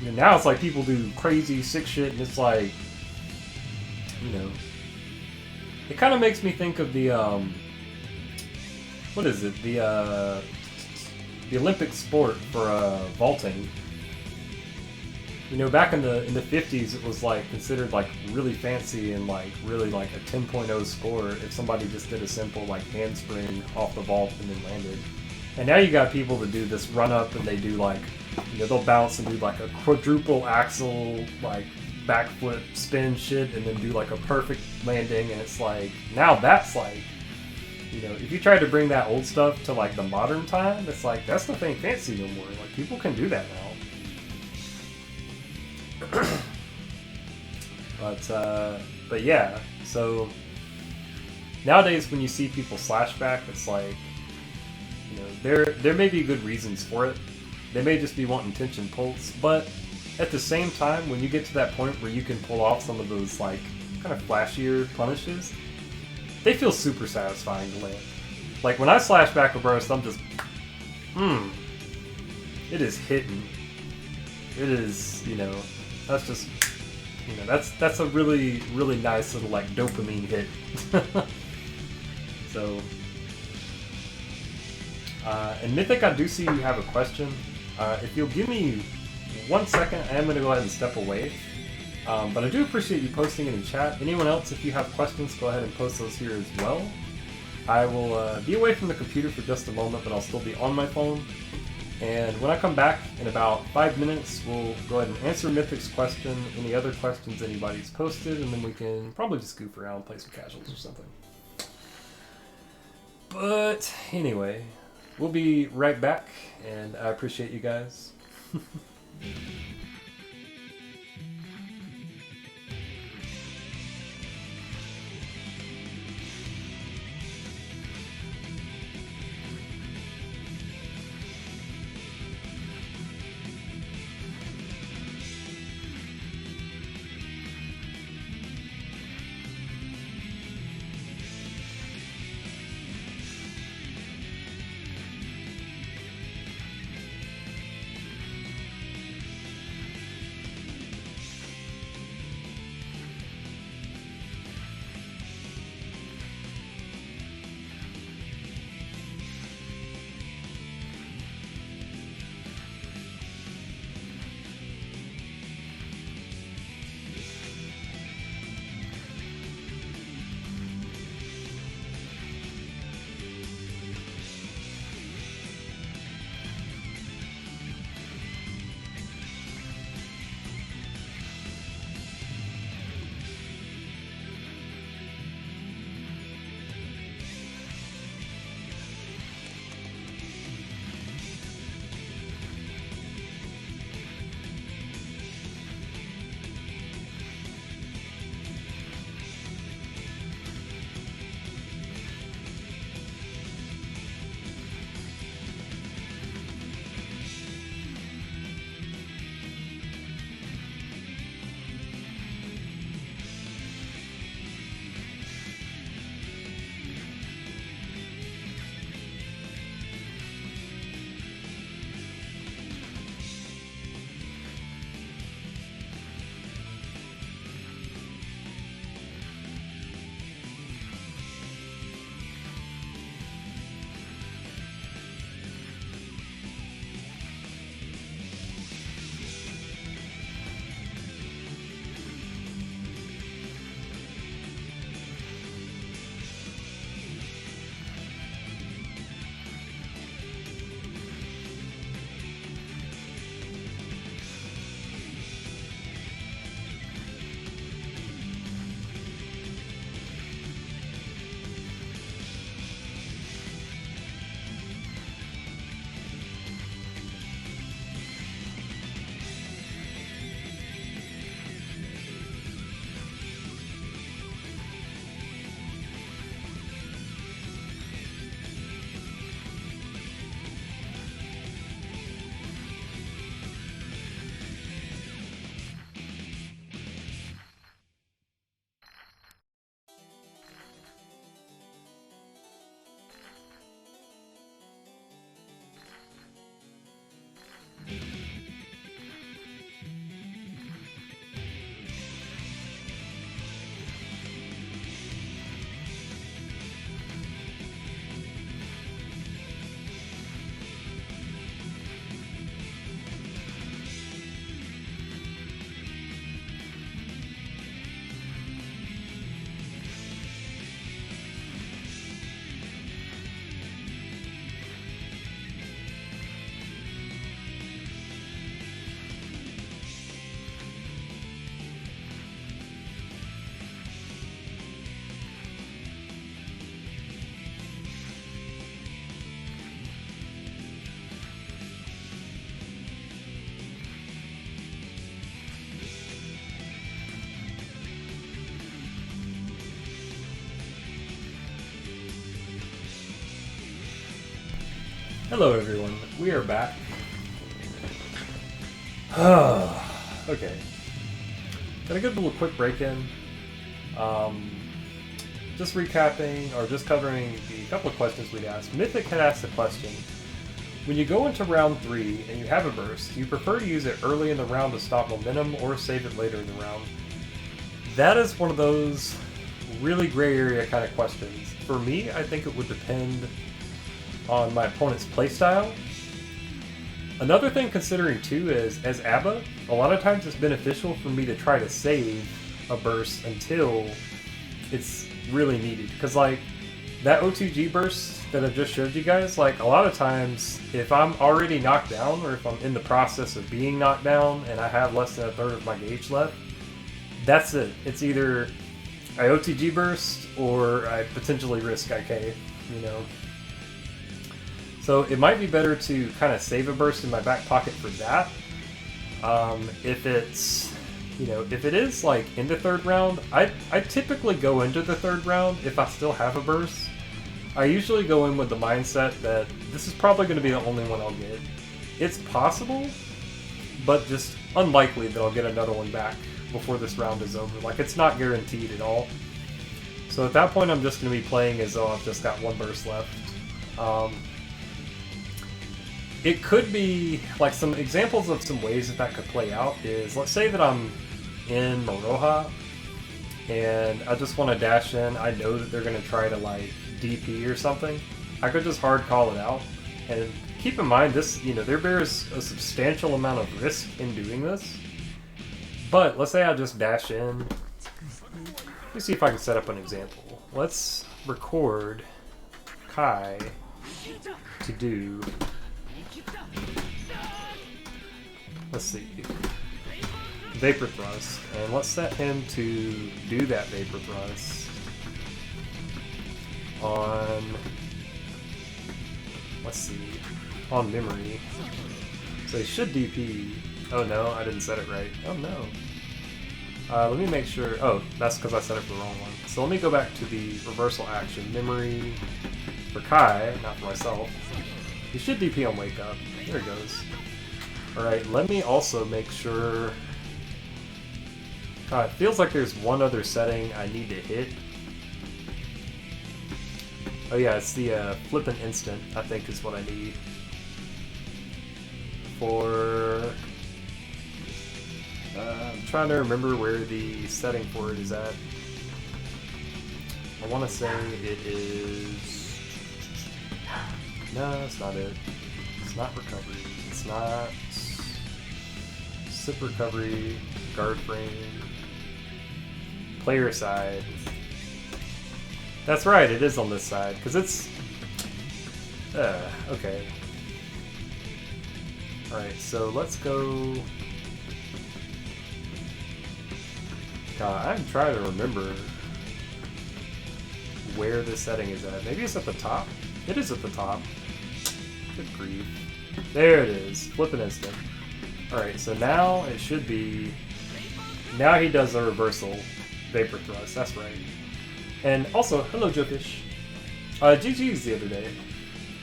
Now it's like people do crazy sick shit, and it's like, it kind of makes me think of the what is it? The Olympic sport for vaulting. Back in the 50s, it was like considered like really fancy and like really like a 10.0 score if somebody just did a simple like handspring off the vault and then landed. And now you got people that do this run up and they do like, they'll bounce and do like a quadruple axel like backflip spin shit and then do like a perfect landing, and it's like, now that's like, if you tried to bring that old stuff to like the modern time, it's like, that's nothing fancy no more. Like people can do that now. But yeah, so nowadays when you see people slash back, it's like, there may be good reasons for it. They may just be wanting tension pulls, but at the same time, when you get to that point where you can pull off some of those like kind of flashier punishes, they feel super satisfying to land. Like when I slash back a burst, I'm just, it is hitting. It is, that's just, that's a really, really nice little like dopamine hit. So, and Mythic, I do see you have a question. If you'll give me 1 second, I am going to go ahead and step away. But I do appreciate you posting it in chat. Anyone else, if you have questions, go ahead and post those here as well. I will be away from the computer for just a moment, but I'll still be on my phone. And when I come back in about 5 minutes, we'll go ahead and answer Mythic's question, any other questions anybody's posted, and then we can probably just goof around, play some casuals or something. But anyway, we'll be right back, and I appreciate you guys. Hello everyone, we are back. Okay. Got a good little quick break-in. Just recapping, or just covering the couple of questions we'd asked. Mythic had asked a question. When you go into round 3 and you have a burst, do you prefer to use it early in the round to stop momentum or save it later in the round? That is one of those really gray area kind of questions. For me, I think it would depend on my opponent's playstyle. Another thing considering too is, as ABBA, a lot of times it's beneficial for me to try to save a burst until it's really needed. Because like, that O2G burst that I just showed you guys, like a lot of times, if I'm already knocked down, or if I'm in the process of being knocked down and I have less than a third of my gauge left, that's it. It's either I OTG burst or I potentially risk IK, you know. So it might be better to kind of save a burst in my back pocket for that. If it's, you know, if it is like in the third round, I typically go into the third round if I still have a burst. I usually go in with the mindset that this is probably going to be the only one I'll get. It's possible, but just unlikely that I'll get another one back before this round is over. Like, it's not guaranteed at all. So at that point, I'm just going to be playing as though I've just got one burst left. It could be, like, some examples of some ways that could play out is, let's say that I'm in Maroha, and I just want to dash in. I know that they're going to try to, like, DP or something. I could just hard call it out. And keep in mind, this, you know, there bears a substantial amount of risk in doing this. But let's say I just dash in. Let me see if I can set up an example. Let's record Kai to do, let's see, Vapor Thrust, and let's set him to do that Vapor Thrust on, let's see, on memory. So he should DP. Oh no, I didn't set it right. Oh no. Let me make sure. Oh, that's because I set it for the wrong one. So let me go back to the reversal action. Memory for Kai, not for myself. He should DP on Wake Up. There it goes. Alright, let me also make sure. It feels like there's one other setting I need to hit. Oh yeah, it's the Flippin' Instant, I think is what I need. For... I'm trying to remember where the setting for it is at. I want to say it is... No, it's not it. It's not recovery. It's not... Sip recovery, guard frame, player side. That's right, it is on this side, because it's... okay. Alright, so let's go... God, I'm trying to remember where this setting is at. Maybe it's at the top? It is at the top. Good grief. There it is. Flippin' Instant. Alright, so now it should be... Now he does a reversal Vapor Thrust. That's right. And also, hello Jokish. GG's the other day.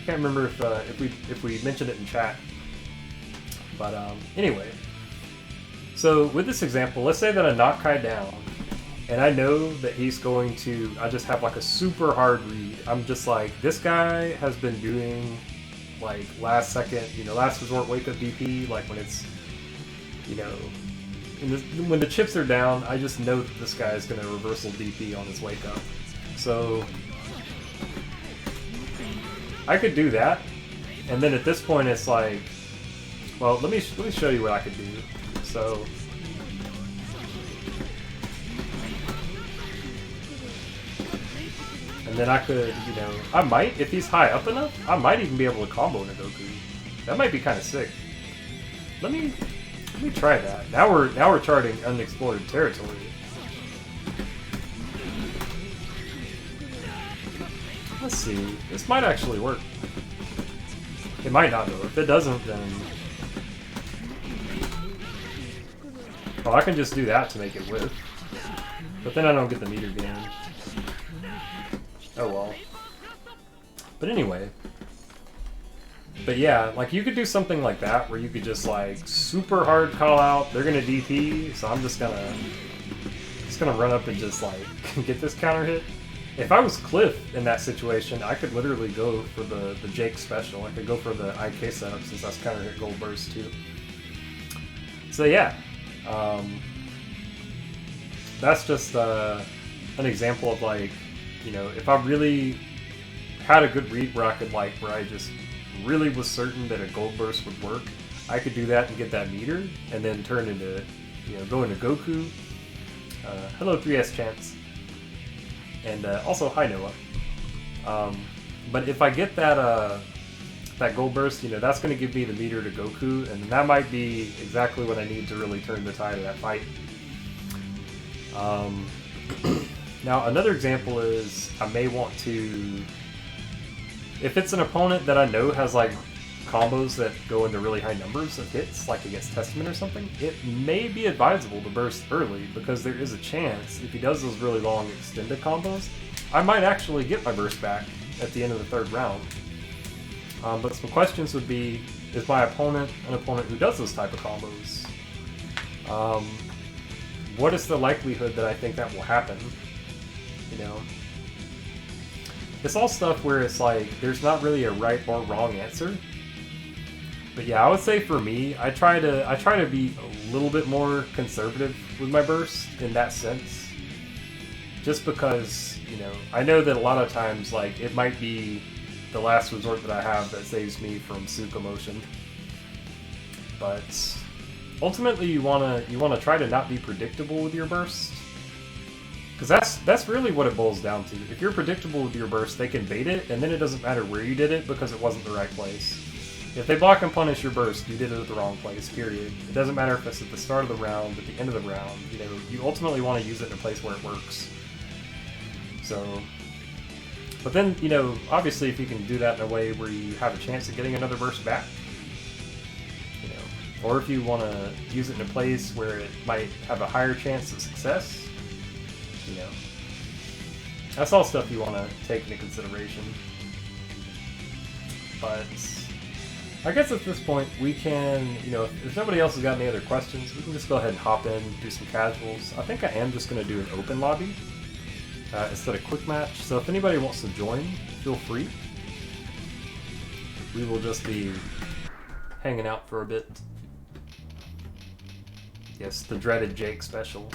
Can't remember if we mentioned it in chat. But anyway. So with this example, let's say that I knock Kai down, and I know that he's going to, I just have like a super hard read. I'm just like, this guy has been doing like last second, you know, last resort wake up DP, like when it's, you know, when the chips are down, I just know that this guy is going to reversal DP on his wake up. So I could do that, and then at this point it's like, well, let me show you what I could do. So, and then I could, you know, I might, if he's high up enough, I might even be able to combo Nagoku. That might be kind of sick. Let me try that. Now we're charting unexplored territory. Let's see. This might actually work. It might not though. If it doesn't, then... Well, I can just do that to make it whiff. But then I don't get the meter gain. Oh well. But anyway. But yeah, like you could do something like that where you could just like super hard call out, they're gonna DP, so I'm just gonna run up and just like get this counter hit. If I was Cliff in that situation, I could literally go for the Jake special. I could go for the IK setup since that's counter hit Goldbergs too. So yeah, that's just an example of like, you know, if I really had a good read where I just really was certain that a Goldbergs would work, I could do that and get that meter, and then turn into, you know, go into Goku. Hello 3S Chance. And also, hi Noah. But if I get that Goldbergs, you know, that's going to give me the meter to Goku, and that might be exactly what I need to really turn the tide of that fight. Now, another example is I may want to, if it's an opponent that I know has like combos that go into really high numbers of hits, like against Testament or something, it may be advisable to burst early, because there is a chance, if he does those really long extended combos, I might actually get my burst back at the end of the third round. But some questions would be, is my opponent an opponent who does those type of combos? What is the likelihood that I think that will happen? You know? It's all stuff where it's like, there's not really a right or wrong answer. But yeah, I would say for me, I try to be a little bit more conservative with my burst in that sense. Just because, you know, I know that a lot of times, like, it might be the last resort that I have that saves me from Suka motion. But ultimately, you wanna try to not be predictable with your burst, because that's really what it boils down to. If you're predictable with your burst, they can bait it, and then it doesn't matter where you did it because it wasn't the right place. If they block and punish your burst, you did it at the wrong place, period. It doesn't matter if it's at the start of the round, at the end of the round, you know, you ultimately want to use it in a place where it works. So, but then, you know, obviously if you can do that in a way where you have a chance of getting another burst back, you know, or if you want to use it in a place where it might have a higher chance of success, you know, that's all stuff you want to take into consideration. But I guess at this point we can, you know, if nobody else has got any other questions, we can just go ahead and hop in, do some casuals. I think I am just going to do an open lobby instead of quick match. So if anybody wants to join, feel free. We will just be hanging out for a bit. Yes, the dreaded Jake special.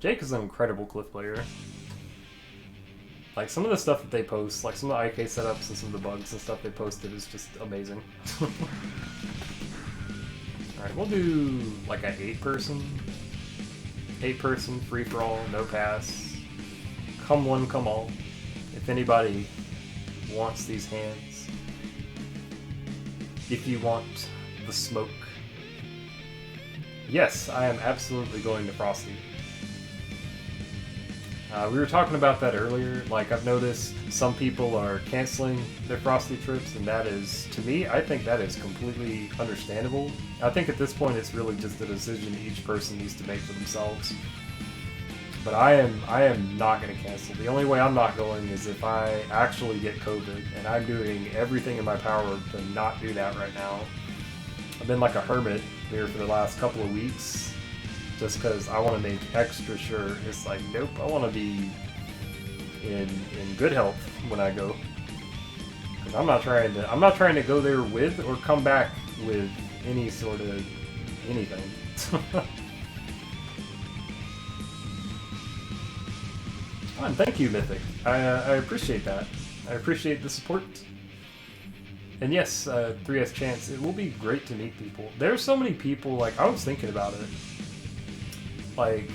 Jake is an incredible Cliff player. Like, some of the stuff that they post, like some of the IK setups and some of the bugs and stuff they posted is just amazing. Alright, we'll do like an 8-person free-for-all, no pass. Come one, come all. If anybody wants these hands. If you want the smoke. Yes, I am absolutely going to Frosty. We were talking about that earlier. Like, I've noticed some people are canceling their Frosty trips, and that is, to me, I think that is completely understandable. I think at this point it's really just a decision each person needs to make for themselves. But I am not going to cancel. The only way I'm not going is if I actually get COVID, and I'm doing everything in my power to not do that right now. I've been like a hermit here for the last couple of weeks. Just because I want to make extra sure. It's like, nope, I want to be in good health when I go. Because I'm not trying to go there with or come back with any sort of anything. And thank you, Mythic. I appreciate that. I appreciate the support. And yes, 3S Chance, it will be great to meet people. There's so many people, like, I was thinking about it. Like,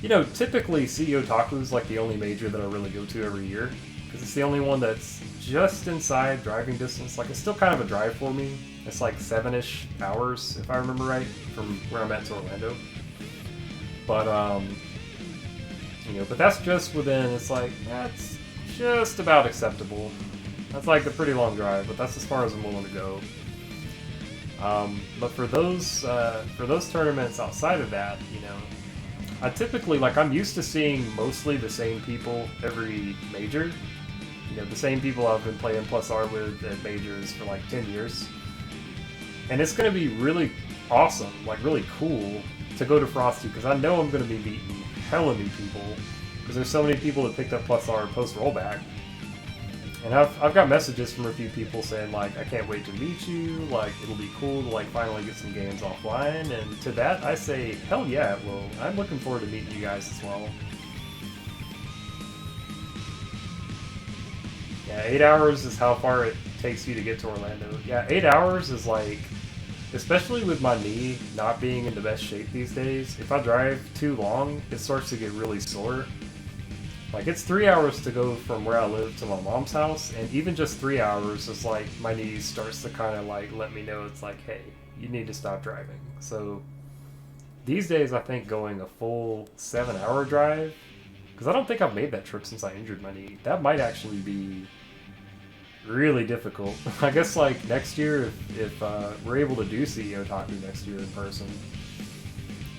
you know, typically CEO Otaku is like the only major that I really go to every year, because it's the only one that's just inside driving distance. Like, it's still kind of a drive for me. It's like 7-ish hours, if I remember right, from where I'm at to Orlando. But, you know, but that's just within, it's like, that's just about acceptable. That's like a pretty long drive, but that's as far as I'm willing to go. But for those tournaments outside of that, you know, I typically, like, I'm used to seeing mostly the same people every major. You know, the same people I've been playing Plus R with at majors for like 10 years. And it's going to be really awesome, like really cool to go to Frosty, because I know I'm going to be beating hella new people, because there's so many people that picked up Plus R post rollback. And I've got messages from a few people saying like, I can't wait to meet you, like it'll be cool to like finally get some games offline, and to that I say, hell yeah it will. I'm looking forward to meeting you guys as well. Yeah, 8 hours is how far it takes you to get to Orlando. Yeah, 8 hours is like, especially with my knee not being in the best shape these days, if I drive too long, it starts to get really sore. Like, it's 3 hours to go from where I live to my mom's house, and even just 3 hours is like, my knee starts to kind of like let me know it's like, hey, you need to stop driving. So, these days I think going a full 7-hour drive, because I don't think I've made that trip since I injured my knee, that might actually be really difficult. I guess like next year, if we're able to do CEO Taku next year in person,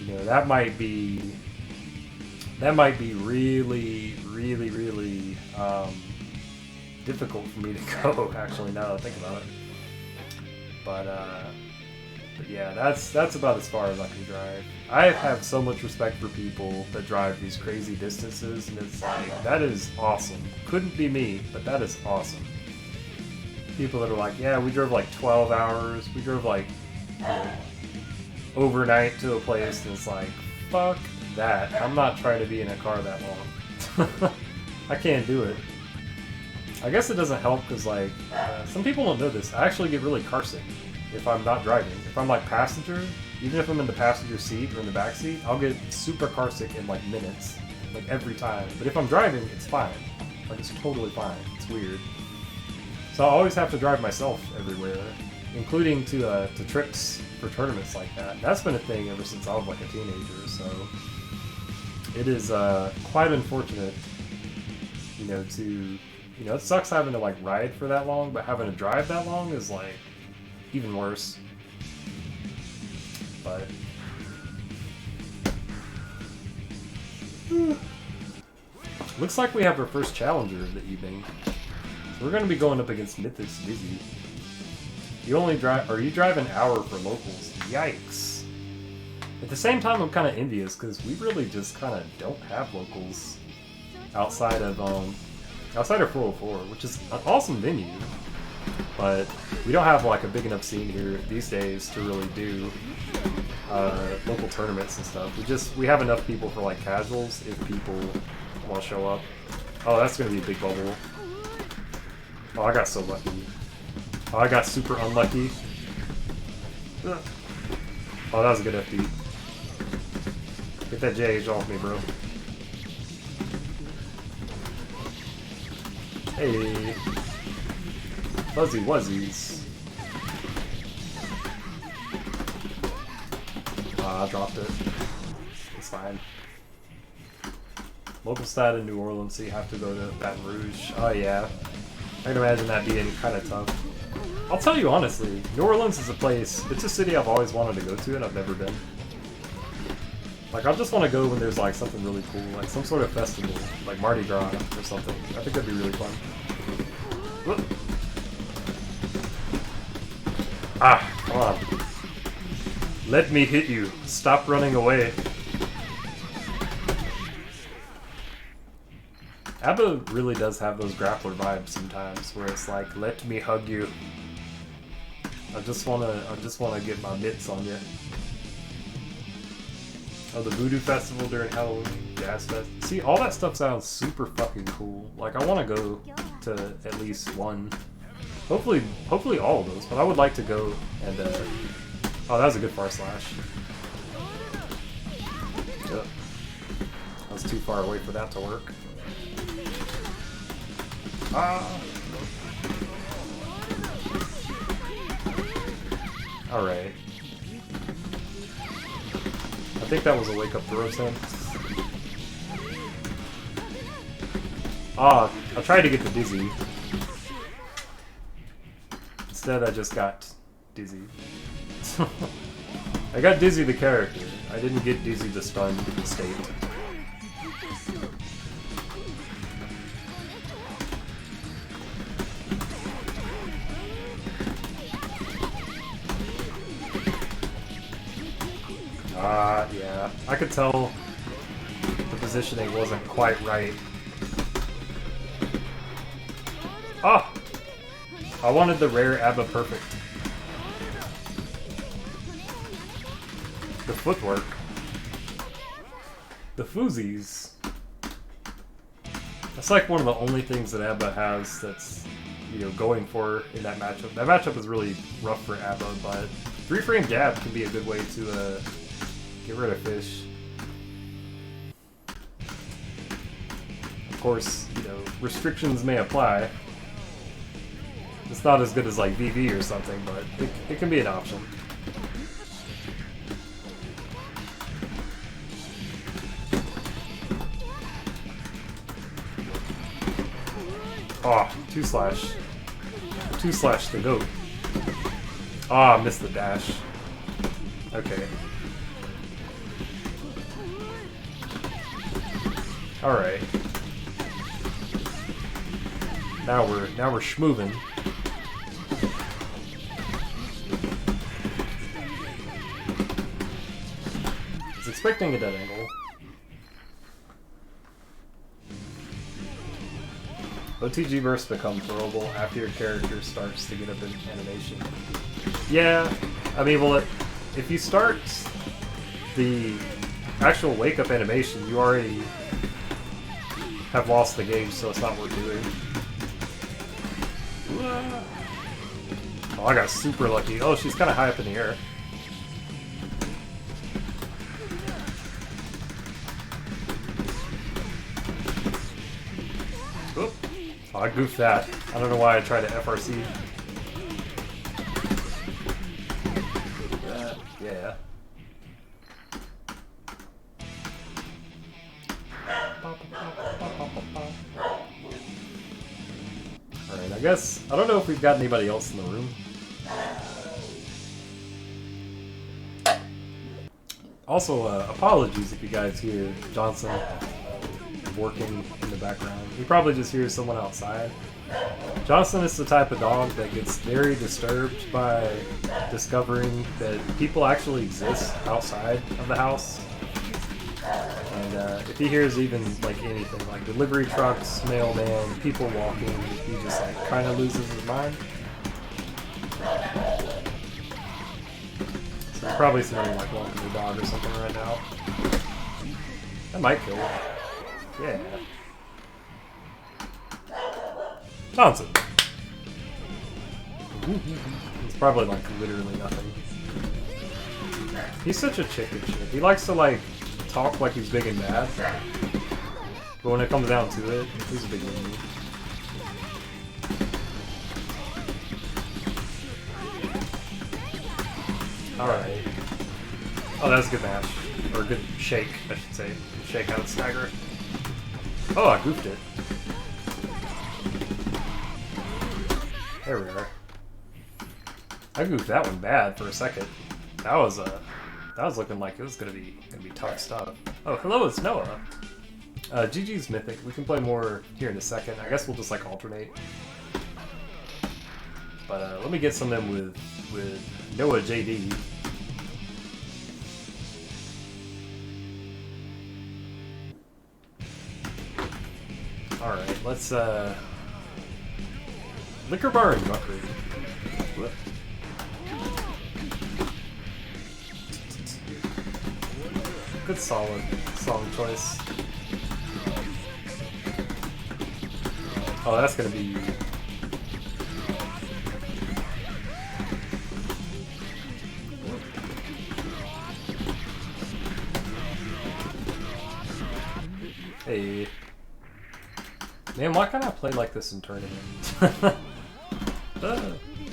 you know, that might be really difficult for me to go, actually, now that I think about it. But yeah, that's about as far as I can drive. I have so much respect for people that drive these crazy distances, and it's like, that is awesome. Couldn't be me, but that is awesome. People that are like, yeah, we drove like 12 hours, we drove like, you know, overnight to a place, and it's like, fuck that. I'm not trying to be in a car that long. I can't do it. I guess it doesn't help because like some people don't know this. I actually get really carsick if I'm not driving. If I'm like passenger, even if I'm in the passenger seat or in the back seat, I'll get super carsick in like minutes, like every time. But if I'm driving, it's fine. Like it's totally fine. It's weird. So I always have to drive myself everywhere, including to trips for tournaments like that. And that's been a thing ever since I was like a teenager. So it is quite unfortunate, you know, it sucks having to like ride for that long, but having to drive that long is like even worse. But looks like we have our first challenger of the evening. So we're going to be going up against Mythos Dizzy. You only drive, or you drive an hour for locals. Yikes. At the same time, I'm kind of envious because we really just kind of don't have locals outside of 404, which is an awesome venue, but we don't have like a big enough scene here these days to really do local tournaments and stuff. We have enough people for like casuals if people want to show up. Oh, that's gonna be a big bubble. Oh, I got so lucky. Oh, I got super unlucky. Oh, that was a good FD. Get that JH off me, bro. Hey. Fuzzy Wuzzies. I dropped it. It's fine. Local stat in New Orleans, so you have to go to Baton Rouge. Oh yeah. I can imagine that being kind of tough. I'll tell you honestly, New Orleans is a place, it's a city I've always wanted to go to and I've never been. Like, I just want to go when there's like something really cool, like some sort of festival, like Mardi Gras or something. I think that'd be really fun. Whoop. Ah, come on. Let me hit you. Stop running away. ABBA really does have those grappler vibes sometimes, where it's like, let me hug you. I just wanna get my mitts on you. Oh, the Voodoo Festival during Halloween, Jazz Fest. See, all that stuff sounds super fucking cool. Like, I want to go to at least one. Hopefully all of those, but I would like to go and, oh, that was a good far slash. Yep. I was too far away for that to work. Ah! Alright. I think that was a wake-up throw sense. Ah, I tried to get the Dizzy. Instead, I just got Dizzy. I got Dizzy the character. I didn't get Dizzy the stun state. Yeah. I could tell the positioning wasn't quite right. Ah! I wanted the rare ABBA perfect. The footwork. The foozies. That's like one of the only things that ABBA has that's, you know, going for in that matchup. That matchup is really rough for ABBA, but 3-frame jab can be a good way to get rid of fish. Of course, you know, restrictions may apply. It's not as good as like VV or something, but it can be an option. Oh, 2-slash. 2-slash the goat. Ah, missed the dash. Okay. Alright. Now we're schmovin'. I was expecting a dead angle. OTG bursts become throwable after your character starts to get up in animation. Yeah, I mean, well, if you start the actual wake-up animation, you already have lost the game, so it's not worth doing. Oh, I got super lucky. Oh, she's kind of high up in the air. Oop. Oh, I goofed that. I don't know why I tried to FRC. Yeah. Alright, I guess, I don't know if we've got anybody else in the room. Also, apologies if you guys hear Johnson working in the background. You probably just hear someone outside. Johnson is the type of dog that gets very disturbed by discovering that people actually exist outside of the house. And if he hears even like anything, like delivery trucks, mailman, people walking, he just like kind of loses his mind. So there's probably somebody like walking the dog or something right now. That might kill him. Yeah. Johnson. It's probably like literally nothing. He's such a chicken shit. He likes to like talk like he's big and bad, but when it comes down to it, he's a big enemy. Alright. Oh, that was a good mash. Or a good shake, I should say. Shake out stagger. Oh, I goofed it. There we are. I goofed that one bad for a second. That was looking like it was gonna be tough stuff. Oh, hello, it's Noah. GG's Mythic. We can play more here in a second. I guess we'll just like alternate. But let me get some in with Noah JD. Alright, let's Liquor Bar and Muckery. What? Good solid choice. Oh, that's gonna be... Hey. Man, why can't I play like this in tournament?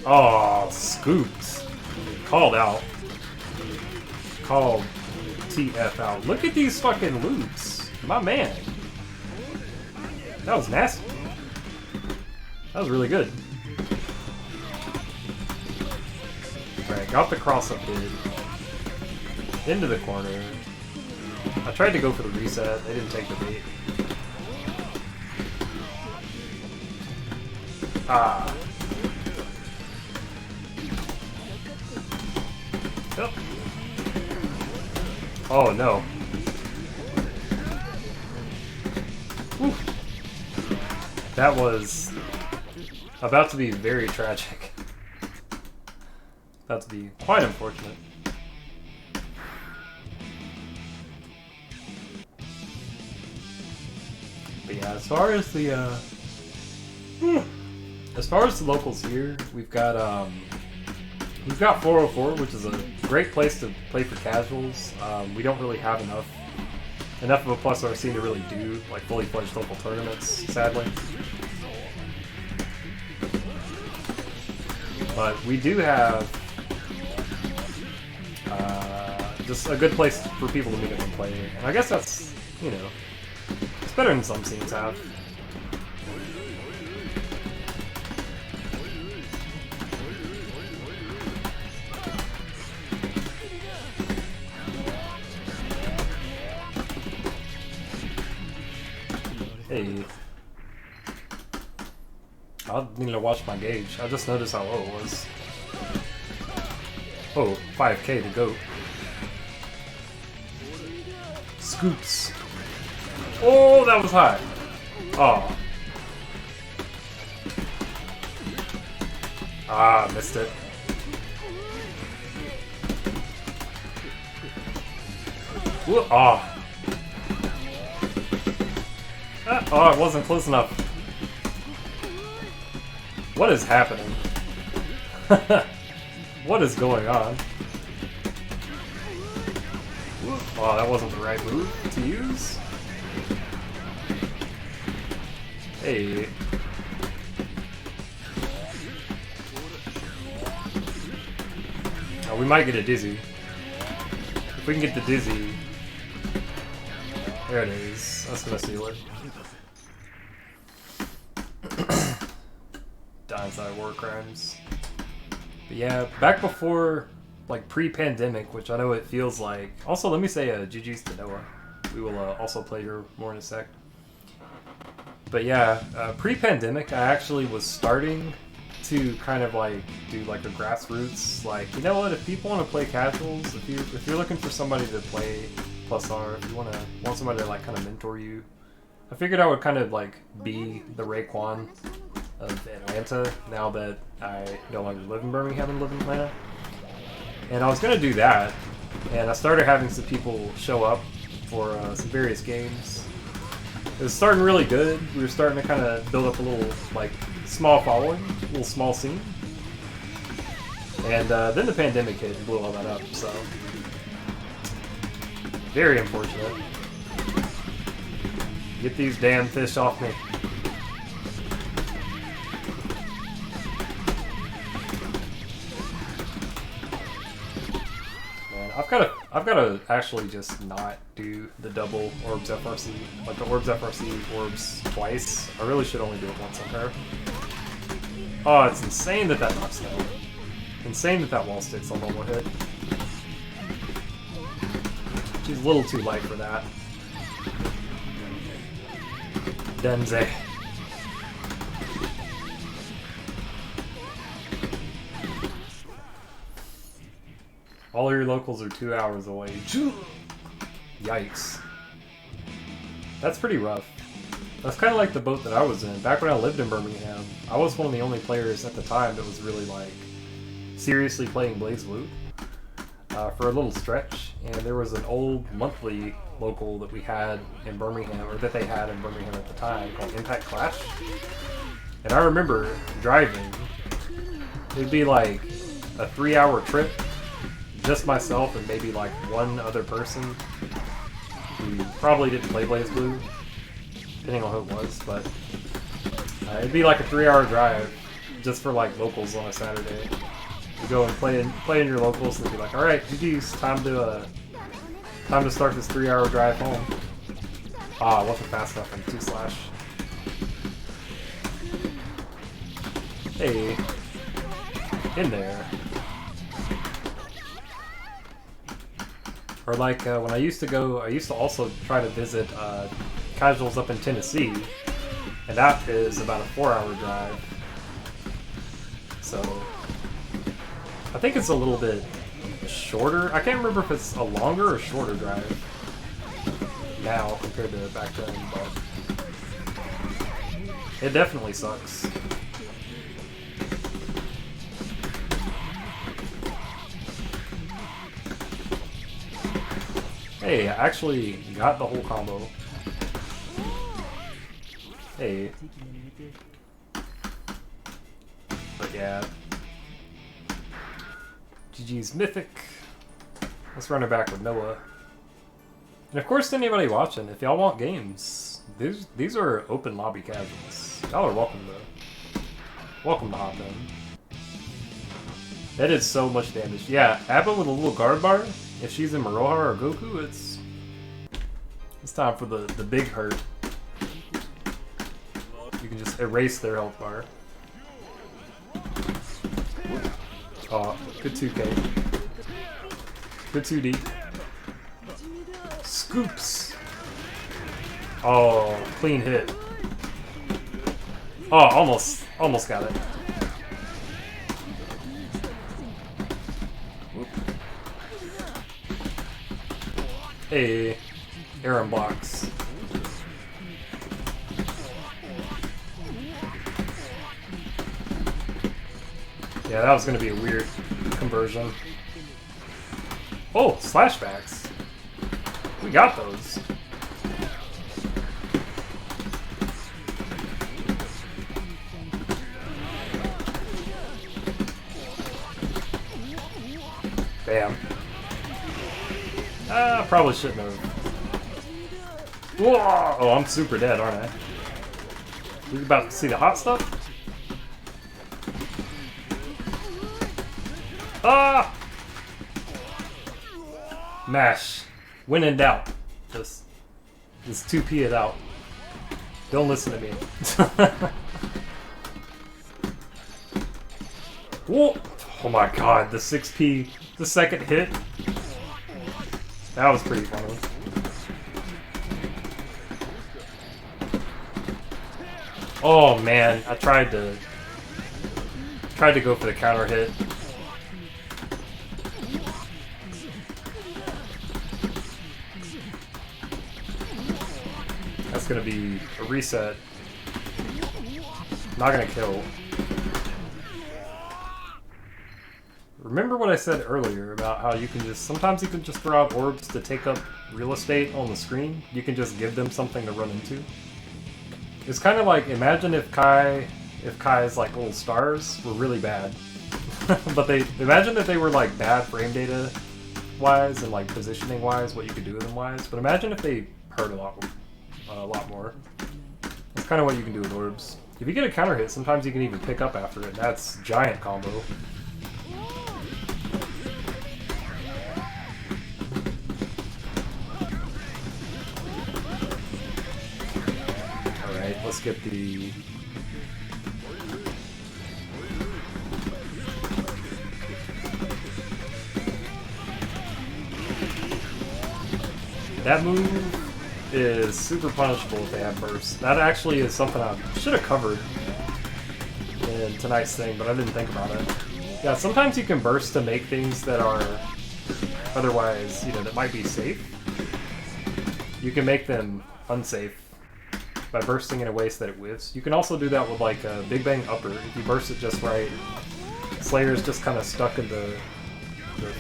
Oh, scooped. Called out. Called TF out. Look at these fucking loops. My man. That was nasty. That was really good. Alright, got the cross up bid. Into the corner. I tried to go for the reset. They didn't take the bait. Ah. Yep. Oh no. Whew. That was about to be very tragic. About to be quite unfortunate. But yeah, as far as the locals here, we've got 404, which is a great place to play for casuals. We don't really have enough of a plus RC to really do like fully fledged local tournaments, sadly. But we do have just a good place for people to meet up and play, and I guess that's, you know, it's better than some scenes have. Hey. I need to watch my gauge. I just noticed how low it was. Oh, 5K to go. Scoops. Oh, that was high. Oh. Ah, missed it. Ooh, oh. Oh, it wasn't close enough. What is happening? What is going on? Oh, that wasn't the right move to use. Hey. Oh, we might get a dizzy. If we can get the dizzy. There it is. That's gonna seal it. Downside war crimes. But yeah, back before, like, pre-pandemic, which I know it feels like. Also, let me say GG's to Noah. We will also play her more in a sec. But yeah, pre-pandemic, I actually was starting to kind of like do like a grassroots, like, you know what, if people want to play casuals, if you're looking for somebody to play plus R, if you want somebody to like kind of mentor you, I figured I would kind of like be the Raekwon of Atlanta now that I no longer live in Birmingham and live in Atlanta. And I was going to do that, and I started having some people show up for some various games. It was starting really good. We were starting to kind of build up a little like small following, a little small scene. And then the pandemic hit and blew all that up, so very unfortunate. Get these damn fish off me. I've got to actually just not do the double Orbs FRC, like the Orbs FRC Orbs twice. I really should only do it once on her. Oh, it's insane that that knocks down. Insane that that wall sticks on normal hit. She's a little too light for that. Denze. All your locals are 2 hours away. Yikes. That's pretty rough. That's kind of like the boat that I was in. Back when I lived in Birmingham, I was one of the only players at the time that was really like seriously playing BlazBlue for a little stretch. And there was an old monthly local that we had in Birmingham, or that they had in Birmingham at the time, called Impact Clash. And I remember driving. It'd be like a 3-hour trip. Just myself and maybe like one other person who probably didn't play BlazBlue, depending on who it was, but it'd be like a 3-hour drive just for like locals on a Saturday. You go and play in your locals and be like, all right, GG's, time to start this 3-hour drive home. Ah, I wasn't fast enough in 2/. Hey, in there. Or like when I used to also try to visit casuals up in Tennessee, and that is about a 4-hour drive. So I think it's a little bit shorter. I can't remember if it's a longer or shorter drive now compared to back then, but it definitely sucks. Hey, I actually got the whole combo. Hey. But yeah. GG's Mythic. Let's run it back with Noah. And of course, to anybody watching, if y'all want games, these are open lobby casuals. Y'all are welcome to hop in. That is so much damage. Yeah, Abba with a little guard bar. If she's in Maroha or Goku, it's time for the big hurt. You can just erase their health bar. Oh, good 2K. Good 2D. Scoops. Oh, clean hit. Oh, almost got it. Whoop. Hey, Aaron blocks. Yeah, that was going to be a weird conversion. Oh, slashbacks. We got those. Bam. Probably shouldn't have. Whoa! Oh, I'm super dead, aren't I? We about to see the hot stuff? Ah! Mash. When in doubt. Just 2P it out. Don't listen to me. Whoa! Oh my god, the 6P, the second hit. That was pretty funny. Oh man, I tried to go for the counter hit. That's gonna be a reset. Not gonna kill. Remember what I said earlier about how you can sometimes you can just throw out orbs to take up real estate on the screen? You can just give them something to run into. It's kind of like, imagine if Kai's like little stars were really bad. But imagine that they were like bad frame data wise and like positioning wise, what you could do with them wise. But imagine if they hurt a lot more. That's kind of what you can do with orbs. If you get a counter hit, sometimes you can even pick up after it. That's giant combo. Alright, let's get the... That move is super punishable if they have burst. That actually is something I should have covered in tonight's thing, but I didn't think about it. Yeah, sometimes you can burst to make things that are otherwise, that might be safe. You can make them unsafe by bursting in a way so that it whiffs. You can also do that with like a Big Bang Upper. If you burst it just right, Slayer's just kind of stuck in the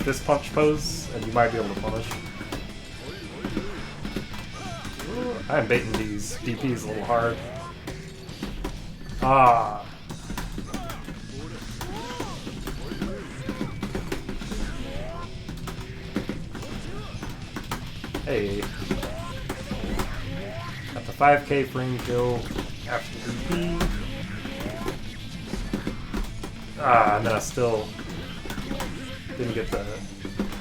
fist punch pose, and you might be able to punish. I'm baiting these DPs a little hard. Ah. Hey. Got the 5K frame kill after DP. Ah, and then I still didn't get the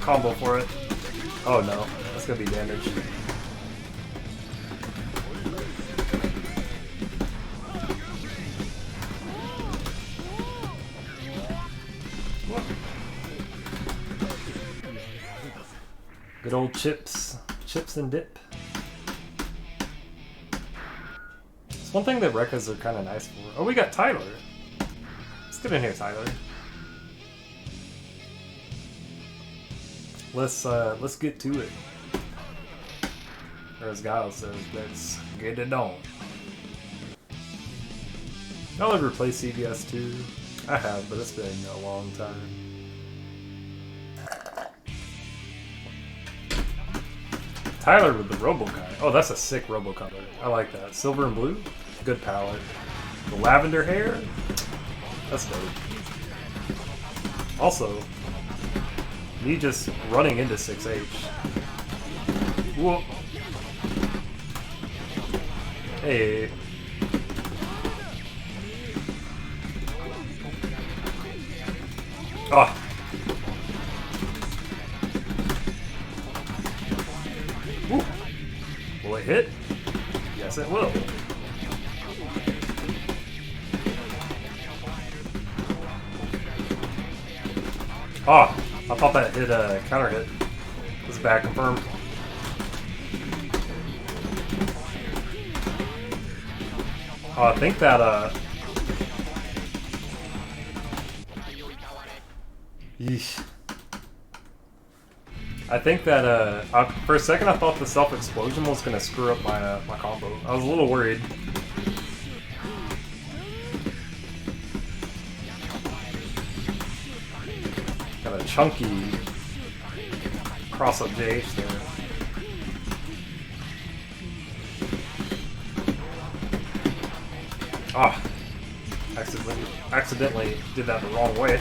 combo for it. Oh no, that's gonna be damage. Good old chips and dip. It's one thing that Rekkas are kind of nice for. Oh, we got Tyler. Let's get in here, Tyler. let's get to it. Or as Guile says, let's get it on. Y'all ever play CBS 2? I have, but it's been a long time. Tyler with the Robokai. Oh, that's a sick Robokai. I like that. Silver and blue? Good palette. The lavender hair? That's dope. Also, me just running into 6H. Whoa. Hey. Oh. Ooh. Will it hit? Yes, it will. Oh, I thought that hit a counter hit. It's back confirmed. Oh, I think that yeesh. I think that for a second I thought the self-explosion was gonna screw up my my combo. I was a little worried. Got a chunky cross-up JH there. Ah, accidentally did that the wrong way.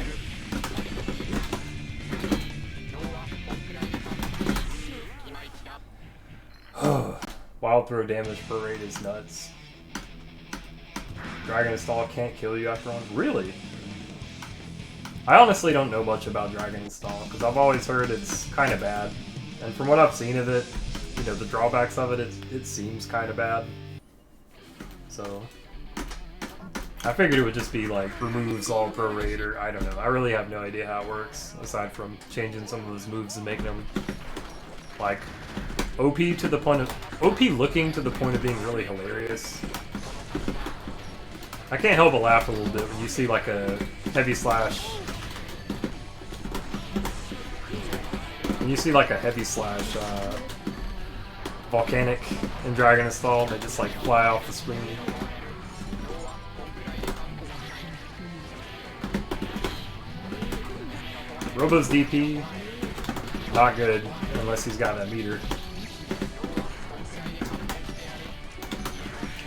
Wild throw damage per rate is nuts. Dragon Install can't kill you after on. Really? I honestly don't know much about Dragon Install because I've always heard it's kind of bad, and from what I've seen of it, you know, the drawbacks of it, it seems kind of bad. So I figured it would just be like removes all pro rate, or I don't know. I really have no idea how it works aside from changing some of those moves and making them like OP to the point of looking to the point of being really hilarious. I can't help but laugh a little bit when you see like a heavy slash. When you see like a heavy slash volcanic in Dragon Install, they just like fly off the screen. Robo's DP, not good unless he's got a meter.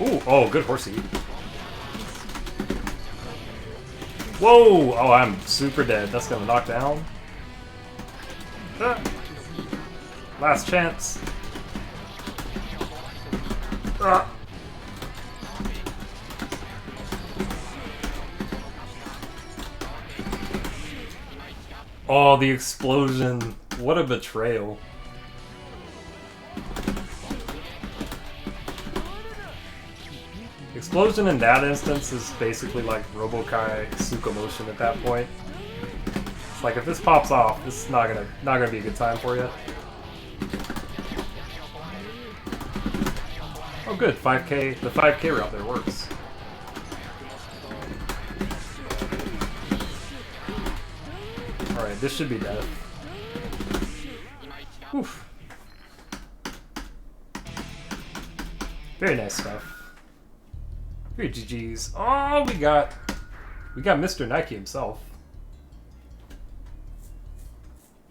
Ooh, oh, good horsey. Whoa! Oh, I'm super dead. That's gonna knock down. Ah. Last chance. Ah. Oh, the explosion. What a betrayal. Explosion in that instance is basically like Robokai Suka motion at that point. It's like if this pops off, this is not gonna be a good time for you. Oh good, 5K, the 5K route there works. Alright, this should be death. Oof. Very nice stuff. Very GG's. Oh, we got Mr. Nike himself.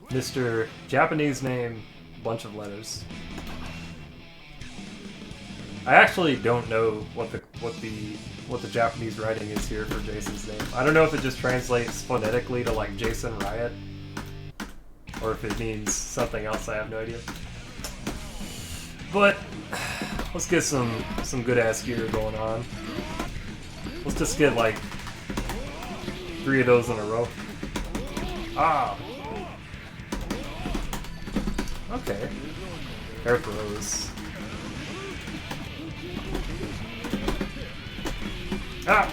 Mr. Japanese name, bunch of letters. I actually don't know what the Japanese writing is here for Jason's name. I don't know if it just translates phonetically to like Jason Riot, or if it means something else. I have no idea. But let's get some good ass gear going on. Let's just get like 3 of those in a row. Ah. Okay. Air throws. Ah.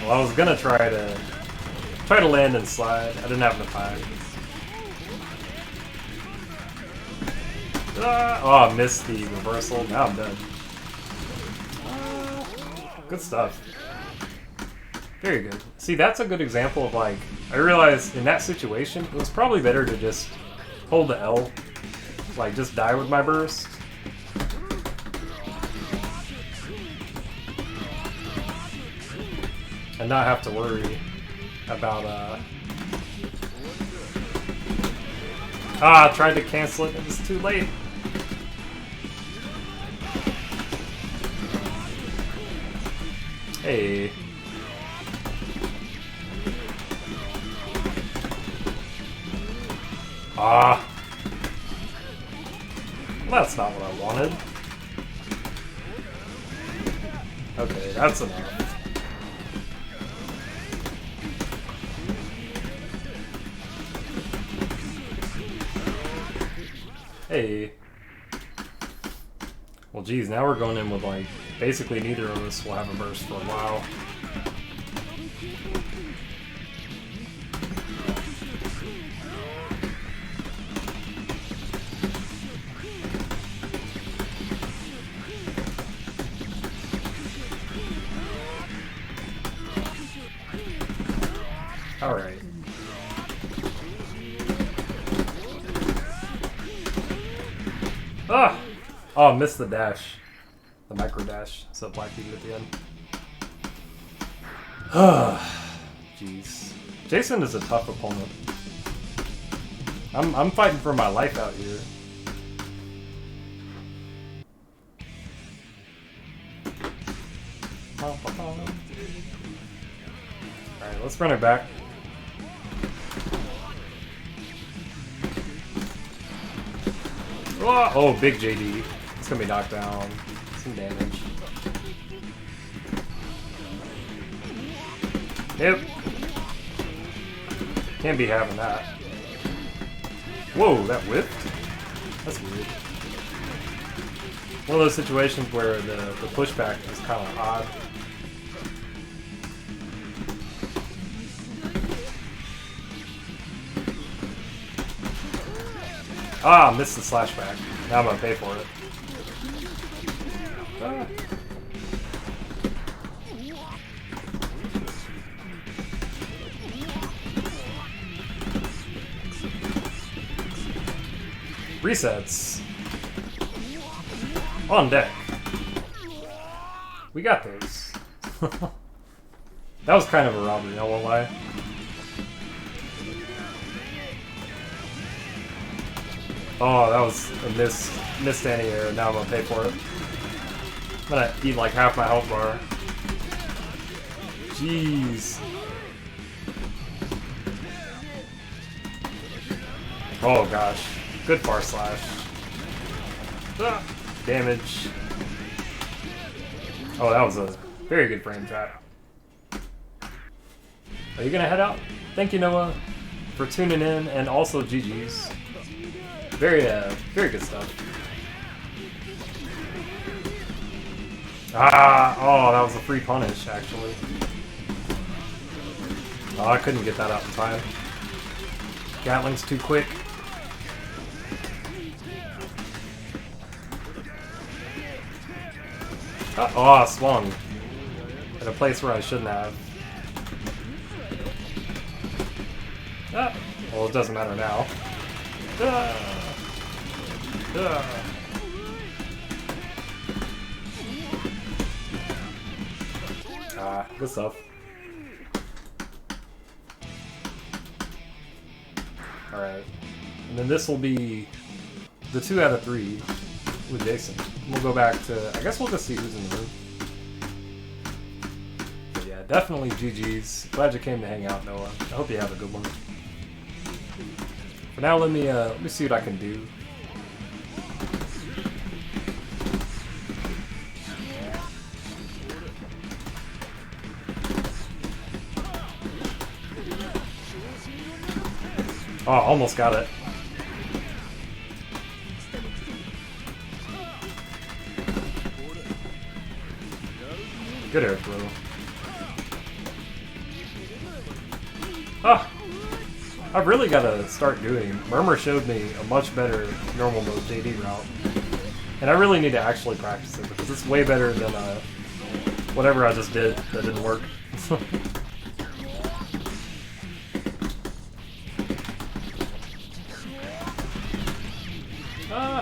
Well, I was gonna try to land and slide. I didn't have enough time. Oh, I missed the reversal. Now I'm done. Good stuff. Very good. See, that's a good example of like, I realized in that situation, it was probably better to just hold the L. Like, just die with my burst. And not have to worry about, I tried to cancel it, it was too late. Hey. Ah. Well, that's not what I wanted. Okay, that's enough. Hey. Well, geez, now we're going in with, like, basically neither of us will have a burst for a while. Alright. Ah! Oh, I missed the dash. The micro dash. So Black Beauty at the end. Jeez. Jason is a tough opponent. I'm fighting for my life out here. Alright, let's run it back. Oh, big JD. It's gonna be knocked down. Some damage. Yep. Can't be having that. Whoa, that whipped? That's weird. One of those situations where the pushback is kind of odd. Ah, missed the slash back. Now I'm gonna pay for it. Ah. Resets. On deck. We got those. That was kind of a robbery, I won't lie. Oh, that was a missed anti-air. Now I'm gonna pay for it. I'm gonna eat like half my health bar. Jeez. Oh gosh. Good far slash. Ah, damage. Oh, that was a very good frame trap. Are you gonna head out? Thank you, Noah, for tuning in, and also GG's. Very good stuff. Ah, oh, that was a free punish, actually. Oh, I couldn't get that out in time. Gatling's too quick. Oh, I swung at a place where I shouldn't have. Ah, well, it doesn't matter now. Ah, good stuff. Alright. And then this will be the 2 out of 3 with Jason. We'll go back to, I guess we'll just see who's in the room. But yeah, definitely GG's. Glad you came to hang out, Noah. I hope you have a good one. For now, let me see what I can do. Oh, almost got it. Good air throw. Ah! I've really got to start doing. Murmur showed me a much better normal mode JD route. And I really need to actually practice it because it's way better than whatever I just did that didn't work.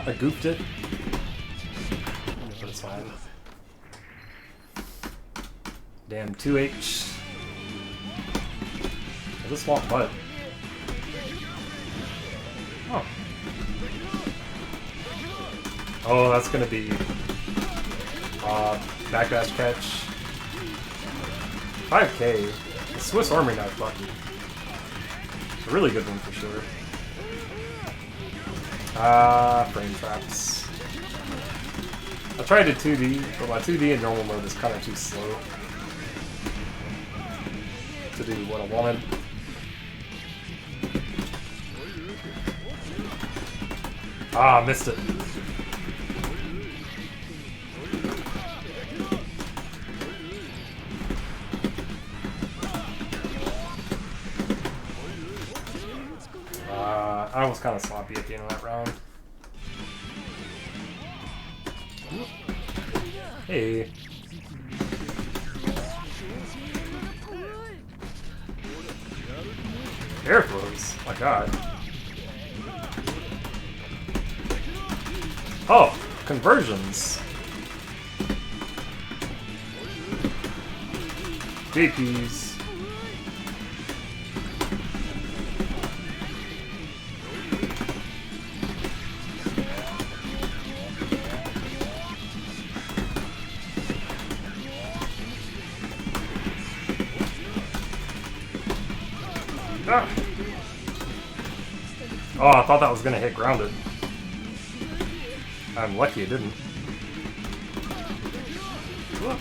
I goofed it. But it's fine. Damn, 2H. Is this swamp mud? Oh. Oh, that's gonna be backdash catch. 5k. The Swiss Army knife button. A really good one for sure. Frame traps. I tried to 2D, but my 2D in normal mode is kind of too slow to do what I wanted. Ah, missed it. I was kind of sloppy at the end of that round. Hey. Air throws. My god. Oh, conversions. JPs. Ah. Oh, I thought that was gonna hit grounded. I'm lucky it didn't. Whoa.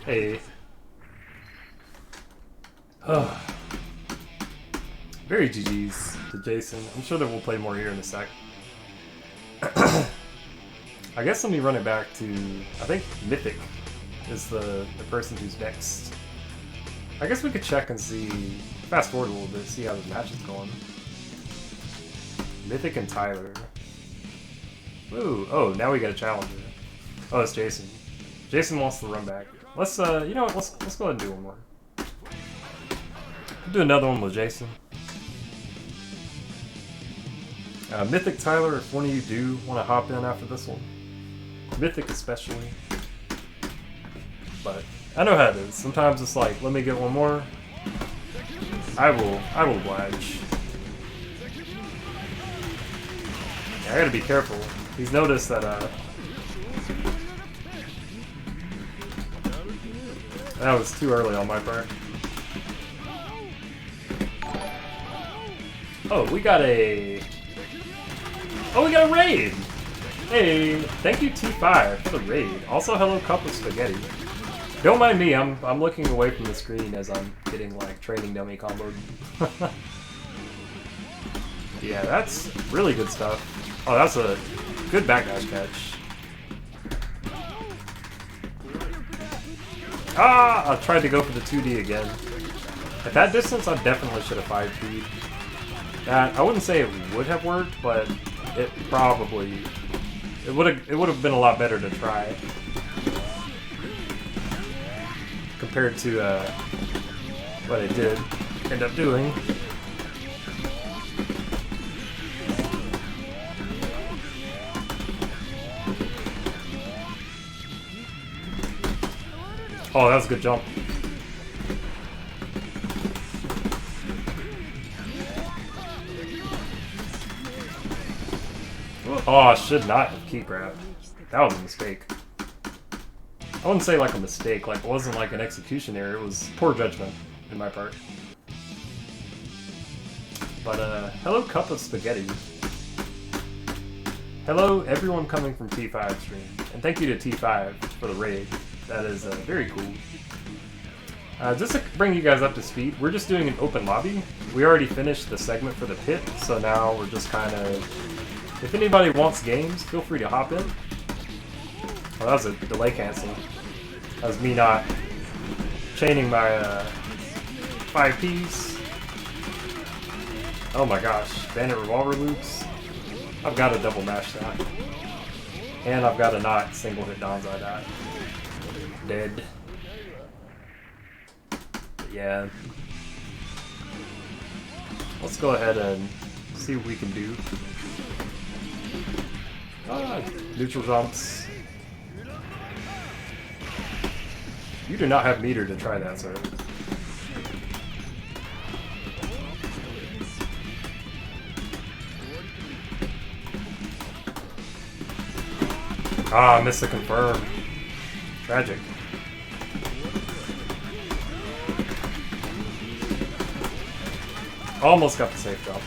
Hey. Oh. Very GG's to Jason. I'm sure that we'll play more here in a sec. I guess let me run it back to, I think Mythic is the person who's next. I guess we could check and see, fast forward a little bit, see how the match is going. Mythic and Tyler. Ooh, oh, now we got a challenger. Oh, it's Jason. Jason wants to run back. Let's, you know what, let's go ahead and do one more. We'll do another one with Jason. Mythic Tyler, if one of you do want to hop in after this one. Mythic especially. But I know how it is. Sometimes it's like, let me get one more. I will oblige. Yeah, I gotta be careful. He's noticed that that was too early on my part. Oh, we got a raid! Hey, thank you T5 for the raid. Also, hello Cup of Spaghetti. Don't mind me, I'm looking away from the screen as I'm getting like training dummy comboed. Yeah, that's really good stuff. Oh, that's a good backdash catch. Ah, I tried to go for the 2D again. At that distance, I definitely should have 5P'd. That I wouldn't say it would have worked, but it probably it would have been a lot better to try compared to what I did end up doing. Oh, that was a good jump. Oh, I should not have key grabbed. That was a mistake. I wouldn't say like a mistake, like it wasn't like an execution error, it was poor judgment in my part. But hello Cup of Spaghetti. Hello everyone coming from T5 stream. And thank you to T5 for the raid. That is very cool. Just to bring you guys up to speed, we're just doing an open lobby. We already finished the segment for the pit, so now we're just kind of... If anybody wants games, feel free to hop in. Oh, that was a delay cancel. That was me not chaining my 5Ps. Oh my gosh, Bandit Revolver loops. I've got to double mash that. And I've got to not single hit Donzai that. Dead. But yeah. Let's go ahead and see what we can do. Neutral jumps. You do not have meter to try that, sir. Ah, missed the confirm. Tragic. Almost got the safe drop.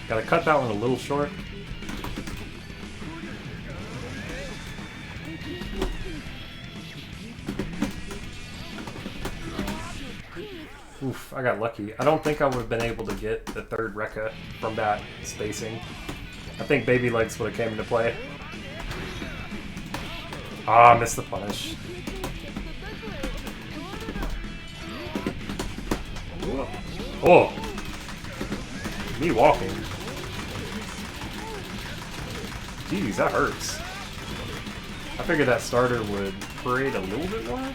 Gotta cut that one a little short. Oof, I got lucky. I don't think I would have been able to get the third Rekka from that spacing. I think baby legs would have came into play. Ah, missed the punish. Oh! Me walking. Jeez, that hurts. I figured that starter would parade a little bit more.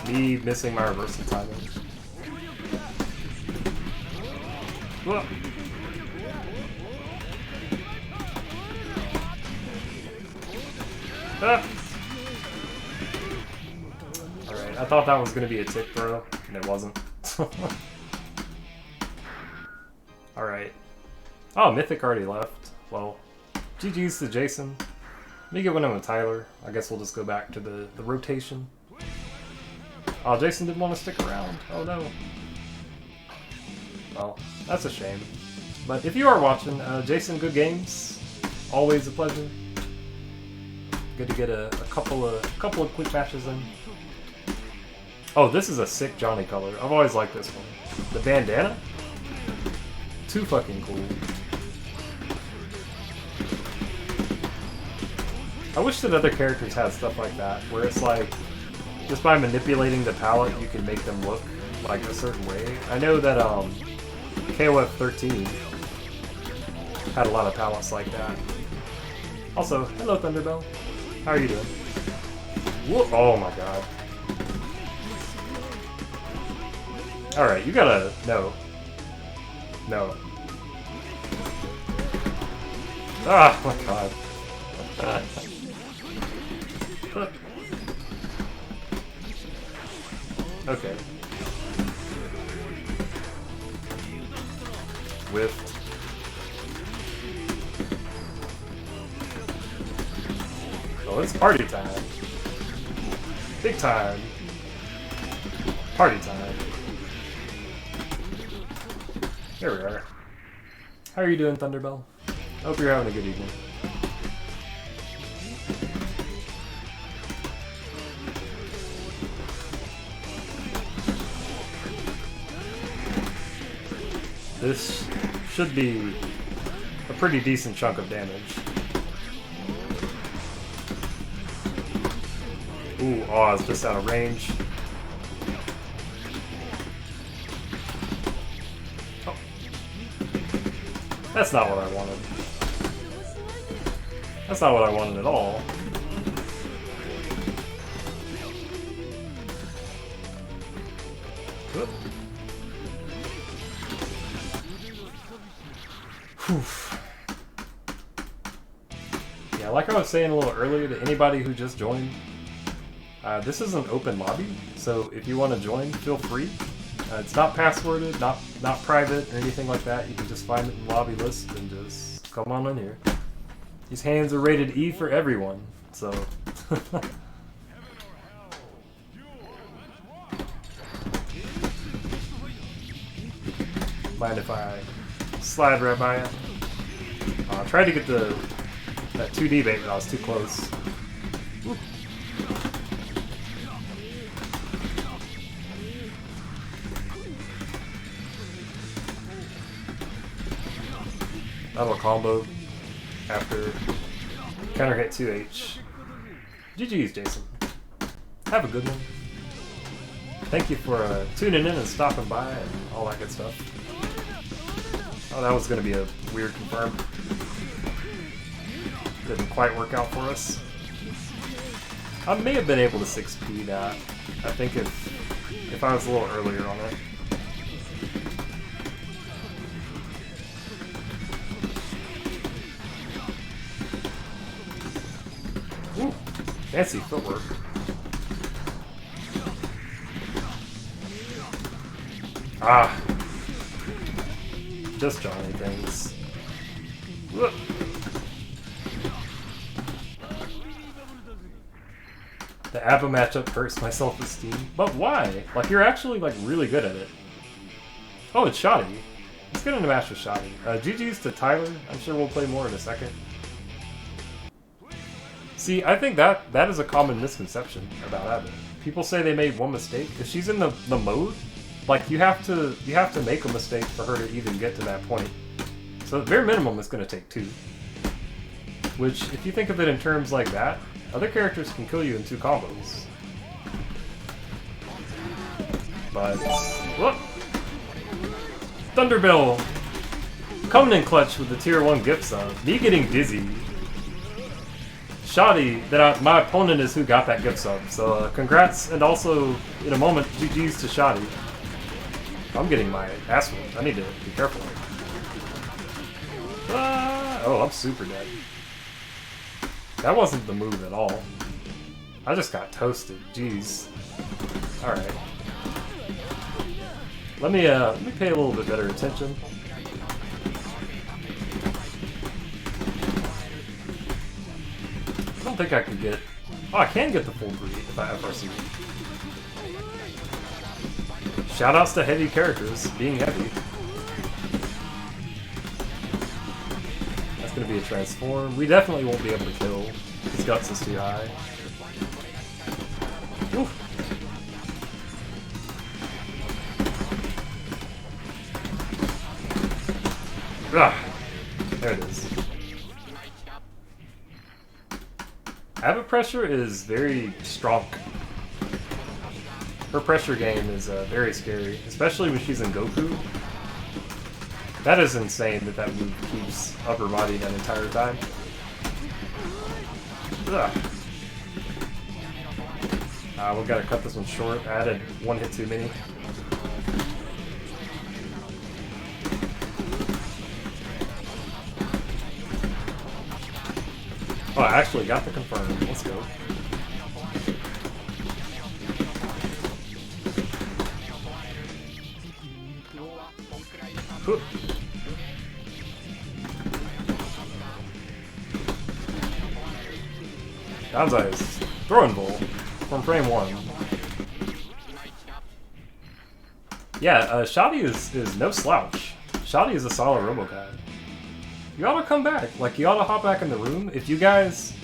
Me missing my reversal timing. Whoa. Ah. Alright, I thought that was going to be a tick throw, and it wasn't. Alright. Oh, Mythic already left. Well, GG's to Jason. Let me get one in with Tyler. I guess we'll just go back to the rotation. Oh, Jason didn't want to stick around. Oh no. Well, that's a shame. But if you are watching, Jason, good games. Always a pleasure. Good to get a couple of quick matches in. Oh, this is a sick Johnny color. I've always liked this one. The bandana? Too fucking cool. I wish that other characters had stuff like that, where it's like, just by manipulating the palette, you can make them look like a certain way. I know that KOF 13 had a lot of palettes like that. Also, hello Thunderbell. How are you doing? Whoa, oh my god. Alright, you gotta... No. No. Ah, my god. Okay. Whiffed. Oh, it's party time. Big time. Party time. There we are. How are you doing, Thunderbell? Hope you're having a good evening. This should be a pretty decent chunk of damage. Ooh, oh, it's just out of range. Oh. That's not what I wanted. That's not what I wanted at all. Whoop. Yeah, like I was saying a little earlier to anybody who just joined, this is an open lobby, so if you want to join, feel free. It's not passworded, not private or anything like that. You can just find it in the lobby list and just come on in here. These hands are rated E for everyone, so... Mind if I slide right by it? I tried to get that 2D bait, but I was too close. Woo. That'll combo after counter hit 2H. GG's, Jason. Have a good one. Thank you for tuning in and stopping by and all that good stuff. Oh, that was going to be a weird confirm. didn't quite work out for us. I may have been able to 6P that, I think if I was a little earlier on it. Ooh, fancy footwork. Ah, just Johnny things. Whoop. The ABBA matchup hurts my self-esteem. But why? Like, you're actually, like, really good at it. Oh, it's Shoddy. Let's get in a match with Shoddy. GG's to Tyler. I'm sure we'll play more in a second. See, I think that is a common misconception about ABBA. People say they made one mistake. If she's in the mode, like, you have to make a mistake for her to even get to that point. So at bare minimum, it's going to take 2. Which, if you think of it in terms like that, other characters can kill you in 2 combos. But, whoop! Thunderbill! Coming in clutch with the tier 1 gift sub. Me getting dizzy. Shoddy, my opponent is who got that gift sub. So congrats, and also, in a moment, GG's to Shoddy. I'm getting my ass whipped. I need to be careful. Oh, I'm super dead. That wasn't the move at all. I just got toasted. Jeez. Alright. Let me pay a little bit better attention. I don't think I could get... Oh, I can get the full 3 if I FRC. Shoutouts to heavy characters being heavy. That's gonna be a transform. We definitely won't be able to kill. His guts is too high. Oof. Ah, there it is. ABBA pressure is very strong. Her pressure game is very scary, especially when she's in Goku. That is insane that move keeps upper body that entire time. Ugh. We gotta cut this one short. I added 1 hit too many. Oh, I actually got the confirm. Let's go. Danzai's throwing bowl from frame 1. Yeah, Shoddy is no slouch. Shoddy is a solid robo guy. You ought to come back. Like, you ought to hop back in the room. If you guys...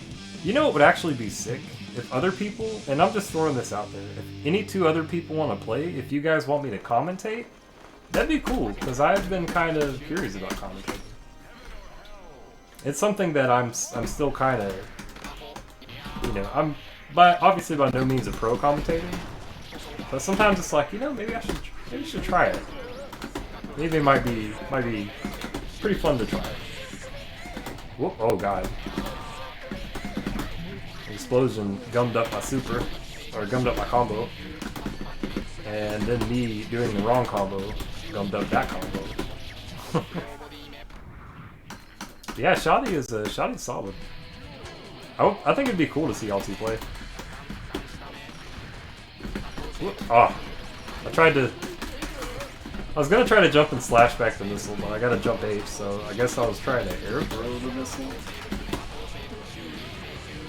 You know what would actually be sick? If other people... And I'm just throwing this out there. If any 2 other people want to play, if you guys want me to commentate, that'd be cool, because I've been kind of curious about commentating. It's something that I'm still kind of... You know, I'm obviously by no means a pro commentator, but sometimes it's like, you know, maybe I should try it. Maybe it might be pretty fun to try. Whoop, oh god. Explosion gummed up my super, or gummed up my combo, and then me doing the wrong combo gummed up that combo. Yeah, Shoddy's solid. I think it'd be cool to see y'all 2 play. Ah, I was gonna try to jump and slash back the missile, but I got to jump H, so I guess I was trying to air throw the missile.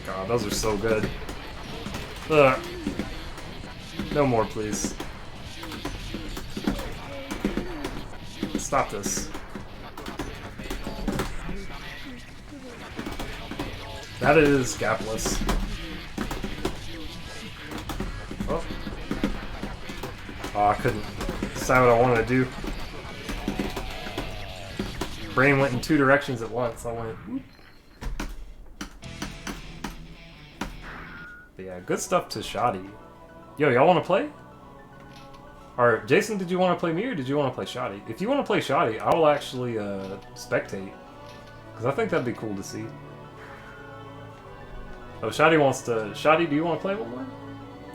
God, those are so good. Ugh. No more, please. Stop this. That is gapless. Oh. Oh, I couldn't decide what I wanted to do. Brain went in 2 directions at once. I went, whoop. But yeah, good stuff to Shoddy. Yo, y'all want to play? Or, Jason, did you want to play me or did you want to play Shoddy? If you want to play Shoddy, I will actually spectate. Because I think that'd be cool to see. Oh, Shotty wants to... Shotty, do you want to play one more?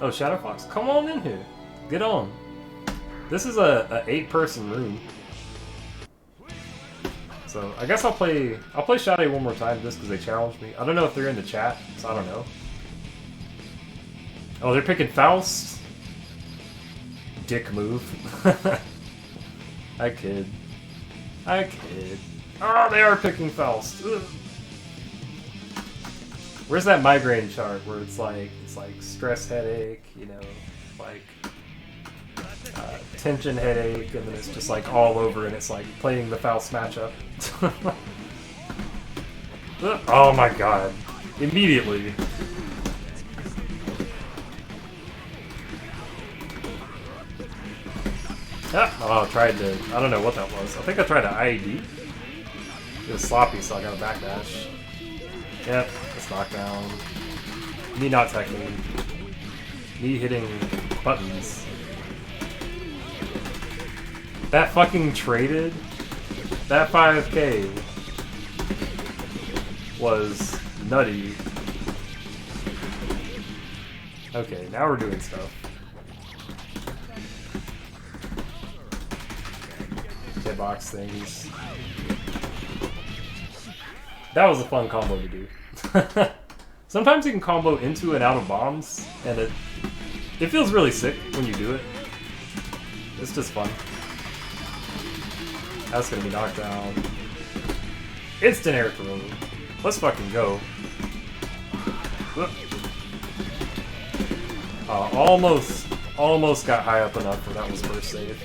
Oh, Shadow Fox, come on in here. Get on. This is a 8-person room. So, I guess I'll play Shotty one more time just because they challenged me. I don't know if they're in the chat, so I don't know. Oh, they're picking Faust? Dick move. I kid. I kid. Oh, they are picking Faust. Ugh. Where's that migraine chart where it's like stress headache, you know, like tension headache, and then it's just like all over, and it's like playing the Faust matchup. Oh my god! Immediately. Oh, I tried to. I don't know what that was. I think I tried to IED. It was sloppy, so I got a backdash. Yep, it's knockdown. Me not teching. Me hitting buttons. That fucking traded. That 5K was nutty. Okay, now we're doing stuff. Hitbox things. That was a fun combo to do. Sometimes you can combo into and out of bombs, and it feels really sick when you do it. It's just fun. That's gonna be knocked down. Instant air throw. Let's fucking go. Almost got high up enough for that was first save.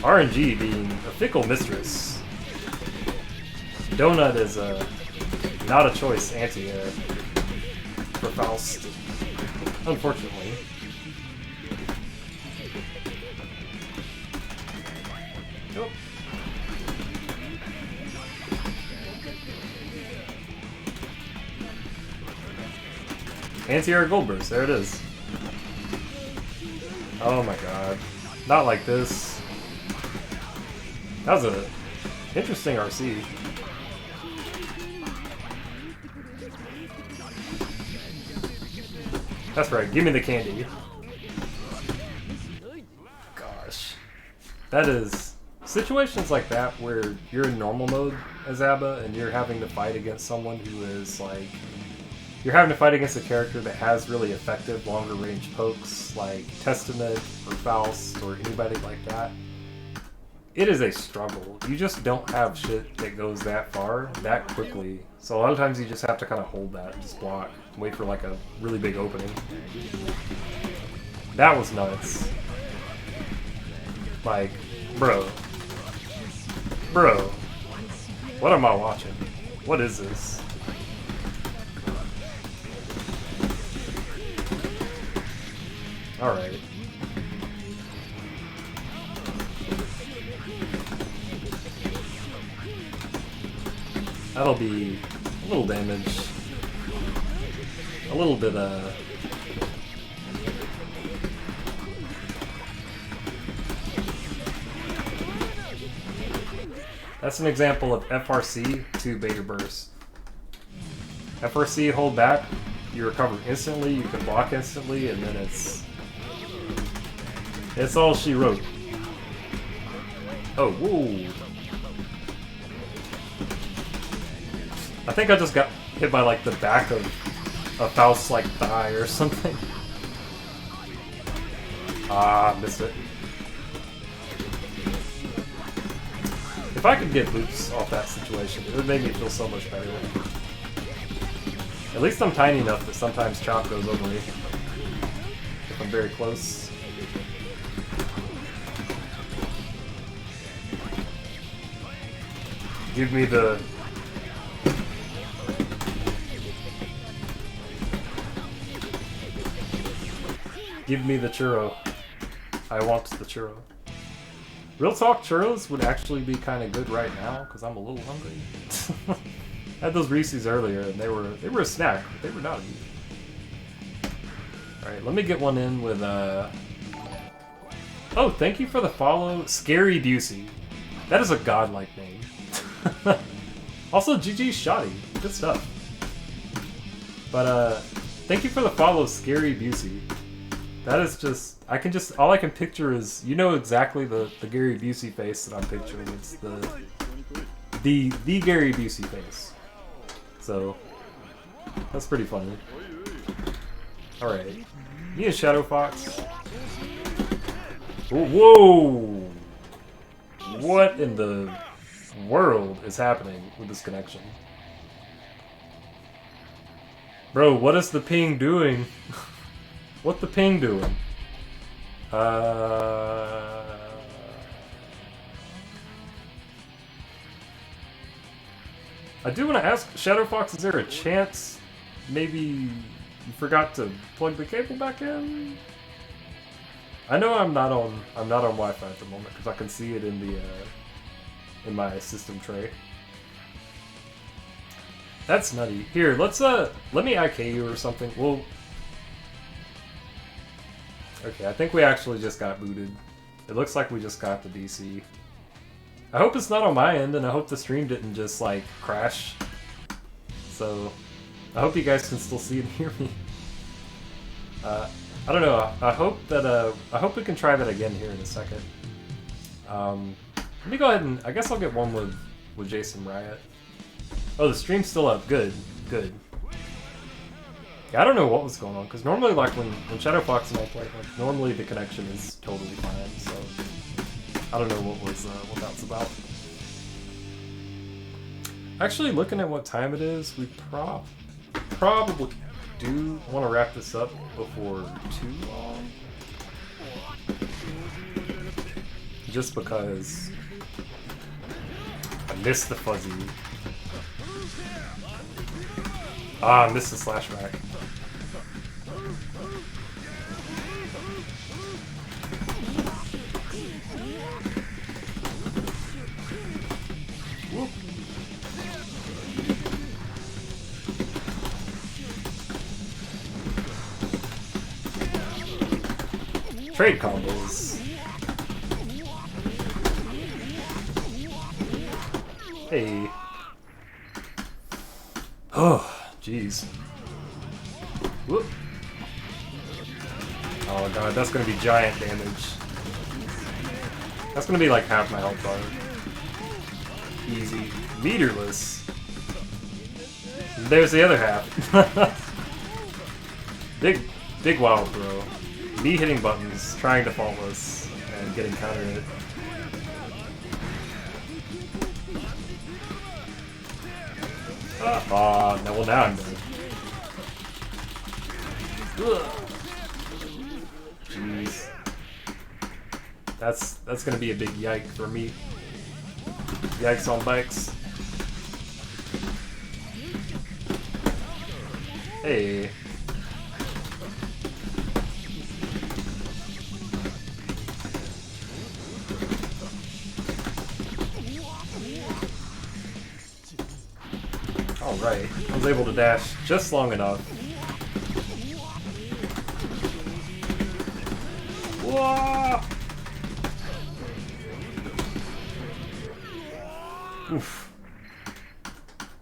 RNG being a fickle mistress. Donut is not a choice anti-air for Faust, unfortunately. Nope. Anti-air Goldbergs, there it is. Oh my god. Not like this. That was a interesting RC. That's right, give me the candy. Gosh. That is... Situations like that where you're in normal mode as Abba and you're having to fight against someone who is like... You're having to fight against a character that has really effective longer range pokes like Testament or Faust or anybody like that. It is a struggle. You just don't have shit that goes that far, that quickly. So a lot of times you just have to kind of hold that and just block. Wait for like a really big opening. That was nuts. Like, bro. Bro. What am I watching? What is this? Alright. That'll be a little damage. A little bit, That's an example of FRC to beta burst. FRC, hold back, you recover instantly, you can block instantly, and then it's all she wrote. Oh, whoa. I think I just got hit by like the back of a Faust's like thigh or something. Ah, missed it. If I could get loops off that situation, it would make me feel so much better. At least I'm tiny enough that sometimes chop goes over me. If I'm very close. Give me the... Give me the churro. I want the churro. Real talk, churros would actually be kind of good right now because I'm a little hungry. I had those Reese's earlier and they were a snack, but they were not a Alright, let me get one in with Oh, thank you for the follow, Scary Busey. That is a godlike name. Also, GG Shoddy. Good stuff. But thank you for the follow, Scary Busey. That is just, all I can picture is, you know exactly the Gary Busey face that I'm picturing. It's the Gary Busey face. So, that's pretty funny. Alright. Me and Shadow Fox. Whoa! What in the world is happening with this connection? Bro, what is the ping doing? What the ping doing? I do want to ask Shadow Fox, is there a chance maybe you forgot to plug the cable back in? I know I'm not on Wi-Fi at the moment because I can see it in the in my system tray. That's nutty. Here, let's let me IK you or something. Well, okay, I think we actually just got booted. It looks like we just got the DC. I hope it's not on my end, and I hope the stream didn't just like crash. So, I hope you guys can still see and hear me. I don't know. I hope we can try that again here in a second. Let me go ahead and I guess I'll get one with Jason Riot. Oh, the stream's still up. Good, good. Yeah, I don't know what was going on because normally, like when Shadow Fox and I play, like normally the connection is totally fine. So I don't know what that was about. Actually, looking at what time it is, we probably do want to wrap this up before too long. Just because I missed the fuzzy. Ah, I missed the slashback. Whoop. Trade combos. Hey. Oh, jeez. Whoop. Oh god, that's gonna be giant damage. That's gonna be like half my health bar. Easy. Meterless. There's the other half. Big wild throw. Me hitting buttons, trying to faultless, and getting counter hit. No, well now I'm dead. Jeez. That's gonna be a big yike for me. Yikes on bikes. Hey. Alright, I was able to dash just long enough. Whoa! Oof.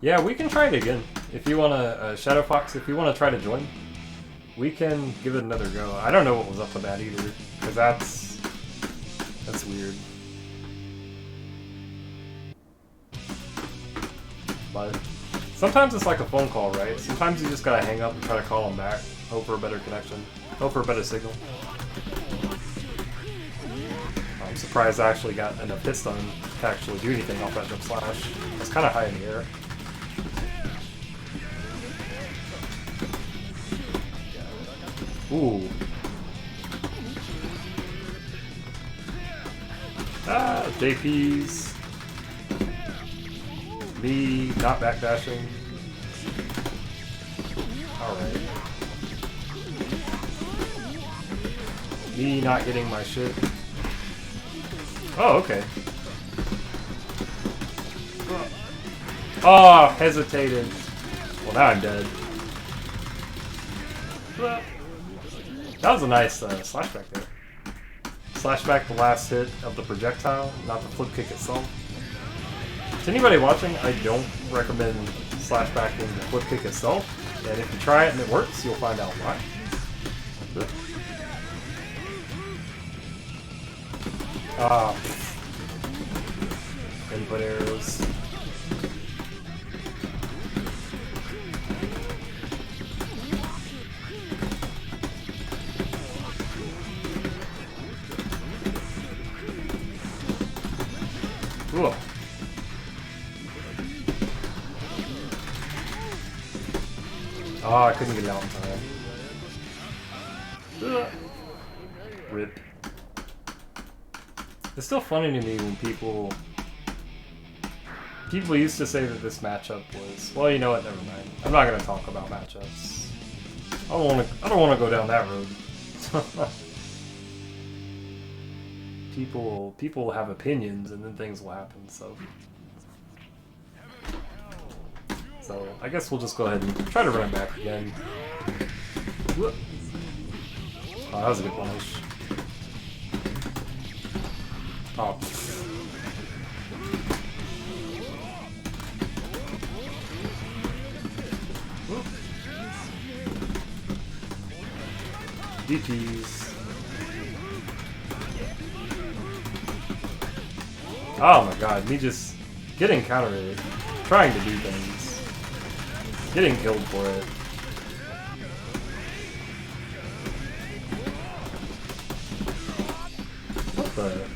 Yeah, we can try it again. If you want to, Shadow Fox, if you want to try to join, we can give it another go. I don't know what was up with that either, because that's weird. But sometimes it's like a phone call, right? Sometimes you just gotta hang up and try to call them back. Hope for a better connection. Hope for a better signal. I'm surprised I actually got enough hits done to actually do anything off that jump slash. It's kind of high in the air. Ooh. Ah, JP's. Me not backdashing. Alright. Me not hitting my shit. Oh, okay. Oh, hesitated. Well, now I'm dead. That was a nice slashback there. Slashback the last hit of the projectile, not the flip kick itself. To anybody watching, I don't recommend slashbacking the flip kick itself. And if you try it and it works, you'll find out why. Ah. Input arrows. Cool. Oh, I couldn't get it out in time. Rip. It's still funny to me when people used to say that this matchup was, well, you know what, never mind. I'm not gonna talk about matchups. I don't wanna go down that road. People have opinions and then things will happen, so I guess we'll just go ahead and try to run it back again. Whoop. Oh, that was a good punish. Oh. Whoop. DPs. Oh my god, me just getting countered, trying to do things, getting killed for it. What the?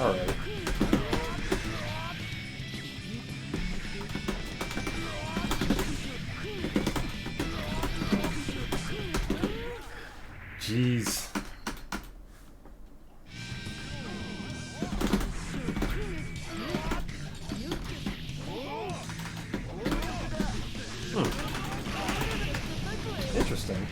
Alright. Jeez. Interesting.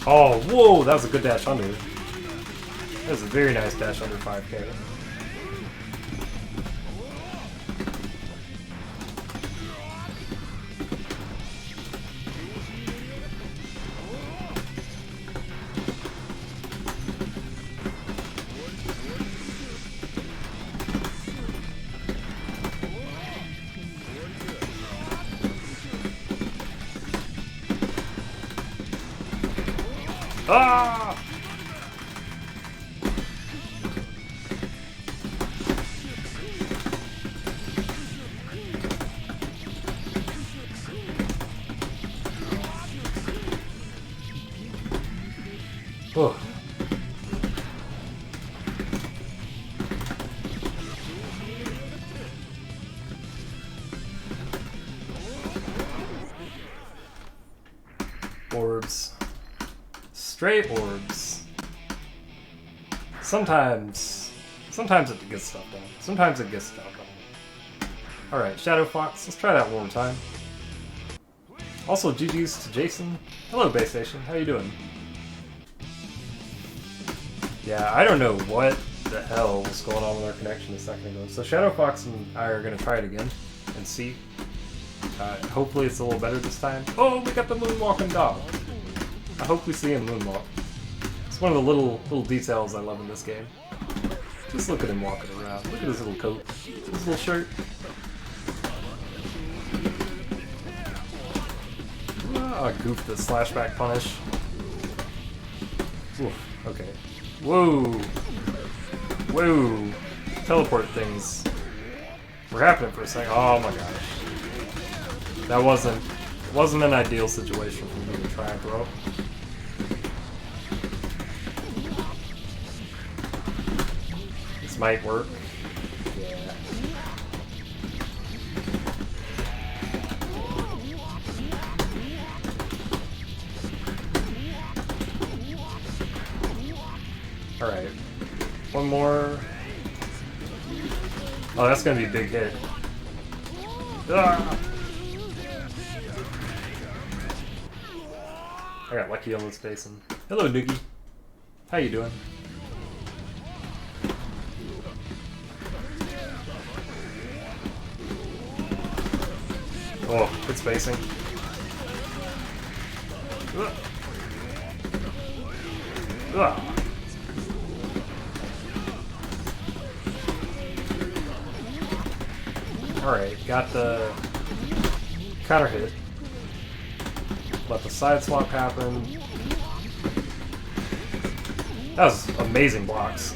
Oh, whoa, that was a good dash under. That was a very nice dash under 5K. Ah! Oh. Orbs. Stray orbs. Sometimes it gets stuff done. Sometimes it gets stuff done. Alright, Shadow Fox, let's try that one more time. Also, GG's to Jason. Hello, Base Station. How you doing? Yeah, I don't know what the hell was going on with our connection a second ago. So Shadow Fox and I are going to try it again and see. Hopefully it's a little better this time. Oh, we got the moonwalking dog. I hope we see him moonwalk. It's one of the little details I love in this game. Just look at him walking around. Look at his little coat, his little shirt. Ah, goof the slashback punish. Oof, okay. Whoa! Whoa! Teleport things were happening for a second. Oh my gosh. That wasn't an ideal situation for me to try and throw. This might work. Yeah. Alright. One more. Oh, that's gonna be a big hit. Ah! I got lucky on this basin. Hello, Noogie. How you doing? Oh, good spacing. Alright, got the counter hit. Let the side swap happen. That was amazing blocks.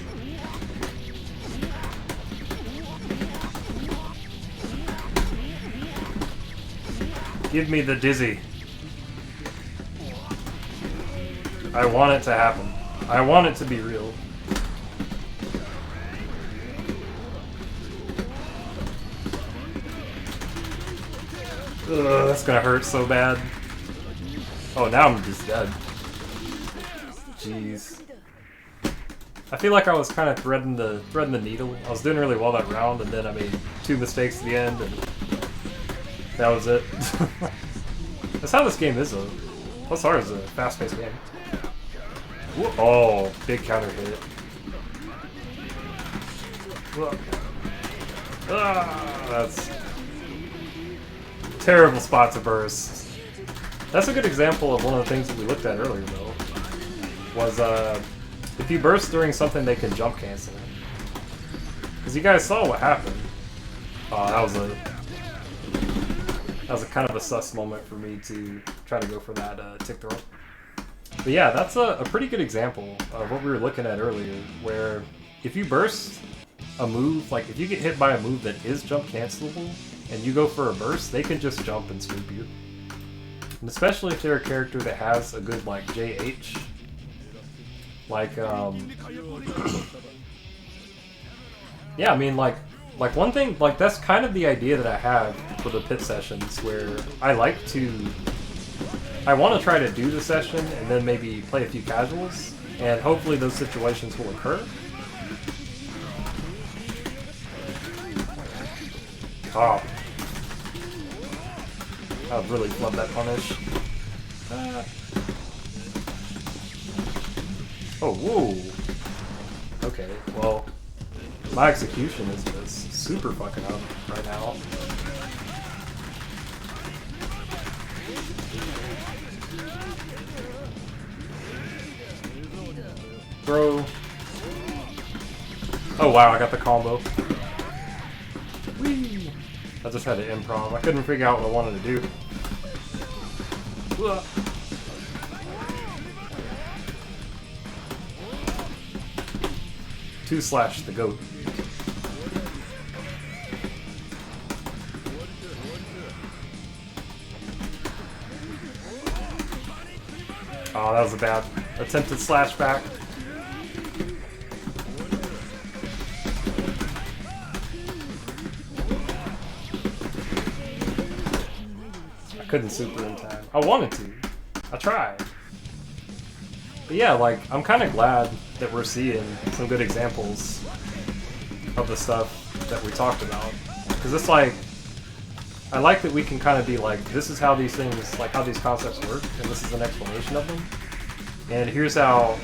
Give me the dizzy. I want it to happen. I want it to be real. Ugh, that's gonna hurt so bad. Oh, now I'm just dead. Jeez. I feel like I was kind of threading the needle. I was doing really well that round, and then I made 2 mistakes at the end, and that was it. That's how this game is, though. Plus, ours is a fast-paced game. Oh, big counter hit. That's terrible spot to burst. That's a good example of one of the things that we looked at earlier, though. Was if you burst during something, they can jump cancel. Because you guys saw what happened. Oh, that was a kind of a sus moment for me to try to go for that tick throw. But yeah, that's a pretty good example of what we were looking at earlier, where if you burst a move, like if you get hit by a move that is jump cancelable, and you go for a burst, they can just jump and swoop you. And especially if they're a character that has a good, like, JH. Like, yeah, I mean, like one thing, like, that's kind of the idea that I have for the pit sessions, where I want to try to do the session and then maybe play a few casuals, and hopefully those situations will occur. Oh. I would really love that punish. Oh, whoa! Okay, well, my execution is just super fucking up right now. Throw. Oh wow, I got the combo. Whee! I just had to improv. I couldn't figure out what I wanted to do. Ugh. Two slash the goat. Oh, that was a bad attempted slash back. I couldn't super in time. I wanted to. I tried. But yeah, like, I'm kind of glad that we're seeing some good examples of the stuff that we talked about. Because it's like, I like that we can kind of be like, this is how these things, like how these concepts work, and this is an explanation of them. And here's how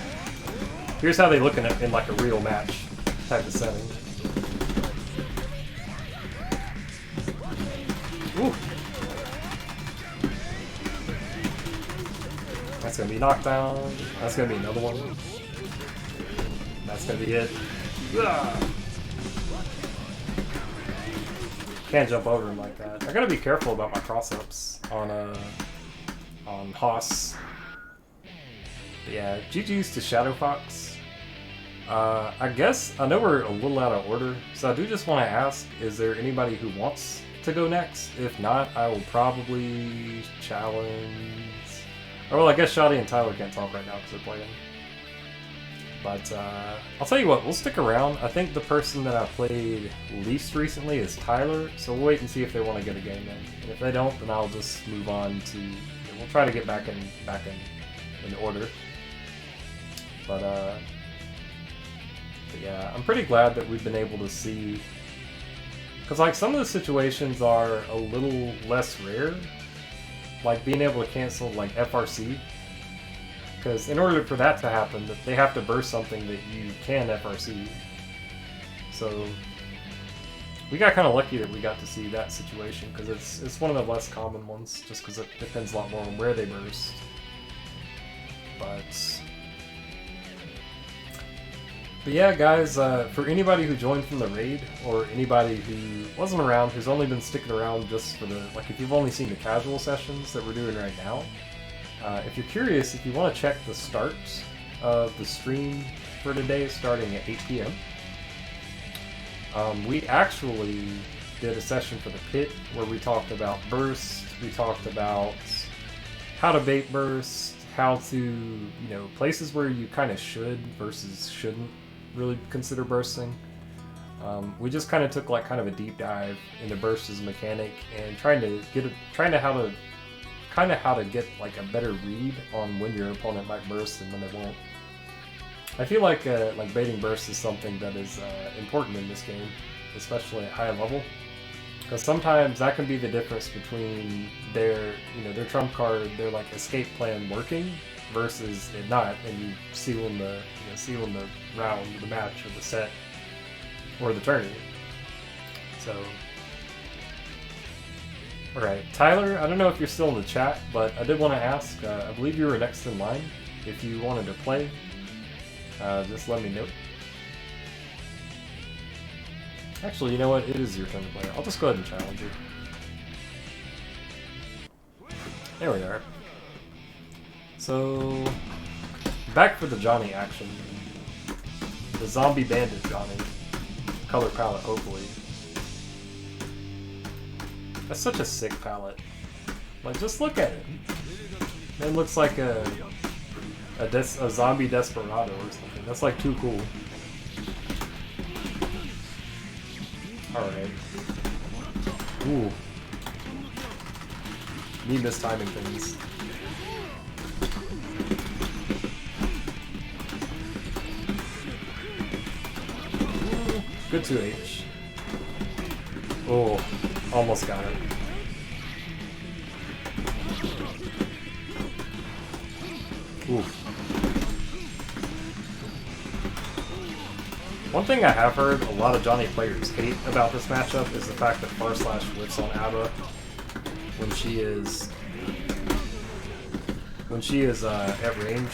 they look in like a real match type of setting. Ooh. That's gonna be knockdown. That's gonna be another one. That's gonna be it. Ugh. Can't jump over him like that. I gotta be careful about my cross-ups on Haas. But yeah, GG's to Shadow Fox. I guess, I know we're a little out of order, so I do just want to ask, is there anybody who wants to go next? If not, I will probably challenge... Oh, well, I guess Shoddy and Tyler can't talk right now because they're playing. But I'll tell you what, we'll stick around. I think the person that I played least recently is Tyler, so we'll wait and see if they want to get a game in. And if they don't, then I'll just move on to... We'll try to get back in order. But yeah, I'm pretty glad that we've been able to see... Because like some of the situations are a little less rare. Like being able to cancel like FRC. Because in order for that to happen, they have to burst something that you can FRC. So we got kind of lucky that we got to see that situation, because it's one of the less common ones, just because it depends a lot more on where they burst. But yeah, guys, for anybody who joined from the raid, or anybody who wasn't around, who's only been sticking around just for the, like, if you've only seen the casual sessions that we're doing right now, if you're curious, if you want to check the start of the stream for today, starting at 8 p.m., we actually did a session for the pit where we talked about burst, we talked about how to bait burst, how to, you know, places where you kind of should versus shouldn't really consider bursting. We just kind of took like kind of a deep dive into burst as a mechanic and trying to how to get like a better read on when your opponent might burst and when they won't. I feel like baiting burst is something that is important in this game, especially at high level, because sometimes that can be the difference between their trump card, their like escape plan working versus it not, and you sealing the round, the match, or the set, or the tournament. So, all right, Tyler, I don't know if you're still in the chat, but I did want to ask. I believe you were next in line. If you wanted to play, just let me know. Actually, you know what? It is your turn to play. I'll just go ahead and challenge you. There we are. So, back for the Johnny action. The Zombie Bandit Johnny. Color palette, hopefully. That's such a sick palette. Like, just look at it. It looks like a zombie desperado or something. That's like too cool. Alright. Ooh. Me mistiming things. Ooh. Good 2H. Oh, almost got it. Ooh. One thing I have heard a lot of Johnny players hate about this matchup is the fact that // whiffs on Abba when she is at range,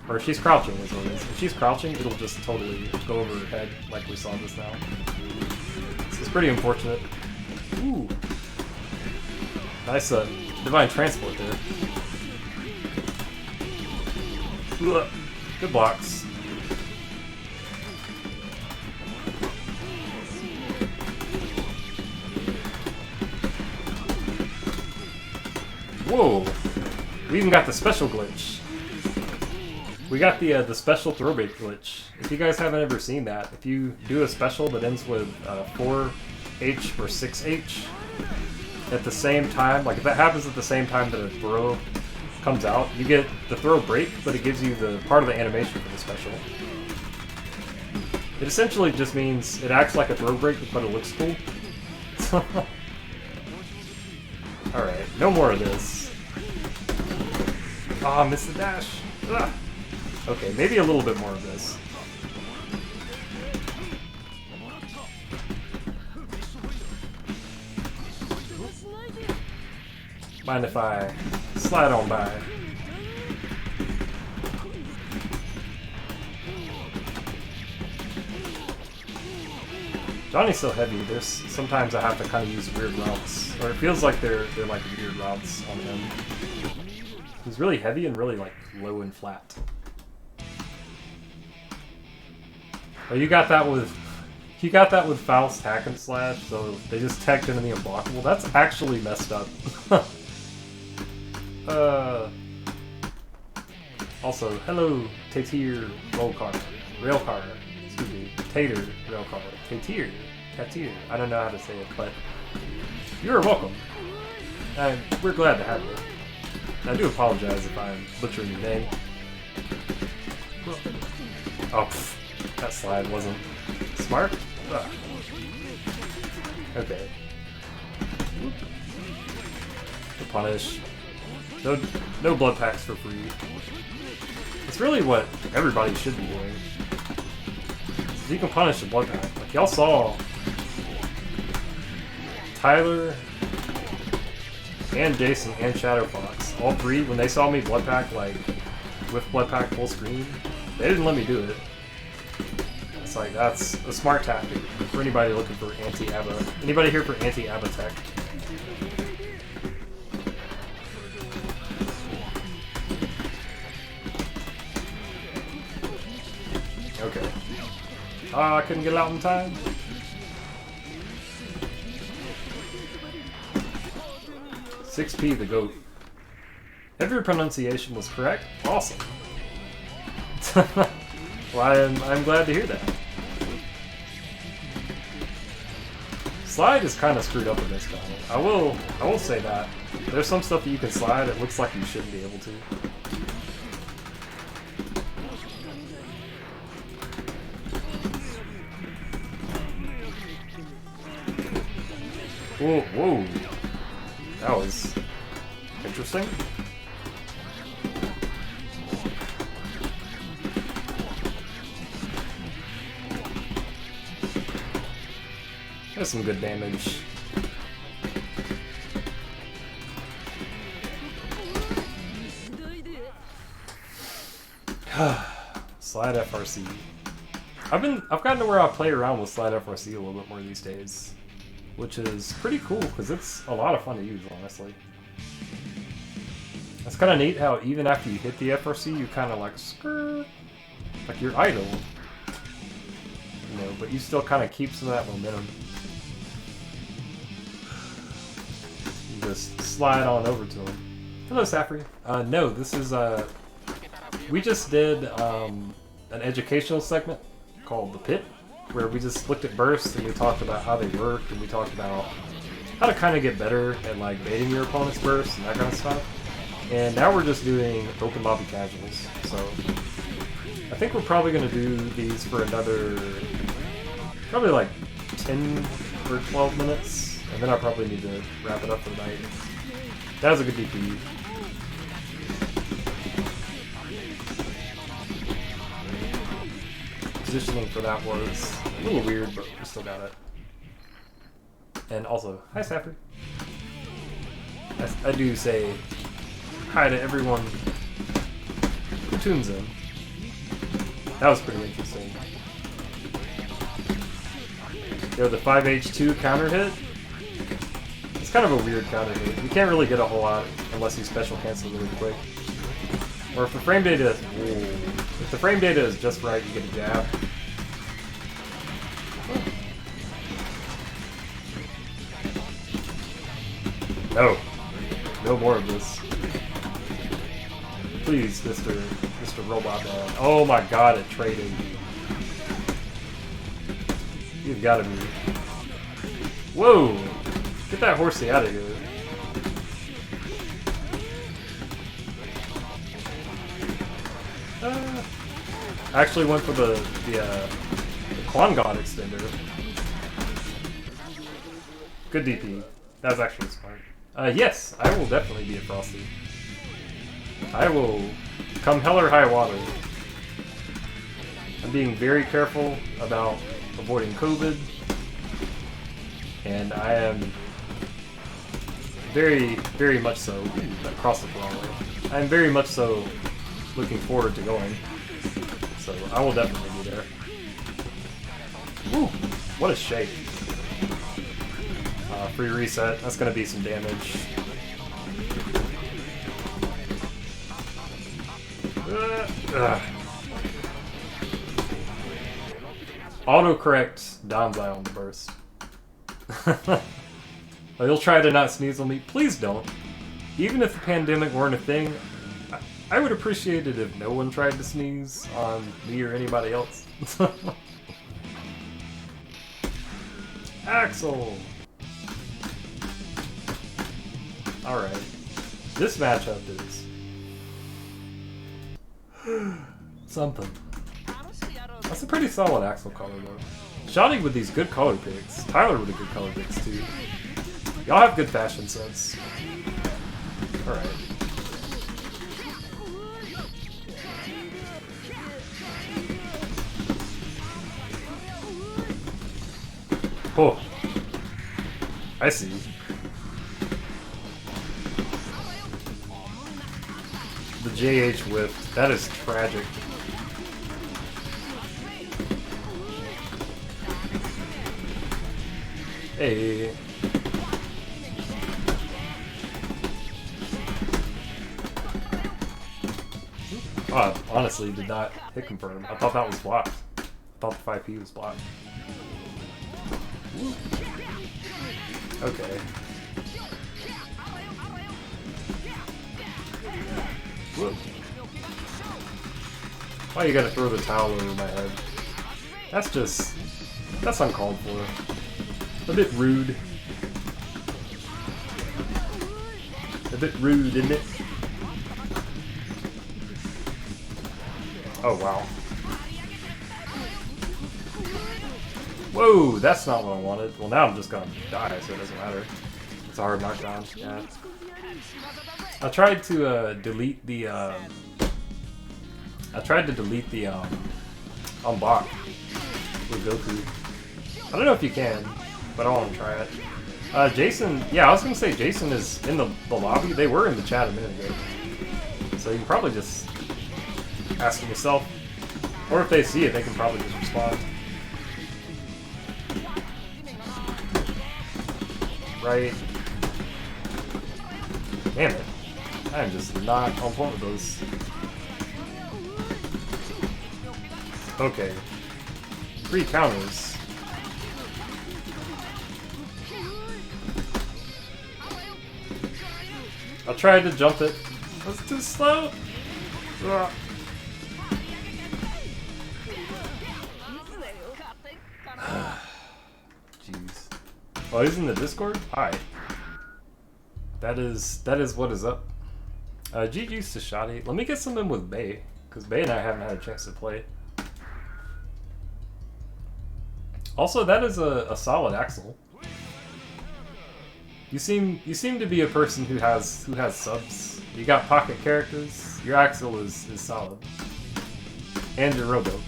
or if she's crouching is what it is. If she's crouching, it'll just totally go over her head like we saw just now. This is pretty unfortunate. Ooh, nice divine transport there. Ugh. Good blocks. Whoa! We even got the special glitch. We got the special throw bait glitch. If you guys haven't ever seen that, if you do a special that ends with 4H or 6H at the same time, like if that happens at the same time that a throw comes out, you get the throw break, but it gives you the part of the animation for the special. It essentially just means it acts like a throw break, but it looks cool. Alright, no more of this. Ah, oh, missed the dash. Ugh. Okay, maybe a little bit more of this. Mind if I slide on by? Johnny's so heavy, there's sometimes I have to kind of use weird routes. Or it feels like they're like weird routes on him. He's really heavy and really like low and flat. Oh, you got that with Faust hack and slash, so they just teched into the unblockable. That's actually messed up. Also, hello, Tatir Railcar. Excuse me, Tater Railcar. Tatir. I don't know how to say it, but you're welcome. And we're glad to have you. I do apologize if I'm butchering your name. Oh, pff, that slide wasn't smart. Ugh. Okay. The punish. No blood packs for free. It's really what everybody should be doing. So you can punish the blood pack. Like y'all saw Tyler and Jason and Shadow Fox, all three, when they saw me blood pack like with blood pack full screen. They didn't let me do it. It's like, that's a smart tactic for anybody looking for anti-ABBA. Anybody here for anti-ABBA tech? Okay. Oh, I couldn't get it out in time. "6P the GOAT." Every pronunciation was correct. Awesome. Well, I'm glad to hear that. Slide is kind of screwed up in this game. I will say that. There's some stuff that you can slide, it looks like you shouldn't be able to. Whoa, whoa. That was interesting. That's some good damage. Slide FRC. I've gotten to where I play around with Slide FRC a little bit more these days, which is pretty cool because it's a lot of fun to use, honestly. It's kind of neat how even after you hit the FRC, you kind of like skirt, like you're idle, you know, but you still kind of keep some of that momentum. You just slide on over to him. Hello, Safri. No, this is we just did an educational segment called The Pit, where we just looked at bursts and we talked about how they worked, and we talked about how to kind of get better at like baiting your opponent's bursts and that kind of stuff. And now we're just doing open lobby casuals. So I think we're probably going to do these for another, probably like 10 or 12 minutes, and then I probably need to wrap it up for the night. That was a good DP. Positioning for that was a little weird, but we still got it. And also, hi Safford. I do say hi to everyone who tunes in. That was pretty interesting. Yo, the 5H2 counter hit. It's kind of a weird counter hit. You can't really get a whole lot unless you special cancel really quick. Or if the frame data, if the frame data is just right, you get a jab. No, no more of this. Please, Mr. Robot Man. Oh my God, it traded. You've got to be. Whoa! Get that horsey out of here. I actually went for the Quan God extender. Good DP. That was actually smart. Yes, I will definitely be a Frosty. I will come hell or high water. I'm being very careful about avoiding COVID, and I am very, very much so. Ooh, that crossed the wrong way. I am very much so looking forward to going. So I will definitely be there. Woo! What a shake. Free reset. That's going to be some damage. Autocorrect Donzai on the burst. You'll try to not sneeze on me. Please don't. Even if the pandemic weren't a thing, I would appreciate it if no one tried to sneeze on me or anybody else. Axel! Alright. This matchup is something. That's a pretty solid Axel color though. Shoddy with these good color picks. Tyler with a good color picks too. Y'all have good fashion sense. Alright. Oh. I see. The JH whiffed. That is tragic. Hey. Oh, honestly, did not hit confirm. I thought that was blocked. I thought the 5P was blocked. Okay. Whoa. Why you gotta throw the towel over my head? That's uncalled for. A bit rude. A bit rude, isn't it? Oh, wow. Whoa, that's not what I wanted. Well, now I'm just gonna die, so it doesn't matter. It's a hard knockdown. Yeah. I tried to delete the unblock with Goku. I don't know if you can, but I want to try it. Jason, yeah, I was gonna say Jason is in the lobby. They were in the chat a minute ago, so you can probably just ask them yourself, or if they see it, they can probably just respond. Right? Damn it! I am just not on point with those. Okay. 3 counters. I tried to jump it. That's too slow. Ugh. Jeez. Oh, he's in the Discord? Hi. That is what is up. GG's to Shoddy. Let me get some in with Bay, because Bay and I haven't had a chance to play. Also, that is a solid Axel. You seem to be a person who has subs. You got pocket characters. Your Axel is solid. And your Robo.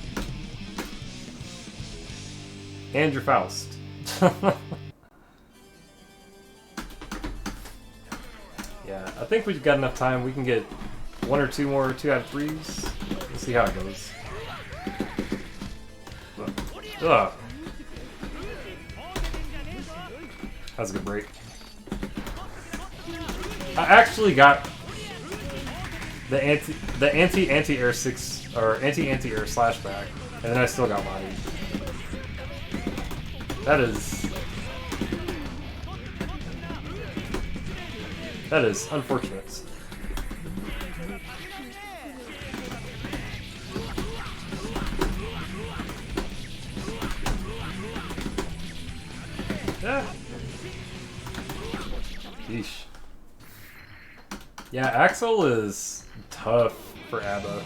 And your Faust. Yeah, I think we've got enough time. We can get 1 or 2 more 2 out of 3s. Let's see how it goes. Ugh. That was a good break. I actually got the anti-air 6 or anti-air slashback, and then I still got bodied. That is unfortunate. Yeah. Yeesh. Yeah, Axel is tough for ABBA.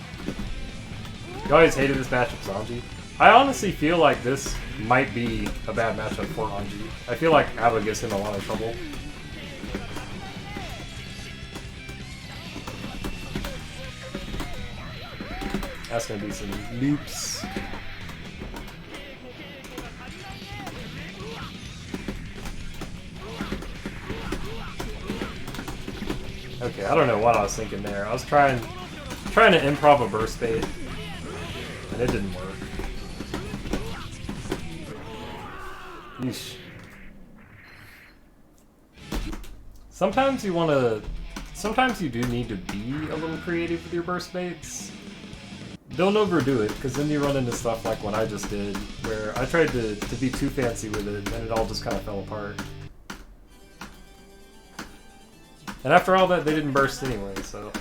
You always hated this matchup, Zanji. I honestly feel like this might be a bad matchup for Anji. I feel like ABBA gets in a lot of trouble. That's gonna be some loops. Okay, I don't know what I was thinking there. I was trying to improv a burst bait, and it didn't work. Yeesh. Sometimes you do need to be a little creative with your burst baits. Don't overdo it, because then you run into stuff like what I just did, where I tried to be too fancy with it, and it all just kind of fell apart. And after all that, they didn't burst anyway, so...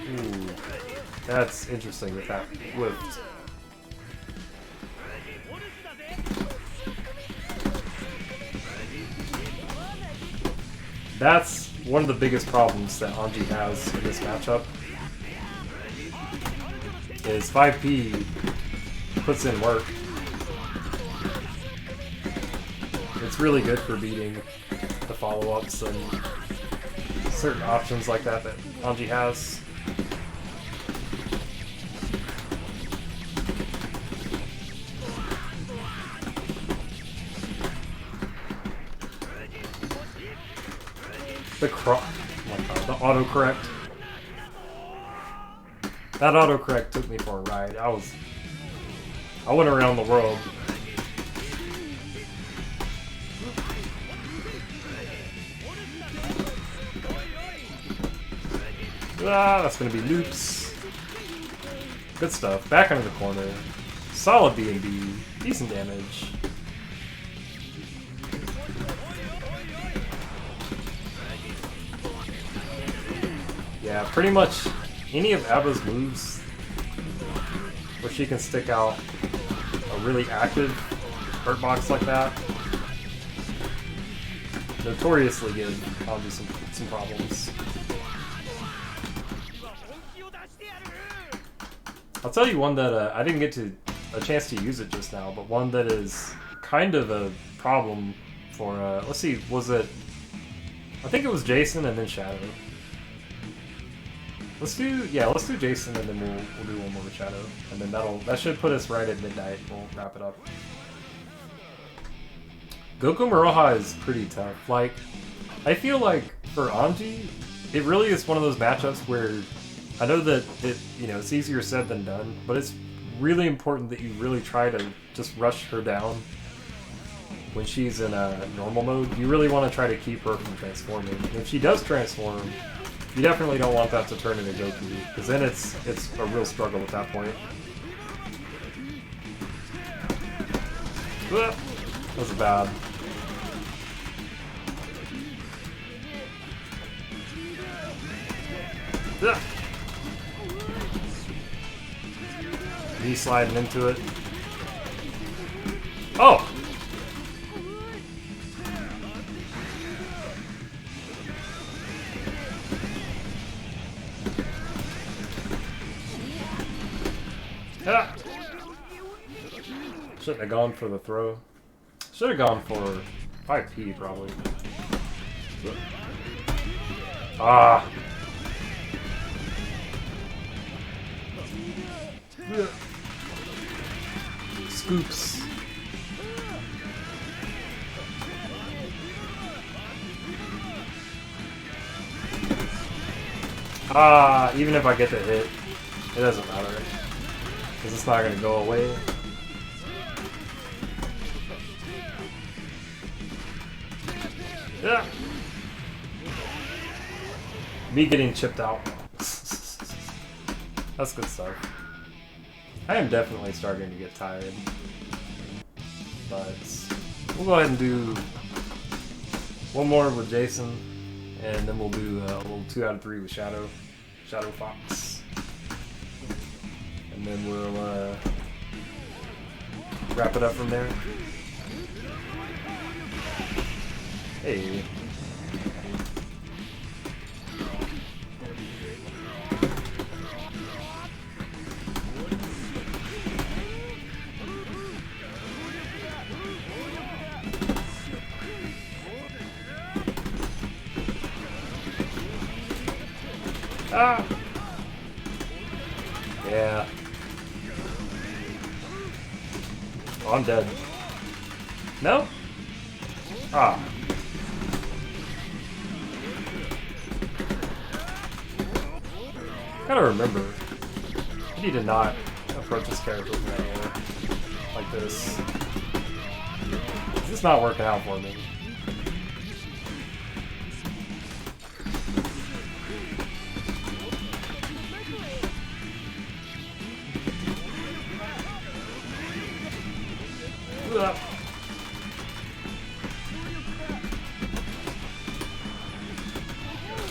Ooh, that's interesting with that whipped. That's one of the biggest problems that Anji has in this matchup. Is 5P puts in work. It's really good for beating the follow-ups and certain options like that Anji has. the oh my god, the autocorrect. That autocorrect took me for a ride. I went around the world. Ah, that's gonna be loops. Good stuff. Back into the corner. Solid B&B. Decent damage. Yeah, pretty much any of Abba's moves where she can stick out a really active hurt box like that notoriously give probably some problems. I'll tell you one that I didn't get a chance to use it just now, but one that is kind of a problem for, let's see, was it, I think it was Jason and then Shadow. Let's do Jason and then we'll do one more with Shadow. And then that should put us right at midnight. We'll wrap it up. Goku Maroha is pretty tough. Like, I feel like for Anji, it really is one of those matchups where I know that it's easier said than done, but it's really important that you really try to just rush her down when she's in a normal mode. You really want to try to keep her from transforming. And if she does transform, you definitely don't want that to turn into Goku, because then it's a real struggle at that point. That was bad. Me sliding into it. Oh! Ah. Shouldn't have gone for the throw. Should have gone for 5P probably. Ah! Scoops. Ah, even if I get the hit, it doesn't matter. Because it's not going to go away. Yeah. Me getting chipped out. That's good stuff. I am definitely starting to get tired. But we'll go ahead and do one more with Jason. And then we'll do a little 2 out of 3 with Shadow Fox. And then we'll wrap it up from there. Hey. Ah! Yeah. Oh, I'm dead. No? Ah. Gotta remember, I need to not approach this character from anywhere like this. It's just not working out for me.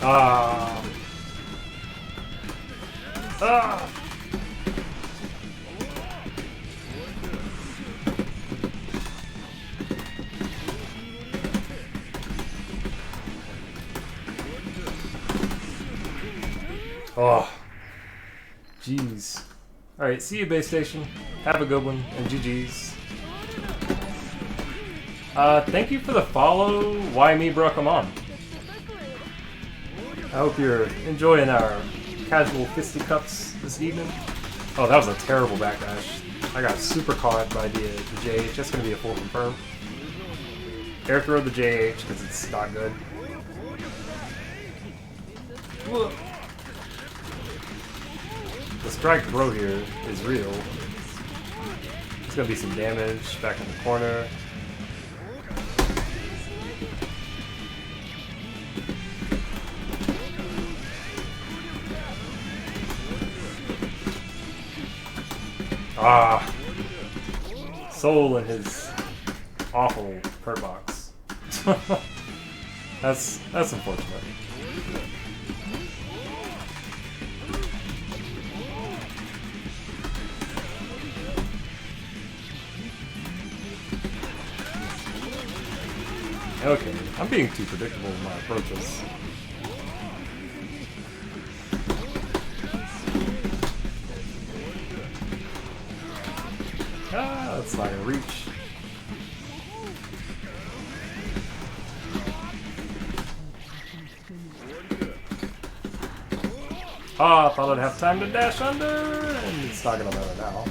Ah. Ah. Oh. Jeez. Alright, see you, base station. Have a good one, and GG's. Thank you for the follow. Why me, bro? Come on. I hope you're enjoying our casual fisticuffs this evening. Oh, that was a terrible backdash. I got super caught by the JH. That's going to be a full confirm. Air throw the JH because it's not good. Whoa. The strike throw here is real. There's gonna be some damage back in the corner. Ah, Soul and his awful hurt box. That's unfortunate. Okay, I'm being too predictable in my approaches. Ah, that's not gonna reach. Ah, I thought I'd have time to dash under, and it's not gonna matter now.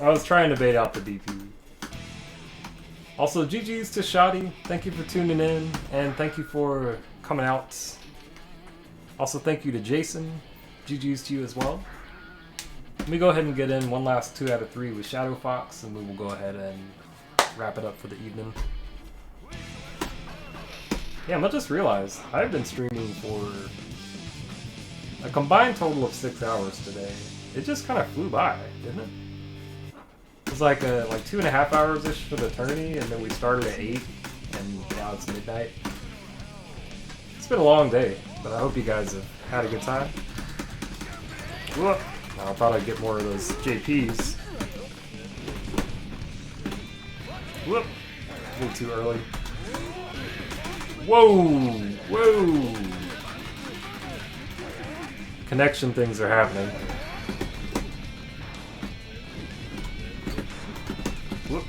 I was trying to bait out the DP. Also, GG's to Shoddy. Thank you for tuning in, and thank you for coming out. Also, thank you to Jason. GG's to you as well. Let me go ahead and get in one last 2 out of 3 with Shadow Fox, and we will go ahead and wrap it up for the evening. Yeah, I just realized I've been streaming for a combined total of 6 hours today. It just kind of flew by, didn't it? It was like 2.5 hours-ish for the tourney, and then we started at 8, and now it's midnight. It's been a long day, but I hope you guys have had a good time. Whoop. I thought I'd get more of those JPs. Whoop. A little too early. Whoa! Whoa! Connection things are happening. Whoop.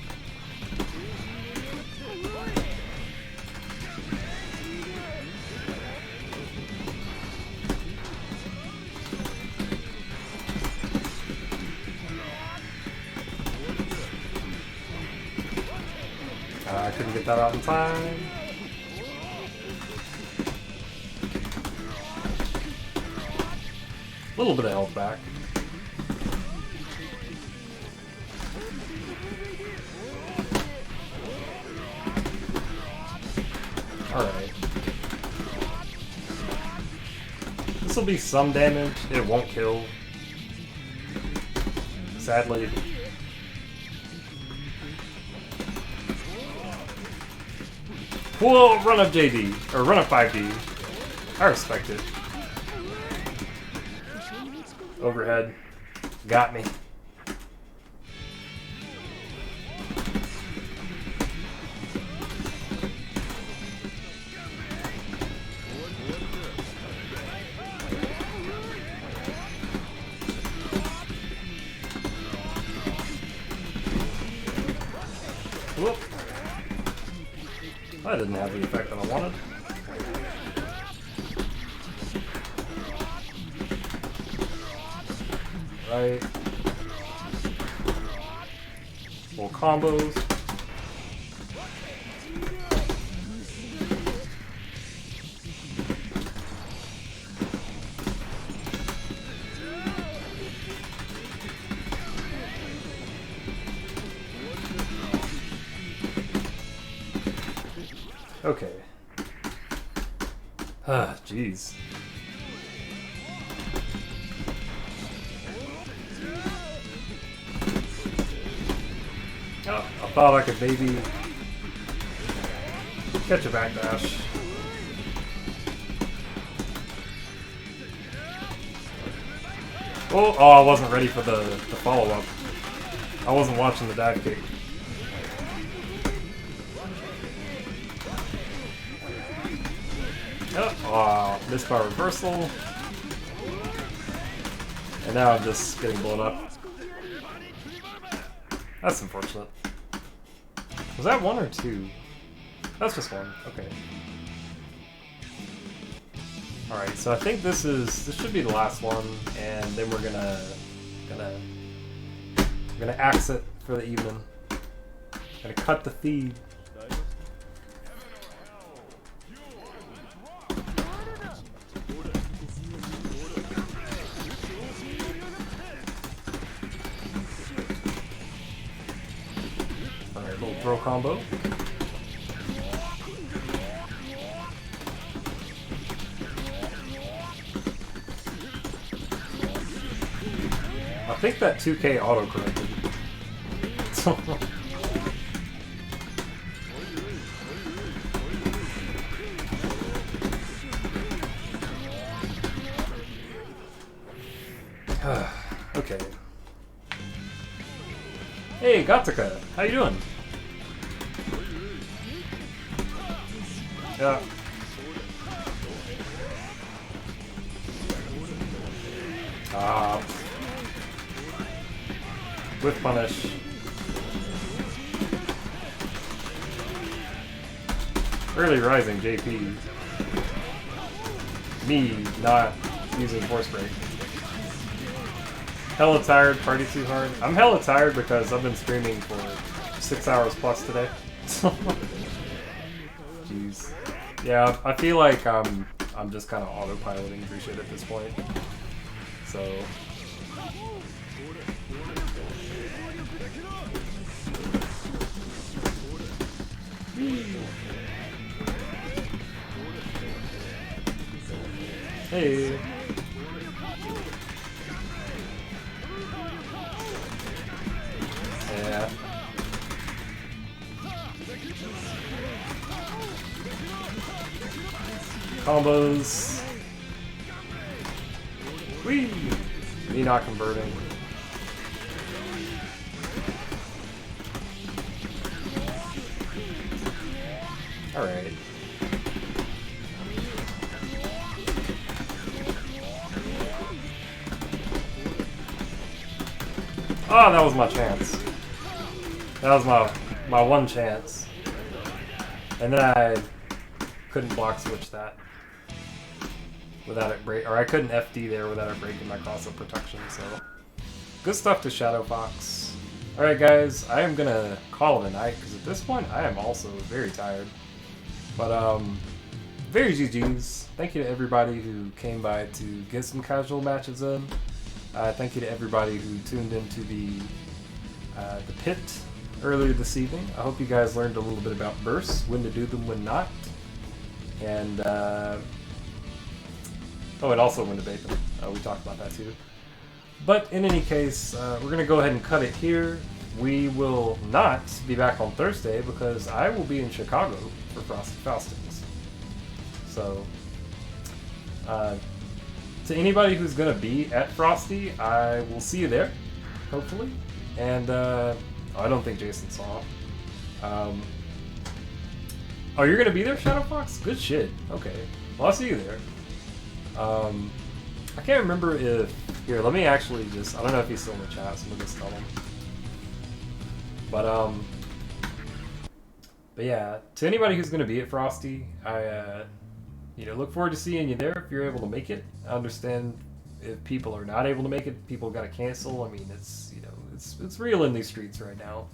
I couldn't get that out in time. A little bit of health back. Alright. This will be some damage. It won't kill. Sadly. Whoa! Run up JD. Or run up 5D. I respect it. Overhead. Got me. Whoop. That didn't have the effect that I wanted. Right. Little combos. Okay. Ah, jeez. Oh, I thought I could maybe catch a backdash. Oh, I wasn't ready for the follow-up. I wasn't watching the dive kick. Oh, missed my reversal. And now I'm just getting blown up. That's unfortunate. Was that 1 or 2? That's just 1. Okay. Alright, so I think this should be the last one, and then we're gonna exit for the evening. Gotta cut the feed. Alright, little throw combo. I think that 2K auto-corrected. Okay. Hey, Gataka! How you doing? Yeah. With punish. Early rising JP. Me not using force break. Hella tired, party too hard. I'm hella tired because I've been streaming for 6 hours plus today. Jeez. Yeah, I feel like I'm just kind of autopiloting through shit at this point. So. Hey. Yeah. Combos. Whee! Me not converting. Alright. Oh, that was my chance. That was my one chance. And then I couldn't block switch that without it break, or I couldn't FD there without it breaking my cross-up protection, so. Good stuff to Shadow Fox. Alright guys, I am gonna call it a night, because at this point I am also very tired. But very GG's. Thank you to everybody who came by to get some casual matches in. Thank you to everybody who tuned into the pit earlier this evening. I hope you guys learned a little bit about bursts, when to do them, when not. And, oh, and also when to bait them. We talked about that too. But in any case, we're going to go ahead and cut it here. We will not be back on Thursday because I will be in Chicago for Frosty Faustings. So, to anybody who's going to be at Frosty, I will see you there, hopefully. And, I don't think Jason saw. Oh, you're going to be there, Shadow Fox? Good shit. Okay. Well, I'll see you there. I can't remember if... Here, let me actually just... I don't know if he's still in the chat, so I'm going to just tell him. But yeah, to anybody who's going to be at Frosty, I look forward to seeing you there if you're able to make it. I understand if people are not able to make it, people got to cancel. I mean, it's it's real in these streets right now.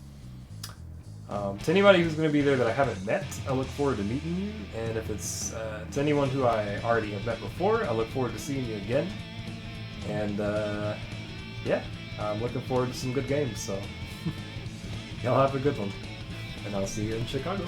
To anybody who's going to be there that I haven't met, I look forward to meeting you. And if it's to anyone who I already have met before, I look forward to seeing you again. And yeah, I'm looking forward to some good games. So y'all have a good one, and I'll see you in Chicago.